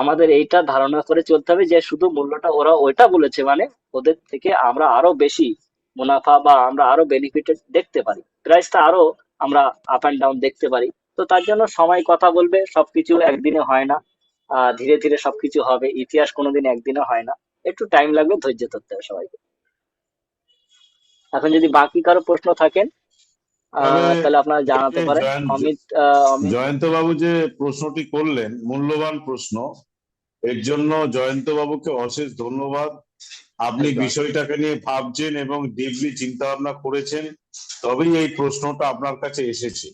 আমাদের এইটা ধারণা করে চলতে হবে যে শুধু মূল্যটা ওরা ওইটা বলেছে মানে ওদের থেকে আমরা আরো বেশি মুনাফা বা আমরা আরো বেনিফিট দেখতে পারি, প্রাইসটা আরো আমরা আপ অ্যান্ড ডাউন দেখতে পারি। তো তার জন্য সময় কথা বলবে, সবকিছু একদিনে হয় না, ধীরে ধীরে সবকিছু হবে। ইতিহাস কোনোদিন একদিনে হয় না, একটু টাইম লাগবে, ধৈর্য ধরতে হবে সবাইকে। এখন যদি বাকি কারো প্রশ্ন থাকেন তবে তাহলে আপনারা এই জানাতে যে পারেন। অমিত জয়ন্ত বাবু যে প্রশ্নটি করলেন, মূল্যবান প্রশ্ন, এর জন্য জয়ন্ত বাবুকে অশেষ ধন্যবাদ। আপনি একদম বিষয়টাকে নিয়ে ভাবছেন এবং ডিপলি চিন্তা ভাবনা করেছেন, তবেই এই প্রশ্নটা আপনার কাছে এসেছে।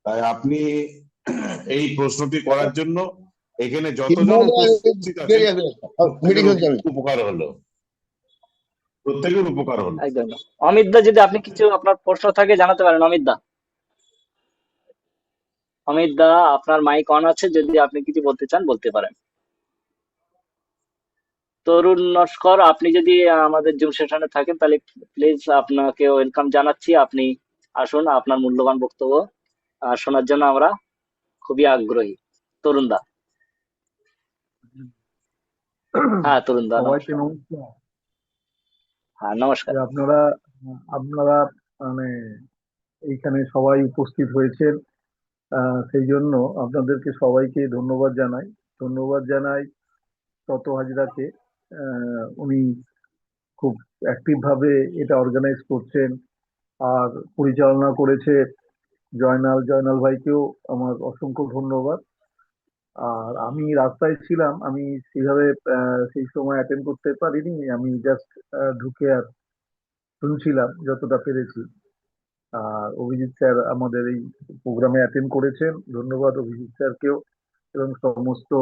তাই আপনি এই প্রশ্নটি করার জন্য এখানে যতজন উপস্থিত আছেন প্রত্যেকের উপকার হলো, প্রত্যেকের উপকার হলো। একদম। অমিত দা, যদি আপনি কিছু আপনার প্রশ্ন থাকে জানাতে পারেন। অমিত দা, অমিত দা, আপনার মাইক অন আছে, যদি আপনি কিছু বলতে চান বলতে পারেন। তরুণ নস্কর, আপনি যদি আমাদের জুম সেশনে থাকেন তাহলে প্লিজ আপনাকে ওয়েলকাম জানাচ্ছি। আপনি আসুন, আপনার মূল্যবান বক্তব্য শোনার জন্য আমরা খুবই আগ্রহী। তরুণ দা, হ্যাঁ তরুণ দা, সবাইকে নমস্কার। নমস্কার। হ্যাঁ নমস্কার। যে আপনারা আপনারা মানে এইখানে সবাই উপস্থিত হয়েছেন, সেই জন্য আপনাদেরকে সবাইকে ধন্যবাদ জানাই। ধন্যবাদ জানাই তত হাজরাকে, উনি খুব অ্যাক্টিভ ভাবে এটা অর্গানাইজ করছেন আর পরিচালনা করেছে। জয়নাল ভাইকেও আমার অসংখ্য ধন্যবাদ। আর আমি রাস্তায় ছিলাম, আমি সেভাবে সেই সময় অ্যাটেন্ড করতে পারিনি, আমি জাস্ট ঢুকে আর শুনছিলাম যতটা পেরেছি। আর অভিজিৎ স্যার আমাদের এই প্রোগ্রামে অ্যাটেন্ড করেছেন, ধন্যবাদ অভিজিৎ স্যারকেও এবং সমস্ত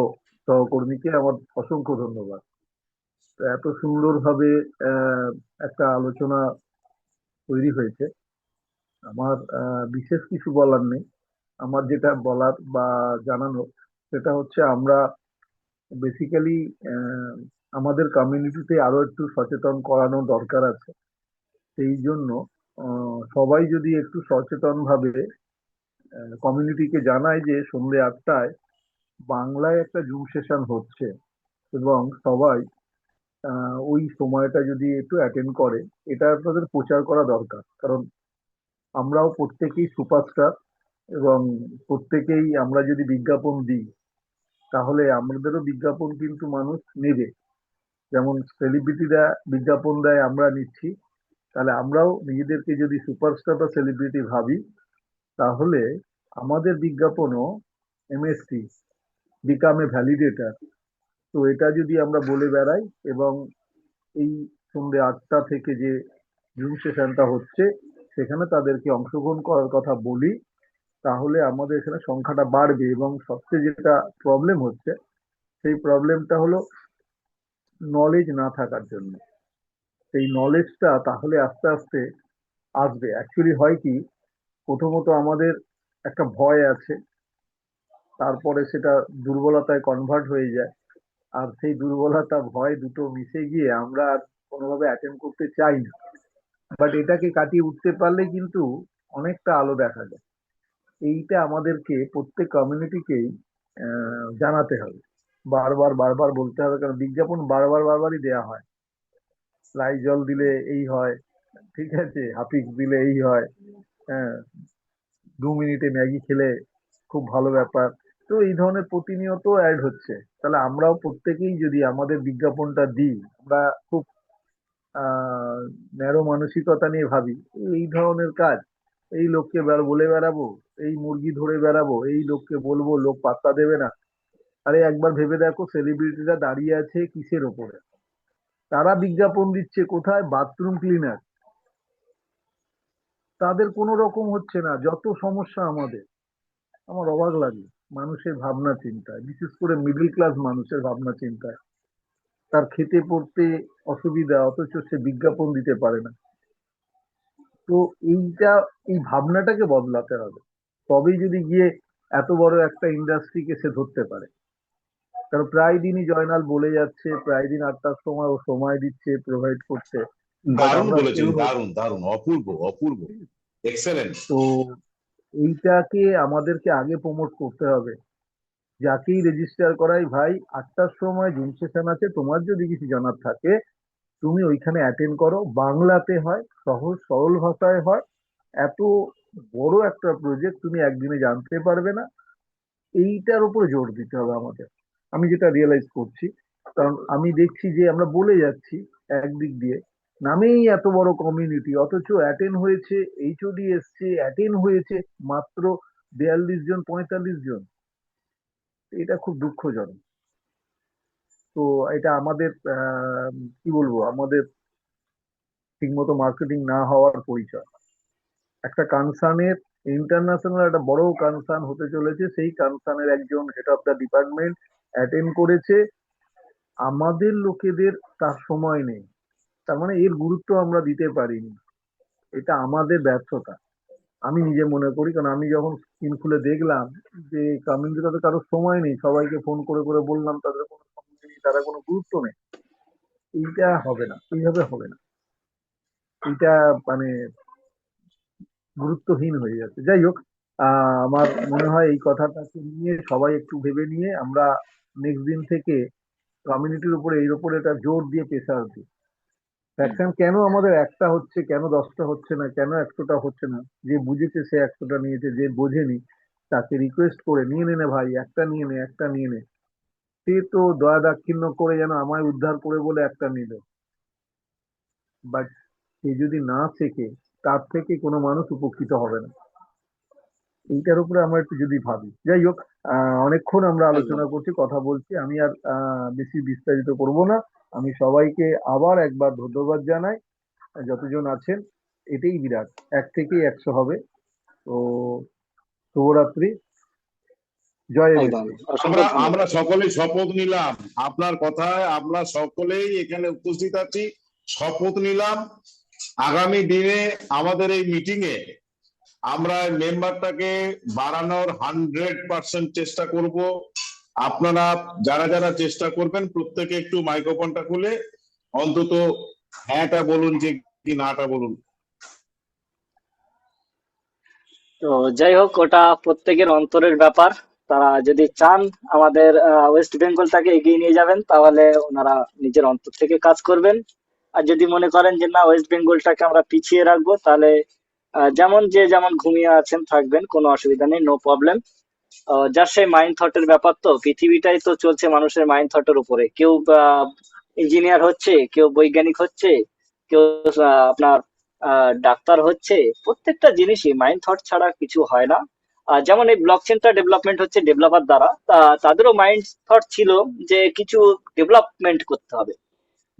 সহকর্মীকে আমার অসংখ্য ধন্যবাদ। তো এত সুন্দরভাবে একটা আলোচনা তৈরি হয়েছে। আমার বিশেষ কিছু বলার নেই। আমার যেটা বলার বা জানানো সেটা হচ্ছে আমরা বেসিক্যালি আমাদের কমিউনিটিতে আরো একটু সচেতন করানো দরকার আছে। সেই জন্য সবাই যদি একটু সচেতন ভাবে কমিউনিটিকে জানায় যে সন্ধ্যে 8টায় বাংলায় একটা জুম সেশন হচ্ছে এবং সবাই ওই সময়টা যদি একটু অ্যাটেন্ড করে, এটা তাদের প্রচার করা দরকার। কারণ আমরাও প্রত্যেকেই সুপারস্টার এবং প্রত্যেকেই আমরা যদি বিজ্ঞাপন দিই তাহলে আমাদেরও বিজ্ঞাপন কিন্তু মানুষ নেবে। যেমন সেলিব্রিটিরা বিজ্ঞাপন দেয়, আমরা নিচ্ছি, তাহলে আমরাও নিজেদেরকে যদি সুপারস্টার বা সেলিব্রিটি ভাবি তাহলে আমাদের বিজ্ঞাপনও এমএসটি, বিকাম এ ভ্যালিডেটর। তো এটা যদি আমরা বলে বেড়াই এবং এই সন্ধ্যে 8টা থেকে যে জুম সেশনটা হচ্ছে সেখানে তাদেরকে অংশগ্রহণ করার কথা বলি, তাহলে আমাদের এখানে সংখ্যাটা বাড়বে। এবং সবচেয়ে যেটা প্রবলেম হচ্ছে, সেই প্রবলেমটা হলো নলেজ না থাকার জন্য। সেই নলেজটা তাহলে আস্তে আস্তে আসবে। অ্যাকচুয়ালি হয় কি, প্রথমত আমাদের একটা ভয় আছে, তারপরে সেটা দুর্বলতায় কনভার্ট হয়ে যায়। আর সেই দুর্বলতা ভয় দুটো মিশে গিয়ে আমরা আর কোনোভাবে অ্যাটেন্ড করতে চাই না। বাট এটাকে কাটিয়ে উঠতে পারলে কিন্তু অনেকটা আলো দেখা যায়। এইটা আমাদেরকে প্রত্যেক কমিউনিটিকেই জানাতে হবে, বারবার বারবার বলতে হবে। কারণ বিজ্ঞাপন বারবারই দেয়া হয়। লাইজল দিলে এই হয়, ঠিক আছে, হাপিক দিলে এই হয়, হ্যাঁ, 2 মিনিটে ম্যাগি খেলে খুব ভালো ব্যাপার। তো এই ধরনের প্রতিনিয়ত অ্যাড হচ্ছে। তাহলে আমরাও প্রত্যেকেই যদি আমাদের বিজ্ঞাপনটা দিই, আমরা খুব ন্যারো মানসিকতা নিয়ে ভাবি, এই ধরনের কাজ, এই লোককে বলে বেড়াবো, এই মুরগি ধরে বেড়াবো, এই লোককে বলবো, লোক পাত্তা দেবে না। আরে একবার ভেবে দেখো, সেলিব্রিটিরা দাঁড়িয়ে আছে কিসের ওপরে? তারা বিজ্ঞাপন দিচ্ছে কোথায়? Bathroom cleaner. তাদের কোনো রকম হচ্ছে না। যত সমস্যা আমাদের, আমার অবাক লাগে মানুষের ভাবনা চিন্তায়, বিশেষ করে মিডল ক্লাস মানুষের ভাবনা চিন্তায়। তার খেতে পড়তে অসুবিধা, অথচ সে বিজ্ঞাপন দিতে পারে না। তো এইটা, এই ভাবনাটাকে বদলাতে হবে, তবেই যদি গিয়ে এত বড় একটা ইন্ডাস্ট্রিকে সে ধরতে পারে। কারণ প্রায় দিনই জয়নাল বলে যাচ্ছে, প্রায় দিন 8টার সময় ও সময় দিচ্ছে, প্রোভাইড করছে, বাট দারুণ আমরা বলেছেন, কেউ। দারুণ দারুণ, অপূর্ব অপূর্ব, এক্সেলেন্ট। তো এইটাকে আমাদেরকে আগে প্রমোট করতে হবে। যাকেই রেজিস্টার করাই, ভাই 8টার সময় জুম সেশন আছে, তোমার যদি কিছু জানার থাকে তুমি ওইখানে অ্যাটেন্ড করো। বাংলাতে হয়, সহজ সরল ভাষায় হয়। এত বড় একটা প্রজেক্ট তুমি একদিনে জানতে পারবে না। এইটার উপরে জোর দিতে হবে আমাদের। আমি যেটা রিয়েলাইজ করছি, কারণ আমি দেখছি যে আমরা বলে যাচ্ছি একদিক দিয়ে, নামেই এত বড় কমিউনিটি, অথচ অ্যাটেন্ড হয়েছে, এইচওডি এসছে, অ্যাটেন্ড হয়েছে মাত্র 42 জন 45 জন। এটা খুব দুঃখজনক। তো এটা আমাদের কি বলবো, আমাদের ঠিকমতো মার্কেটিং না হওয়ার পরিচয়। একটা কনসার্নের ইন্টারন্যাশনাল একটা বড় কনসার্ন হতে চলেছে, সেই কনসার্নের একজন head of the department attend করেছে, আমাদের লোকেদের তার সময় নেই। তার মানে এর গুরুত্ব আমরা দিতে পারিনি, এটা আমাদের ব্যর্থতা আমি নিজে মনে করি। কারণ আমি যখন স্ক্রিন খুলে দেখলাম যে কমিউনিটি তাদের কারোর সময় নেই, সবাইকে ফোন করে করে বললাম তাদের কোনো সময় নেই, তারা কোনো গুরুত্ব নেই। এইটা হবে না, এইভাবে হবে না, এইটা মানে গুরুত্বহীন হয়ে যাচ্ছে। যাই হোক, আমার মনে হয় এই কথাটাকে নিয়ে সবাই একটু ভেবে নিয়ে আমরা নেক্সট দিন থেকে কমিউনিটির উপরে এর উপরে এটা জোর দিয়ে প্রেসার দিই। ফ্যাকশন কেন আমাদের একটা হচ্ছে, কেন 10টা হচ্ছে না, কেন 100টা হচ্ছে না? যে বুঝেছে সে 100টা নিয়েছে, যে বোঝেনি তাকে রিকোয়েস্ট করে নিয়ে নে ভাই, একটা নিয়ে নে, একটা নিয়ে নে। সে তো দয়া দাক্ষিণ্য করে যেন আমায় উদ্ধার করে বলে একটা নিল, বাট সে যদি না শেখে তার থেকে কোনো মানুষ উপকৃত হবে না। এইটার উপরে আমরা একটু যদি ভাবি। যাই হোক, অনেকক্ষণ আমরা আলোচনা করছি, কথা বলছি, আমি আর বেশি বিস্তারিত করব না। আমি সবাইকে আবার একবার ধন্যবাদ জানাই, যতজন আছেন। এটাই বিরাট, 1 থেকে 100 হবে। তো শুভরাত্রি, জয় একদম এমএসকে। অসংখ্য আমরা ধন্যবাদ। আমরা সকলেই শপথ নিলাম, আপনার কথায় আমরা সকলেই এখানে উপস্থিত আছি, শপথ নিলাম আগামী দিনে আমাদের এই মিটিং এ আমরা মেম্বারটাকে বাড়ানোর 100% চেষ্টা করব। আপনারা যারা যারা চেষ্টা করবেন প্রত্যেকে একটু মাইক্রোফোনটা খুলে অন্তত হ্যাঁটা বলুন, যে কি নাটা বলুন। তো যাই হোক, ওটা প্রত্যেকের অন্তরের ব্যাপার। তারা যদি চান আমাদের ওয়েস্ট বেঙ্গলটাকে এগিয়ে নিয়ে যাবেন, তাহলে ওনারা নিজের অন্তর থেকে কাজ করবেন। আর যদি মনে করেন যে না, ওয়েস্ট বেঙ্গলটাকে আমরা পিছিয়ে রাখবো, তাহলে যেমন যে যেমন ঘুমিয়ে আছেন থাকবেন, কোনো অসুবিধা নেই, নো প্রবলেম। যার সেই মাইন্ড থটের ব্যাপার। তো পৃথিবীটাই তো চলছে মানুষের মাইন্ড থটের উপরে। কেউ ইঞ্জিনিয়ার হচ্ছে, কেউ বৈজ্ঞানিক হচ্ছে, কেউ আপনার ডাক্তার হচ্ছে। প্রত্যেকটা জিনিসই মাইন্ড থট ছাড়া কিছু হয় না। যেমন এই ব্লক চেনটা ডেভেলপমেন্ট হচ্ছে ডেভেলপার দ্বারা, তাদেরও মাইন্ড থট ছিল যে কিছু ডেভেলপমেন্ট করতে হবে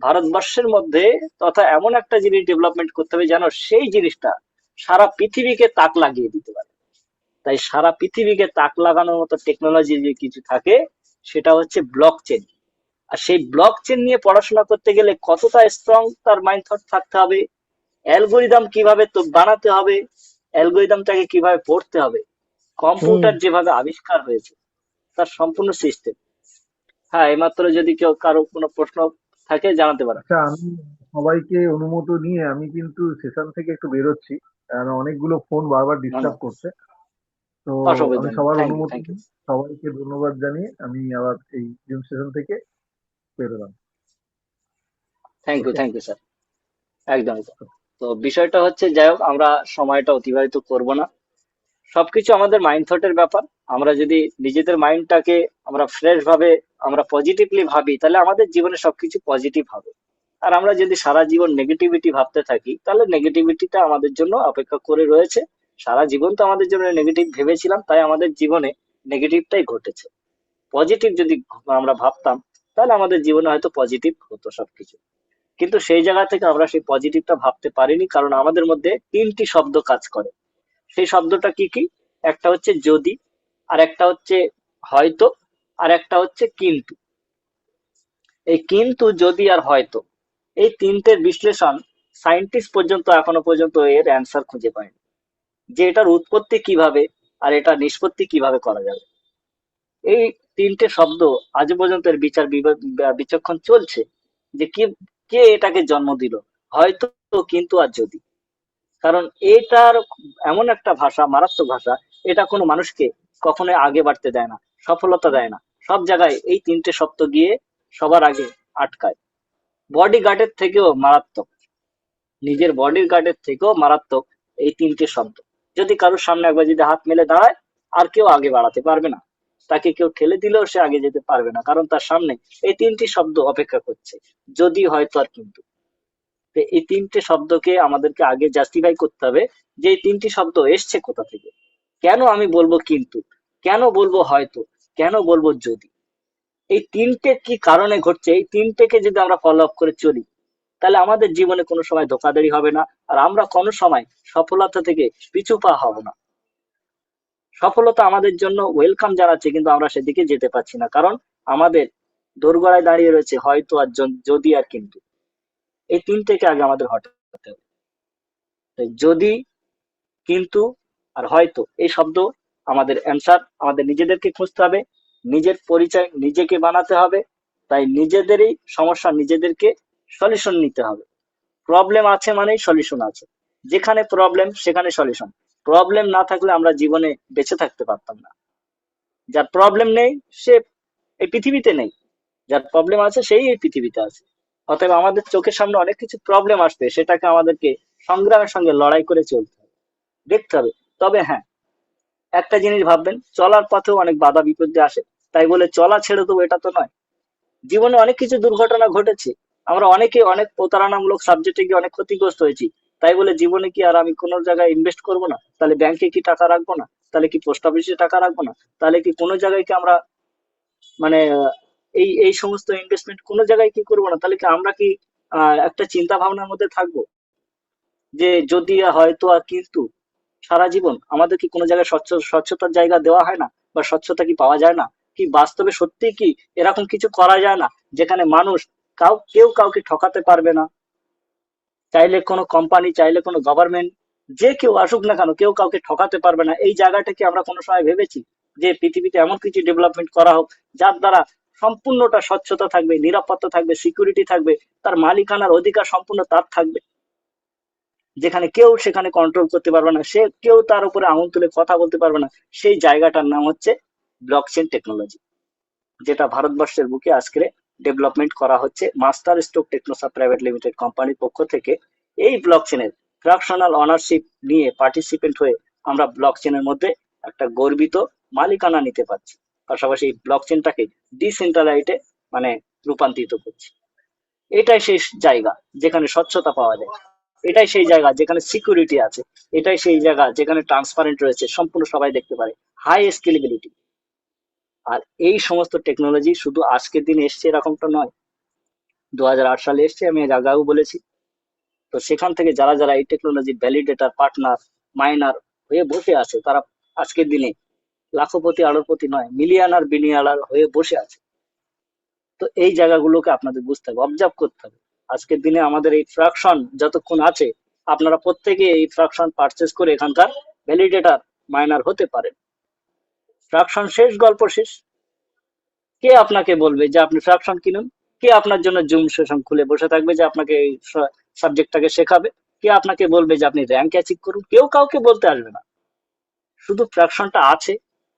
ভারতবর্ষের মধ্যে, তথা এমন একটা জিনিস ডেভেলপমেন্ট করতে হবে যেন সেই জিনিসটা সারা পৃথিবীকে তাক লাগিয়ে দিতে পারে। তাই সারা পৃথিবীকে তাক লাগানোর মতো টেকনোলজি যে কিছু থাকে, সেটা হচ্ছে ব্লক চেন। আর সেই ব্লক চেন নিয়ে পড়াশোনা করতে গেলে কতটা স্ট্রং তার মাইন্ড থট থাকতে হবে, অ্যালগোরিদম কিভাবে তো বানাতে হবে, অ্যালগোরিদমটাকে কিভাবে পড়তে হবে, কম্পিউটার যেভাবে আবিষ্কার হয়েছে তার সম্পূর্ণ সিস্টেম। হ্যাঁ, এইমাত্র যদি কেউ কারো কোনো প্রশ্ন থাকে জানাতে পারেন। আচ্ছা, আমি সবাইকে অনুমতি নিয়ে আমি কিন্তু সেশন থেকে একটু বেরোচ্ছি, কারণ অনেকগুলো ফোন বারবার ডিস্টার্ব করছে। তো অসংখ্য আমি ধন্যবাদ। সবার থ্যাংক ইউ, অনুমতি থ্যাংক ইউ, নিয়ে সবাইকে ধন্যবাদ জানিয়ে আমি আবার এই জুম সেশন থেকে বেরোলাম। Thank you, okay. Thank you sir. একদম একদম। তো বিষয়টা হচ্ছে, যাই হোক, আমরা সময়টা অতিবাহিত করব না। সবকিছু আমাদের মাইন্ড থটের ব্যাপার। আমরা যদি নিজেদের মাইন্ডটাকে আমরা ফ্রেশ ভাবে আমরা পজিটিভলি ভাবি, তাহলে আমাদের জীবনে সবকিছু পজিটিভ হবে। আর আমরা যদি সারা জীবন নেগেটিভিটি ভাবতে থাকি, তাহলে নেগেটিভিটিটা আমাদের জন্য অপেক্ষা করে রয়েছে। সারা জীবন তো আমাদের জন্য নেগেটিভ ভেবেছিলাম, তাই আমাদের জীবনে নেগেটিভটাই ঘটেছে। পজিটিভ যদি আমরা ভাবতাম, তাহলে আমাদের জীবনে হয়তো পজিটিভ হতো সবকিছু। কিন্তু সেই জায়গা থেকে আমরা সেই পজিটিভটা ভাবতে পারিনি, কারণ আমাদের মধ্যে 3টি শব্দ কাজ করে। সেই শব্দটা কি কি? একটা হচ্ছে যদি, আর একটা হচ্ছে হয়তো, আর একটা হচ্ছে কিন্তু। এই কিন্তু, যদি আর হয়তো, এই তিনটের বিশ্লেষণ সায়েন্টিস্ট পর্যন্ত এখনো পর্যন্ত এর অ্যান্সার খুঁজে পায়নি, যে এটার উৎপত্তি কিভাবে আর এটা নিষ্পত্তি কিভাবে করা যাবে। এই তিনটে শব্দ আজ পর্যন্ত এর বিচার বিচক্ষণ চলছে, যে কি, কে এটাকে জন্ম দিল, হয়তো, কিন্তু আর যদি। কারণ এটার এমন একটা ভাষা, মারাত্মক ভাষা, এটা কোনো মানুষকে কখনোই আগে বাড়তে দেয় না, সফলতা দেয় না। সব জায়গায় এই তিনটে শব্দ গিয়ে সবার আগে আটকায়। বডি গার্ডের থেকেও মারাত্মক, নিজের বডির গার্ডের থেকেও মারাত্মক এই তিনটে শব্দ। যদি কারোর সামনে একবার যদি হাত মেলে দাঁড়ায়, আর কেউ আগে বাড়াতে পারবে না। তাকে কেউ ঠেলে দিলেও সে আগে যেতে পারবে না, কারণ তার সামনে এই তিনটি শব্দ অপেক্ষা করছে, যদি, হয়তো আর কিন্তু। তো এই তিনটে শব্দকে আমাদেরকে আগে জাস্টিফাই করতে হবে যে এই তিনটি শব্দ এসছে কোথা থেকে। কেন আমি বলবো কিন্তু, কেন বলবো হয়তো, কেন বলবো যদি, এই তিনটে কি কারণে ঘটছে, এই তিনটেকে যদি আমরা ফলো আপ করে চলি তাহলে আমাদের জীবনে কোনো সময় ধোঁকাধড়ি হবে না, আর আমরা কোনো সময় সফলতা থেকে পিছু পা হব না। সফলতা আমাদের জন্য ওয়েলকাম জানাচ্ছে, কিন্তু আমরা সেদিকে যেতে পারছি না, কারণ আমাদের দোরগোড়ায় দাঁড়িয়ে রয়েছে হয়তো আর যদি আর কিন্তু। এই তিনটেকে আগে আমাদের হটাতে হবে। তাই যদি, কিন্তু আর হয়তো এই শব্দ আমাদের অ্যান্সার আমাদের নিজেদেরকে খুঁজতে হবে, নিজের পরিচয় নিজেকে বানাতে হবে। তাই নিজেদেরই সমস্যা নিজেদেরকে সলিউশন নিতে হবে। প্রবলেম আছে মানেই সলিউশন আছে, যেখানে প্রবলেম সেখানে সলিউশন। প্রবলেম না থাকলে আমরা জীবনে বেঁচে থাকতে পারতাম না। যার প্রবলেম নেই সে এই পৃথিবীতে নেই, যার প্রবলেম আছে সেই এই পৃথিবীতে আছে। অতএব আমাদের চোখের সামনে অনেক কিছু প্রবলেম আসবে, সেটাকে আমাদেরকে সংগ্রামের সঙ্গে লড়াই করে চলতে হবে, দেখতে হবে। তবে হ্যাঁ, একটা জিনিস ভাববেন, চলার পথেও অনেক বাধা বিপত্তি আসে, তাই বলে চলা ছেড়ে দেবো এটা তো নয়। জীবনে অনেক কিছু দুর্ঘটনা ঘটেছে, আমরা অনেকে অনেক প্রতারণামূলক সাবজেক্টে গিয়ে অনেক ক্ষতিগ্রস্ত হয়েছি, তাই বলে জীবনে কি আর আমি কোনো জায়গায় ইনভেস্ট করবো না? তাহলে ব্যাংকে কি টাকা রাখবো না? তাহলে কি পোস্ট অফিসে টাকা রাখবো না? তাহলে কি কোনো জায়গায় কি আমরা মানে এই এই সমস্ত ইনভেস্টমেন্ট কোনো জায়গায় কি করবো না? তাহলে কি আমরা কি একটা চিন্তা ভাবনার মধ্যে থাকবো যে যদি আর হয়তো আর কিন্তু? সারা জীবন আমাদের কি কোনো জায়গায় স্বচ্ছতার জায়গা দেওয়া হয় না, বা স্বচ্ছতা কি পাওয়া যায় না? কি বাস্তবে সত্যি কি এরকম কিছু করা যায় না যেখানে মানুষ কেউ কাউকে ঠকাতে পারবে না? চাইলে কোনো কোম্পানি, চাইলে কোনো গভর্নমেন্ট, যে কেউ আসুক না কেন, কেউ কাউকে ঠকাতে পারবে না। এই জায়গাটা কি আমরা কোনো সময় ভেবেছি যে পৃথিবীতে এমন কিছু ডেভেলপমেন্ট করা হোক যার দ্বারা সম্পূর্ণটা স্বচ্ছতা থাকবে, নিরাপত্তা থাকবে, সিকিউরিটি থাকবে, তার মালিকানার অধিকার সম্পূর্ণ তার থাকবে, যেখানে কেউ সেখানে কন্ট্রোল করতে পারবে না, সে কেউ তার উপরে আঙুল তুলে কথা বলতে পারবে না। সেই জায়গাটার নাম হচ্ছে ব্লকচেন টেকনোলজি, যেটা ভারতবর্ষের বুকে আজকে ডেভেলপমেন্ট করা হচ্ছে মাস্টার স্ট্রোক টেকনোসা প্রাইভেট লিমিটেড কোম্পানির পক্ষ থেকে। এই ব্লকচেনের ফ্র্যাকশনাল অনারশিপ নিয়ে পার্টিসিপেন্ট হয়ে আমরা ব্লকচেনের মধ্যে একটা গর্বিত মালিকানা নিতে পারছি, পাশাপাশি এই ব্লকচেনটাকে ডিসেন্ট্রালাইজে রূপান্তরিত করছি। এটাই সেই জায়গা যেখানে স্বচ্ছতা পাওয়া যায়, এটাই সেই জায়গা যেখানে সিকিউরিটি আছে, এটাই সেই জায়গা যেখানে ট্রান্সপারেন্ট রয়েছে, সম্পূর্ণ সবাই দেখতে পারে, হাই স্কেলেবিলিটি। আর এই সমস্ত টেকনোলজি শুধু আজকের দিনে এসছে এরকমটা নয়, 2008 সালে এসছে, আমি এর আগেও বলেছি। তো সেখান থেকে যারা যারা এই টেকনোলজির ভ্যালিডেটর, পার্টনার, মাইনার হয়ে বসে আছে, তারা আজকের দিনে লাখপতি আড়তপতি নয়, মিলিয়নার বিলিয়নার হয়ে বসে আছে। তো এই জায়গাগুলোকে আপনাদের বুঝতে হবে, অবজার্ভ করতে হবে। আজকের দিনে আমাদের এই ফ্র্যাকশন যতক্ষণ আছে, আপনারা প্রত্যেকে এই ফ্র্যাকশন পারচেস করে এখানকার ভ্যালিডেটর, মাইনার হতে পারেন। ফ্র্যাকশন শেষ, গল্প শেষ। কে আপনাকে বলবে যে আপনি ফ্র্যাকশন কিনুন? কে আপনার জন্য জুম সেশন খুলে বসে থাকবে যে আপনাকে এই সাবজেক্টটাকে শেখাবে? কে আপনাকে বলবে যে আপনি র্যাঙ্ক অ্যাচিভ করুন? কেউ কাউকে বলতে আসবে না। শুধু ফ্র্যাকশনটা আছে,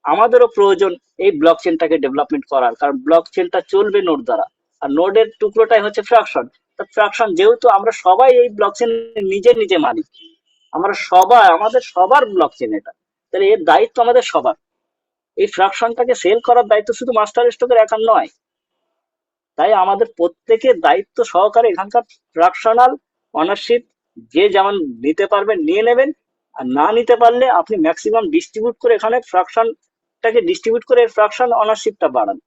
আমাদেরও প্রয়োজন এই ব্লকচেনটাকে ডেভেলপমেন্ট করার, কারণ ব্লকচেনটা চলবে নোড দ্বারা, আর নোডের টুকরোটাই হচ্ছে ফ্র্যাকশন। তা ফ্র্যাকশন যেহেতু আমরা সবাই এই ব্লকচেন নিজে নিজে মালিক, আমরা সবাই, আমাদের সবার ব্লকচেন এটা, তাহলে এর দায়িত্ব আমাদের সবার। এই ফ্র্যাকশনটাকে সেল করার দায়িত্ব শুধু মাস্টার স্ট্রোকের একার নয়। তাই আমাদের প্রত্যেকের দায়িত্ব সহকারে এখানকার ফ্র্যাকশনাল অনারশিপ যে যেমন নিতে পারবেন নিয়ে নেবেন, আর না নিতে পারলে আপনি ম্যাক্সিমাম ডিস্ট্রিবিউট করে এখানে ফ্র্যাকশনটাকে ডিস্ট্রিবিউট করে ফ্র্যাকশন অনারশিপটা বাড়ান।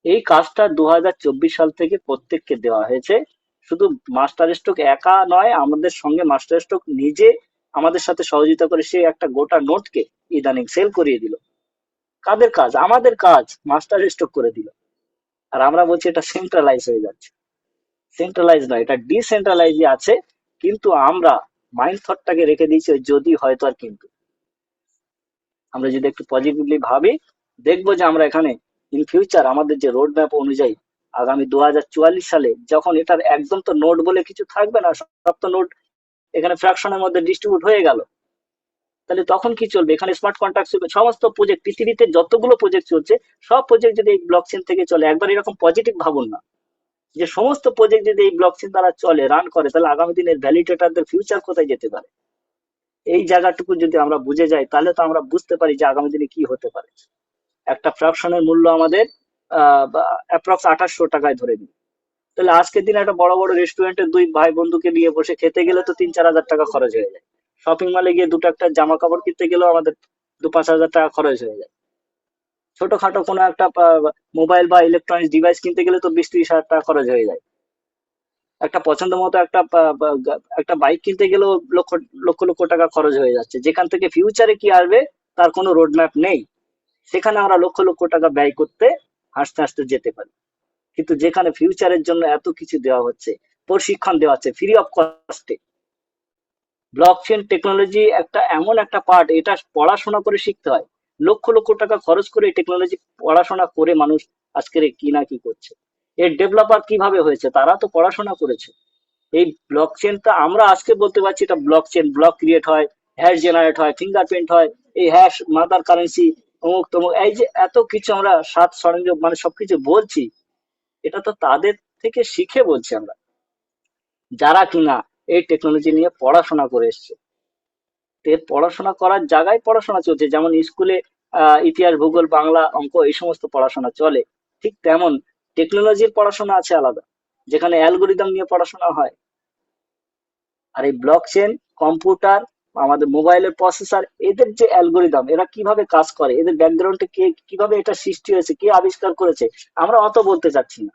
এই কাজটা 2024 সাল থেকে প্রত্যেককে দেওয়া হয়েছে। শুধু মাস্টার স্ট্রোক একা নয়, আমাদের সঙ্গে মাস্টার স্ট্রোক নিজে আমাদের সাথে সহযোগিতা করে সে একটা গোটা নোটকে ইদানিং সেল করিয়ে দিল। কাদের কাজ? আমাদের কাজ, মাস্টার স্ট্রোক করে দিল। আর আমরা বলছি এটা সেন্ট্রালাইজ হয়ে যাচ্ছে। সেন্ট্রালাইজ নয়, এটা ডিসেন্ট্রালাইজে আছে, কিন্তু আমরা মাইন্ড থটটাকে রেখে দিয়েছি ওই যদি, হয়তো আর কিন্তু। আমরা যদি একটু পজিটিভলি ভাবি, দেখবো যে আমরা এখানে ইন ফিউচার আমাদের যে রোড ম্যাপ অনুযায়ী আগামী 2044 সালে যখন এটার একদম তো নোড বলে কিছু থাকবে না, সব তো নোড এখানে ফ্র্যাকশনের মধ্যে ডিস্ট্রিবিউট হয়ে গেল, তাহলে তখন কি চলবে? এখানে স্মার্ট কন্ট্রাক্ট চলবে, সমস্ত প্রজেক্ট, পৃথিবীতে যতগুলো প্রজেক্ট চলছে সব প্রজেক্ট যদি এই ব্লকচেন থেকে চলে, একবার এরকম পজিটিভ ভাবুন না, যে সমস্ত প্রজেক্ট যদি এই ব্লকচেন দ্বারা চলে, রান করে, তাহলে আগামী দিনের ভ্যালিডেটরদের ফিউচার কোথায় যেতে পারে? এই জায়গাটুকু যদি আমরা বুঝে যাই, তাহলে তো আমরা বুঝতে পারি যে আগামী দিনে কি হতে পারে। একটা ফ্র্যাকশনের মূল্য আমাদের অ্যাপ্রক্স 2800 টাকায় ধরে দিই, তাহলে আজকের দিনে একটা বড় বড় রেস্টুরেন্টে দুই ভাই বন্ধুকে নিয়ে বসে খেতে গেলে তো 3-4 হাজার টাকা খরচ হয়ে যায়। শপিং মলে গিয়ে দুটো একটা জামা কাপড় কিনতে গেলেও আমাদের 2-5 হাজার টাকা খরচ হয়ে যায়। ছোটখাটো কোনো একটা মোবাইল বা ইলেকট্রনিক্স ডিভাইস কিনতে গেলে তো 20-30 হাজার টাকা খরচ হয়ে যায়। একটা পছন্দ মতো একটা বাইক কিনতে গেলেও লক্ষ লক্ষ লক্ষ টাকা খরচ হয়ে যাচ্ছে, যেখান থেকে ফিউচারে কি আসবে তার কোনো রোড ম্যাপ নেই। সেখানে আমরা লক্ষ লক্ষ টাকা ব্যয় করতে হাসতে হাসতে যেতে পারি, কিন্তু যেখানে ফিউচারের জন্য এত কিছু দেওয়া হচ্ছে, প্রশিক্ষণ দেওয়া হচ্ছে ফ্রি অফ কস্টে। ব্লকচেন টেকনোলজি একটা এমন একটা পার্ট, এটা পড়াশোনা করে শিখতে হয়। লক্ষ লক্ষ টাকা খরচ করে টেকনোলজি পড়াশোনা করে মানুষ আজকের কি না কি করছে। এর ডেভেলপার কিভাবে হয়েছে, তারা তো পড়াশোনা করেছে। এই ব্লকচেনটা আমরা আজকে বলতে পারছি এটা ব্লকচেন, ব্লক ক্রিয়েট হয়, হ্যাশ জেনারেট হয়, ফিঙ্গারপ্রিন্ট হয়, এই হ্যাশ মাদার কারেন্সি, অমুক তমুক, এই যে এত কিছু আমরা সাত সরঞ্জাম মানে সবকিছু বলছি, এটা তো তাদের থেকে শিখে বলছি আমরা, যারা কিনা এই টেকনোলজি নিয়ে পড়াশোনা করে এসছে। এর পড়াশোনা করার জায়গায় পড়াশোনা চলছে, যেমন স্কুলে ইতিহাস, ভূগোল, বাংলা, অঙ্ক এই সমস্ত পড়াশোনা চলে, ঠিক তেমন টেকনোলজির পড়াশোনা আছে আলাদা, যেখানে অ্যালগোরিদম নিয়ে পড়াশোনা হয়। আর এই ব্লকচেন, কম্পিউটার, আমাদের মোবাইলের প্রসেসর, এদের যে অ্যালগোরিদম, এরা কিভাবে কাজ করে, এদের ব্যাকগ্রাউন্ডে কে কিভাবে এটা সৃষ্টি হয়েছে, কে আবিষ্কার করেছে, আমরা অত বলতে চাচ্ছি না।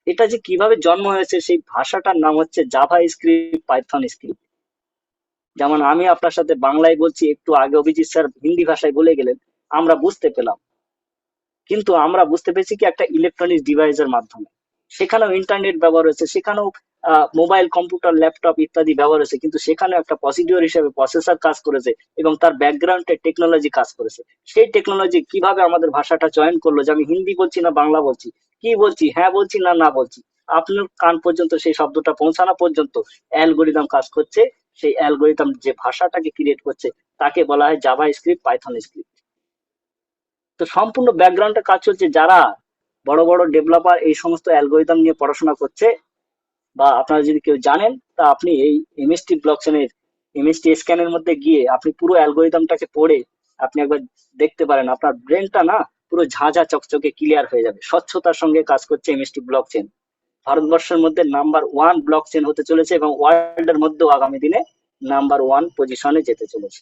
এটা যে কিভাবে জন্ম হয়েছে, সেই ভাষাটার নাম হচ্ছে জাভা স্ক্রিপ্ট, পাইথন স্ক্রিপ্ট। যেমন আমি আপনার সাথে বাংলায় বলছি, একটু আগে অভিজিৎ স্যার হিন্দি ভাষায় বলে গেলেন, আমরা বুঝতে পেলাম, কিন্তু আমরা বুঝতে পেরেছি কি একটা ইলেকট্রনিক্স ডিভাইসের মাধ্যমে। সেখানেও ইন্টারনেট ব্যবহার হয়েছে, সেখানেও মোবাইল, কম্পিউটার, ল্যাপটপ ইত্যাদি ব্যবহার হয়েছে, কিন্তু সেখানেও একটা প্রসিডিওর হিসেবে প্রসেসর কাজ করেছে এবং তার ব্যাকগ্রাউন্ডে টেকনোলজি কাজ করেছে। সেই টেকনোলজি কিভাবে আমাদের ভাষাটা চয়ন করলো, যে আমি হিন্দি বলছি না বাংলা বলছি, কি বলছি, হ্যাঁ বলছি না না বলছি, আপনার কান পর্যন্ত সেই শব্দটা পৌঁছানো পর্যন্ত অ্যালগোরিদম কাজ করছে। সেই অ্যালগোরিদম যে ভাষাটাকে ক্রিয়েট করছে তাকে বলা হয় জাভা স্ক্রিপ্ট, পাইথন স্ক্রিপ্ট। তো সম্পূর্ণ ব্যাকগ্রাউন্ডে কাজ চলছে। যারা বড় বড় ডেভেলপার এই সমস্ত অ্যালগোরিদম নিয়ে পড়াশোনা করছে, বা আপনারা যদি কেউ জানেন, তা আপনি এই এমএসটি ব্লকচেনের এমএসটি স্ক্যানের মধ্যে গিয়ে আপনি পুরো অ্যালগোরিদমটাকে পড়ে আপনি একবার দেখতে পারেন, আপনার ব্রেনটা না পুরো ঝাঁঝা চকচকে ক্লিয়ার হয়ে যাবে। স্বচ্ছতার সঙ্গে কাজ করছে এমএসটি ব্লকচেন। ভারতবর্ষের মধ্যে নাম্বার 1 ব্লকচেন হতে চলেছে এবং ওয়ার্ল্ডের মধ্যেও আগামী দিনে নাম্বার 1 পজিশনে যেতে চলেছে।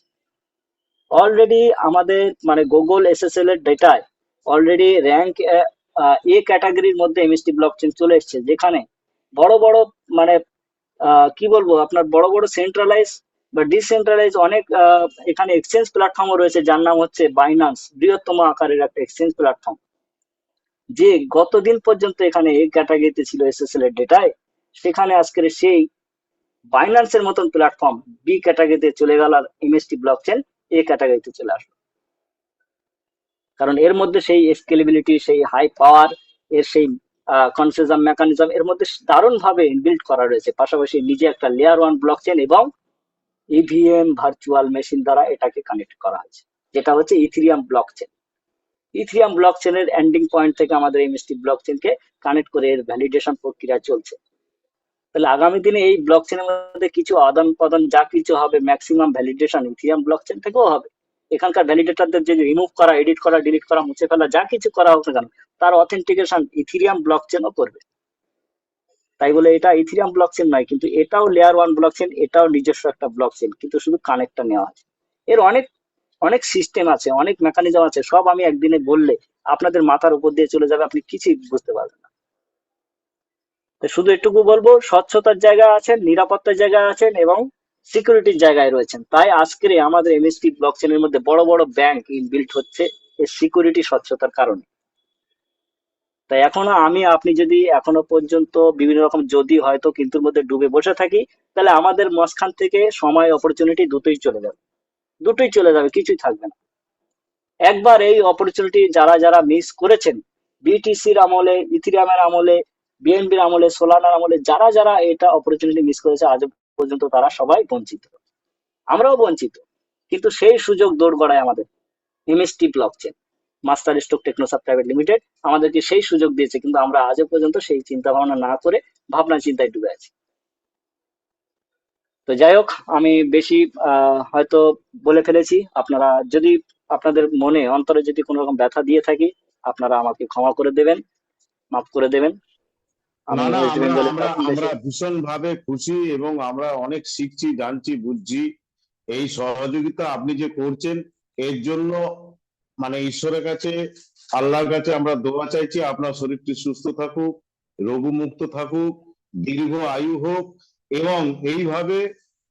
অলরেডি আমাদের মানে গুগল এসএসএল এর ডেটায় অলরেডি র্যাঙ্ক এ ক্যাটাগরির মধ্যে এমএসটি ব্লকচেন চলে এসেছে, যেখানে বড় বড় মানে কি বলবো আপনার বড় বড় সেন্ট্রালাইজ বা ডিসেন্ট্রালাইজ অনেক এখানে এক্সচেঞ্জ প্ল্যাটফর্মও রয়েছে, যার নাম হচ্ছে বাইন্যান্স, বৃহত্তম আকারের একটা এক্সচেঞ্জ প্ল্যাটফর্ম, যে গতদিন পর্যন্ত এখানে এ ক্যাটাগরিতে ছিল এসএসএল এর ডেটায়, সেখানে আজকের সেই বাইন্যান্সের মতন প্ল্যাটফর্ম বি ক্যাটাগরিতে চলে গেল, আর এমএসটি ব্লকচেন এ ক্যাটাগরিতে চলে আসলো। কারণ এর মধ্যে সেই স্কেলেবিলিটি, সেই হাই পাওয়ার, এর সেই কনসেনজাস মেকানিজম এর মধ্যে দারুণ ভাবে ইনবিল্ট করা রয়েছে। পাশাপাশি নিজে একটা লেয়ার 1 ব্লকচেন এবং ইভিএম ভার্চুয়াল মেশিন দ্বারা এটাকে কানেক্ট করা হয়েছে, যেটা হচ্ছে ইথিরিয়াম ব্লকচেন। ইথিরিয়াম ব্লকচেনের এন্ডিং পয়েন্ট থেকে আমাদের এমএসটি ব্লকচেনকে কানেক্ট করে এর ভ্যালিডেশন প্রক্রিয়া চলছে। তাহলে আগামী দিনে এই ব্লকচেনের মধ্যে কিছু আদান প্রদান যা কিছু হবে, ম্যাক্সিমাম ভ্যালিডেশন ইথিরিয়াম ব্লকচেন থেকেও হবে। এখানকার ভ্যালিডেটরদের যে রিমুভ করা, এডিট করা, ডিলিট করা, মুছে ফেলা যা কিছু করা হোক না কেন, তার অথেন্টিকেশন ইথিরিয়াম ব্লকচেনও করবে। তাই বলে এটা ইথিরিয়াম ব্লকচেন নয়, কিন্তু এটাও লেয়ার 1 ব্লকচেন, এটাও নিজস্ব একটা ব্লকচেন, কিন্তু শুধু কানেক্টটা নেওয়া আছে। এর অনেক অনেক সিস্টেম আছে, অনেক মেকানিজম আছে, সব আমি একদিনে বললে আপনাদের মাথার উপর দিয়ে চলে যাবে, আপনি কিছুই বুঝতে পারবেন না। শুধু এটুকু বলবো, স্বচ্ছতার জায়গায় আছেন, নিরাপত্তার জায়গায় আছেন এবং সিকিউরিটির জায়গায় রয়েছেন। তাই আজকের আমাদের এমএসটি ব্লকচেনের মধ্যে বড় বড় ব্যাংক ইনবিল্ট হচ্ছে এর সিকিউরিটি স্বচ্ছতার কারণে। তাই এখনো আপনি যদি এখনো পর্যন্ত বিভিন্ন রকম যদি হয়তো কিন্তুর মধ্যে ডুবে বসে থাকি, তাহলে আমাদের মাঝখান থেকে সময়, অপরচুনিটি দুটোই চলে যাবে, কিছুই থাকবে না। একবার এই অপরচুনিটি যারা যারা মিস করেছেন, বিটিসির আমলে, ইথিরিয়ামের আমলে, বিএনবির আমলে, সোলানার আমলে, যারা যারা এটা অপরচুনিটি মিস করেছে আজ পর্যন্ত, তারা সবাই বঞ্চিত, আমরাও বঞ্চিত। কিন্তু সেই সুযোগ দোরগোড়ায় আমাদের MST blockchain, master stroke technosoft private limited আমাদেরকে সেই সুযোগ দিয়েছে, কিন্তু আমরা আজও পর্যন্ত সেই চিন্তা ভাবনা না করে ভাবনা চিন্তায় ডুবে আছি। তো যাই হোক, আমি বেশি হয়তো বলে ফেলেছি। আপনারা যদি আপনাদের মনে অন্তরে যদি কোনো রকম ব্যথা দিয়ে থাকি, আপনারা আমাকে ক্ষমা করে দেবেন, মাফ করে দেবেন। না আমি না, ওয়েস্ট আমরা বেঙ্গলের আমরা বাংলাদেশে। আমরা ভীষণ ভাবে খুশি এবং আমরা অনেক শিখছি, জানছি, বুঝছি। এই সহযোগিতা আপনি যে করছেন এর জন্য মানে ঈশ্বরের কাছে, আল্লাহর কাছে আমরা দোয়া চাইছি আপনার শরীরটি সুস্থ থাকুক, রোগমুক্ত থাকুক, দীর্ঘ আয়ু হোক, এবং এইভাবে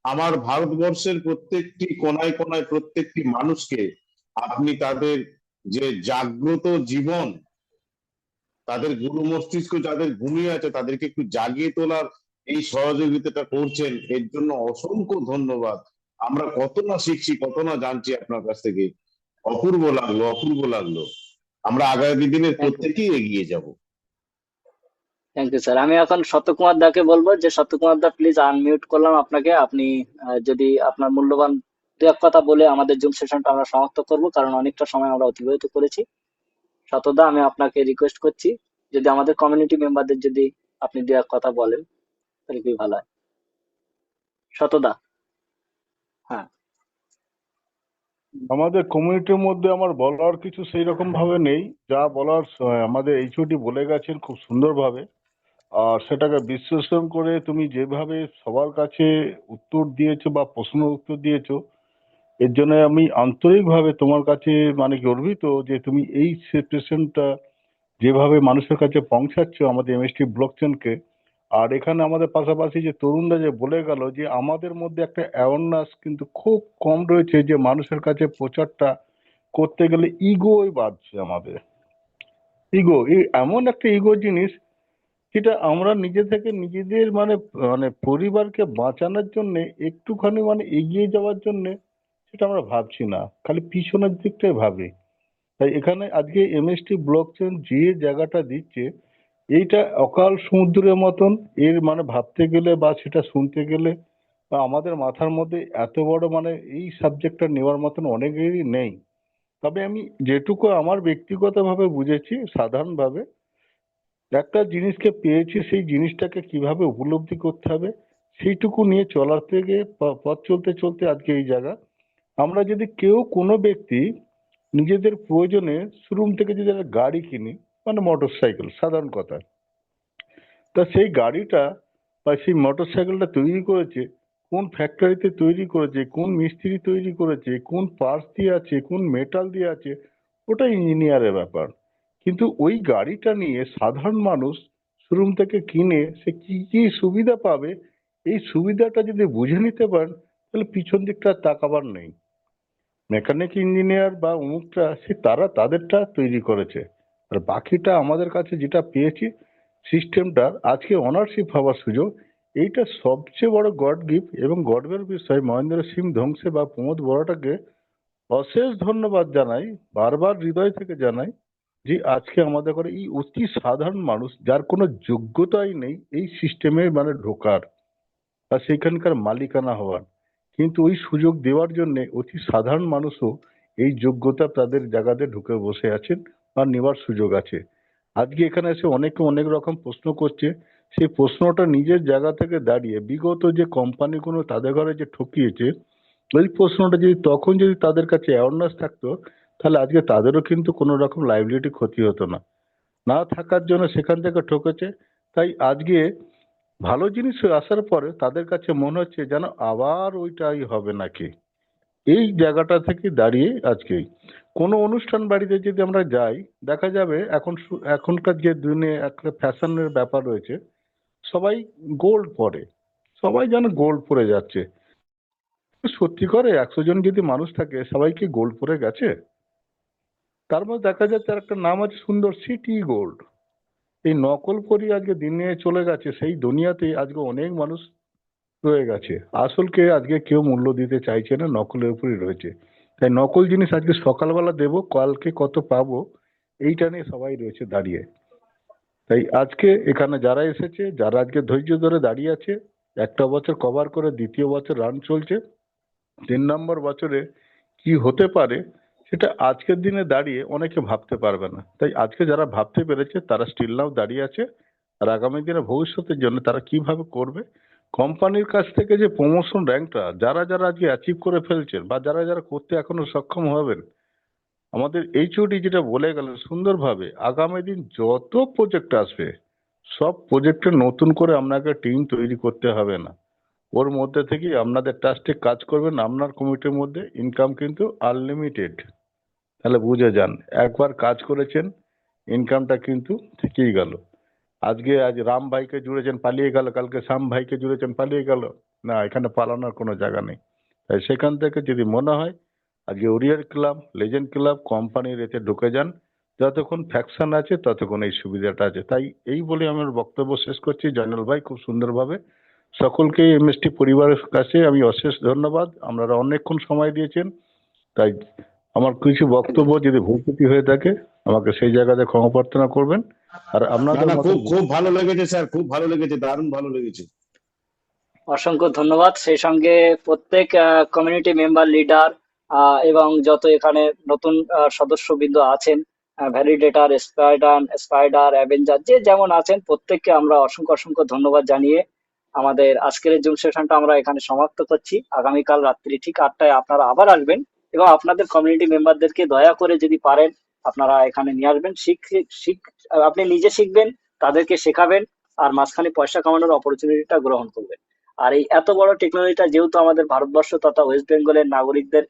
আমার ভারতবর্ষের প্রত্যেকটি কোনায় কোনায় প্রত্যেকটি মানুষকে আপনি তাদের যে জাগ্রত জীবন, তাদের গুরু মস্তিষ্ক যাদের ঘুমিয়ে আছে তাদেরকে একটু জাগিয়ে তোলার এই সহযোগিতাটা করছেন, এর জন্য অসংখ্য ধন্যবাদ। আমরা কত না শিখছি, কত না জানছি আপনার কাছ থেকে। অপূর্ব লাগলো, অপূর্ব লাগলো। আমরা আগামী দিনের থ্যাংক ইউ, প্রত্যেকেই এগিয়ে যাব। Thank you sir. আমি এখন সত্যকুমার দাকে বলবো যে সত্যকুমার দা প্লিজ আনমিউট করলাম আপনাকে। আপনি যদি আপনার মূল্যবান দু এক কথা বলে আমাদের জুম সেশনটা আমরা সমাপ্ত করব, কারণ অনেকটা সময় আমরা অতিবাহিত করেছি। শতদা, আমি আপনাকে রিকোয়েস্ট করছি যদি আমাদের কমিউনিটি মেম্বারদের যদি আপনি দু এক কথা বলেন তাহলে খুবই ভালো হয়। শতদা। হ্যাঁ। আমাদের কমিউনিটির মধ্যে আমার বলার কিছু সেই রকম ভাবে নেই। যা বলার আমাদের এইচওডি বলে গেছেন খুব সুন্দরভাবে। আর সেটাকে বিশ্লেষণ করে তুমি যেভাবে সবার কাছে উত্তর দিয়েছো বা প্রশ্ন উত্তর দিয়েছো, এর জন্য আমি আন্তরিকভাবে তোমার কাছে মানে গর্বিত যে তুমি এই সিচুয়েশনটা যেভাবে মানুষের কাছে পৌঁছাচ্ছ আমাদের এমএসটি ব্লকচেনকে। আর এখানে আমাদের পাশাপাশি যে তরুণরা যে বলে গেল যে আমাদের মধ্যে একটা অ্যাওয়ারনেস কিন্তু খুব কম রয়েছে, যে মানুষের কাছে প্রচারটা করতে গেলে ইগোই বাড়ছে আমাদের। ইগো, এই এমন একটা ইগো জিনিস যেটা আমরা নিজে থেকে নিজেদের মানে মানে পরিবারকে বাঁচানোর জন্য একটুখানি মানে এগিয়ে যাওয়ার জন্য সেটা আমরা ভাবছি না, খালি পিছনের দিকটাই ভাবি। তাই এখানে আজকে এমএসটি ব্লকচেন যে জায়গাটা দিচ্ছে, এইটা অকাল সমুদ্রের মতন। এর মানে ভাবতে গেলে বা সেটা শুনতে গেলে বা আমাদের মাথার মধ্যে এত বড় মানে এই সাবজেক্টটা নেওয়ার মতন অনেকেরই নেই। তবে আমি যেটুকু আমার ব্যক্তিগতভাবে বুঝেছি সাধারণভাবে, একটা জিনিসকে পেয়েছি সেই জিনিসটাকে কিভাবে উপলব্ধি করতে হবে সেইটুকু নিয়ে চলার থেকে পথ চলতে চলতে আজকে এই জায়গা। আমরা যদি কেউ কোনো ব্যক্তি নিজেদের প্রয়োজনে শোরুম থেকে যদি একটা গাড়ি কিনি, মানে মোটর সাইকেল সাধারণ কথা, তা সেই গাড়িটা বা সেই মোটর সাইকেলটা তৈরি করেছে কোন ফ্যাক্টরিতে তৈরি করেছে, কোন মিস্ত্রি তৈরি করেছে, কোন পার্টস দিয়ে আছে, কোন মেটাল দিয়ে আছে, ওটা ইঞ্জিনিয়ারের ব্যাপার। কিন্তু ওই গাড়িটা নিয়ে সাধারণ মানুষ শোরুম থেকে কিনে সে কি কি সুবিধা পাবে, এই সুবিধাটা যদি বুঝে নিতে পারেন তাহলে পিছন দিকটা আর তাকাবার নেই। মেকানিক ইঞ্জিনিয়ার বা অমুকটা সে তারা তাদেরটা তৈরি করেছে, আর বাকিটা আমাদের কাছে যেটা পেয়েছি সিস্টেমটা আজকে অনারশিপ হওয়ার সুযোগ, এইটা সবচেয়ে বড় গড গিফট। এবং গর্বের বিষয় মহেন্দ্র সিং ধ্বংসে বা প্রমোদ বড়টাকে অশেষ ধন্যবাদ জানাই, বারবার হৃদয় থেকে জানাই যে আজকে আমাদের ঘরে এই অতি সাধারণ মানুষ যার কোনো যোগ্যতাই নেই এই সিস্টেমে মানে ঢোকার বা সেখানকার মালিকানা হওয়ার, কিন্তু ওই সুযোগ দেওয়ার জন্য অতি সাধারণ মানুষও এই যোগ্যতা তাদের জায়গাতে ঢুকে বসে আছেন বা নেওয়ার সুযোগ আছে। আজকে এখানে এসে অনেকে অনেক রকম প্রশ্ন করছে, সেই প্রশ্নটা নিজের জায়গা থেকে দাঁড়িয়ে বিগত যে কোম্পানিগুলো তাদের ঘরে যে ঠকিয়েছে, ওই প্রশ্নটা যদি তখন যদি তাদের কাছে অ্যাওয়ারনেস থাকতো তাহলে আজকে তাদেরও কিন্তু কোনো রকম লাইবিলিটি ক্ষতি হতো না। না থাকার জন্য সেখান থেকে ঠকেছে। তাই আজকে ভালো জিনিস আসার পরে তাদের কাছে মনে হচ্ছে যেন আবার ওইটাই হবে নাকি। এই জায়গাটা থেকে দাঁড়িয়ে আজকে কোনো অনুষ্ঠান বাড়িতে যদি আমরা যাই দেখা যাবে এখন এখনকার যে দিনে একটা ফ্যাশনের ব্যাপার রয়েছে, সবাই গোল্ড পরে, সবাই যেন গোল্ড পরে যাচ্ছে। সত্যি করে 100 জন যদি মানুষ থাকে সবাই কি গোল্ড পরে গেছে? তার মধ্যে দেখা যাচ্ছে আর একটা নাম আছে সুন্দর সিটি গোল্ড। এই নকল করি আজকে দিনে চলে গেছে, সেই দুনিয়াতে আজকে অনেক মানুষ রয়ে গেছে। আসলকে আজকে কেউ মূল্য দিতে চাইছে না, নকলের উপরই রয়েছে। তাই নকল জিনিস আজকে সকালবেলা দেবো, কালকে কত পাবো, এইটা নিয়ে সবাই রয়েছে দাঁড়িয়ে। তাই আজকে এখানে যারা এসেছে, যারা আজকে ধৈর্য ধরে দাঁড়িয়ে আছে, একটা বছর কভার করে দ্বিতীয় বছর রান চলছে, 3 নম্বর বছরে কি হতে পারে সেটা আজকের দিনে দাঁড়িয়ে অনেকে ভাবতে পারবে না। তাই আজকে যারা ভাবতে পেরেছে তারা স্টিল নাও দাঁড়িয়ে আছে, আর আগামী দিনে ভবিষ্যতের জন্য তারা কিভাবে করবে। কোম্পানির কাছ থেকে যে প্রমোশন র্যাঙ্কটা যারা যারা আজকে অ্যাচিভ করে ফেলছেন বা যারা যারা করতে এখনো সক্ষম হবেন, আমাদের এইচওডি যেটা বলে গেলেন সুন্দরভাবে, আগামী দিন যত প্রজেক্ট আসবে সব প্রজেক্টে নতুন করে আপনাকে টিম তৈরি করতে হবে না, ওর মধ্যে থেকেই আপনাদের ট্রাস্টে কাজ করবেন। আপনার কমিটির মধ্যে ইনকাম কিন্তু আনলিমিটেড, তাহলে বুঝে যান। একবার কাজ করেছেন, ইনকামটা কিন্তু থেকেই গেল। আজ রাম ভাইকে জুড়েছেন, পালিয়ে গেল, কালকে শ্যাম ভাইকে জুড়েছেন, পালিয়ে গেল, না, এখানে পালানোর কোনো জায়গা নেই। তাই সেখান থেকে যদি মনে হয় আজকে ওরিয়ার ক্লাব, লেজেন্ড ক্লাব কোম্পানির এতে ঢুকে যান, যতক্ষণ ফ্যাকশন আছে ততক্ষণ এই সুবিধাটা আছে। তাই এই বলে আমার বক্তব্য শেষ করছি। জয়নাল ভাই খুব সুন্দরভাবে সকলকে এমএসটি পরিবারের কাছে আমি অশেষ ধন্যবাদ, আপনারা অনেকক্ষণ সময় দিয়েছেন। তাই আমার কিছু বক্তব্য যদি ভুল ত্রুটি হয়ে থাকে আমাকে সেই জায়গাতে ক্ষমা প্রার্থনা করবেন। আর না আপনাদের না, মতো খুব খুব ভালো লেগেছে স্যার, খুব ভালো লেগেছে, দারুণ ভালো লেগেছে। অসংখ্য ধন্যবাদ। সেই সঙ্গে প্রত্যেক কমিউনিটি মেম্বার, লিডার এবং যত এখানে নতুন সদস্যবৃন্দ আছেন, ভ্যালিডেটর, স্পাইডার, অ্যাভেঞ্জার, যে যেমন আছেন প্রত্যেককে আমরা অসংখ্য অসংখ্য ধন্যবাদ জানিয়ে আমাদের আজকের জুম সেশনটা আমরা এখানে সমাপ্ত করছি। আগামীকাল রাত্রি ঠিক 8টায় আপনারা আবার আসবেন এবং আপনাদের কমিউনিটি মেম্বারদেরকে দয়া করে যদি পারেন আপনারা এখানে নিয়ে আসবেন। আপনি নিজে শিখবেন, তাদেরকে শেখাবেন, আর মাঝখানে পয়সা কামানোর অপরচুনিটিটা গ্রহণ করবেন। আর এই এত বড় টেকনোলজিটা যেহেতু আমাদের ভারতবর্ষ তথা ওয়েস্ট বেঙ্গলের নাগরিকদের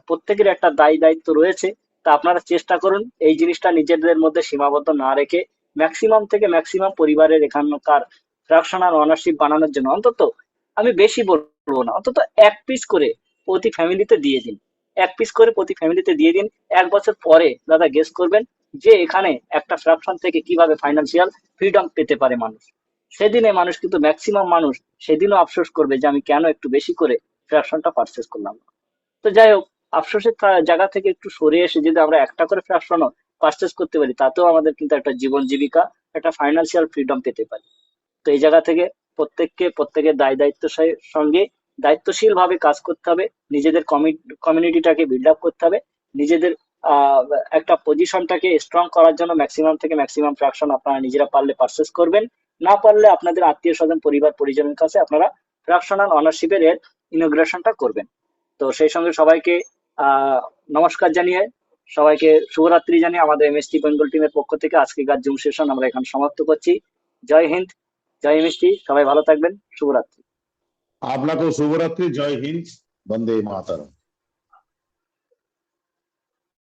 প্রত্যেকের একটা দায়িত্ব রয়েছে, তা আপনারা চেষ্টা করুন এই জিনিসটা নিজেদের মধ্যে সীমাবদ্ধ না রেখে ম্যাক্সিমাম থেকে ম্যাক্সিমাম পরিবারের এখানকার ফ্র্যাকশনাল ওনারশিপ বানানোর জন্য অন্তত, আমি বেশি বলবো না, অন্তত 1 পিস করে প্রতি ফ্যামিলিতে দিয়ে দিন। 1 পিস করে প্রতি ফ্যামিলিতে দিয়ে দিন। 1 বছর পরে দাদা গেস করবেন যে এখানে একটা ফ্র্যাকশন থেকে কিভাবে ফাইন্যান্সিয়াল ফ্রিডম পেতে পারে মানুষ। সেদিনে মানুষ কিন্তু ম্যাক্সিমাম মানুষ সেদিনও আফসোস করবে যে আমি কেন একটু বেশি করে ফ্র্যাকশনটা পারচেস করলাম না। তো যাই হোক, আফসোসের জায়গা থেকে একটু সরে এসে যদি আমরা একটা করে ফ্র্যাকশনও পারচেস করতে পারি, তাতেও আমাদের কিন্তু একটা জীবন জীবিকা, একটা ফাইন্যান্সিয়াল ফ্রিডম পেতে পারি। তো এই জায়গা থেকে প্রত্যেকের দায়িত্বের সঙ্গে দায়িত্বশীল ভাবে কাজ করতে হবে। নিজেদের কমিউনিটিটাকে বিল্ড আপ করতে হবে। নিজেদের একটা পজিশনটাকে স্ট্রং করার জন্য ম্যাক্সিমাম থেকে ম্যাক্সিমাম ফ্র্যাকশন আপনারা নিজেরা পারলে পারচেস করবেন। না পারলে আপনাদের আত্মীয় স্বজন, পরিবার পরিজনের কাছে আপনারা ফ্র্যাকশনাল অনারশিপের ইনোগ্রেশনটা করবেন। তো সেই সঙ্গে সবাইকে নমস্কার জানিয়ে, সবাইকে শুভরাত্রি জানিয়ে আমাদের এমএসটি বেঙ্গল টিমের পক্ষ থেকে আজকের জুম সেশন আমরা এখানে সমাপ্ত করছি। জয় হিন্দ, জয় এমএসটি, সবাই ভালো থাকবেন, শুভরাত্রি। আপনাকেও শুভরাত্রি, জয় হিন্দ, বন্দে মাতরম।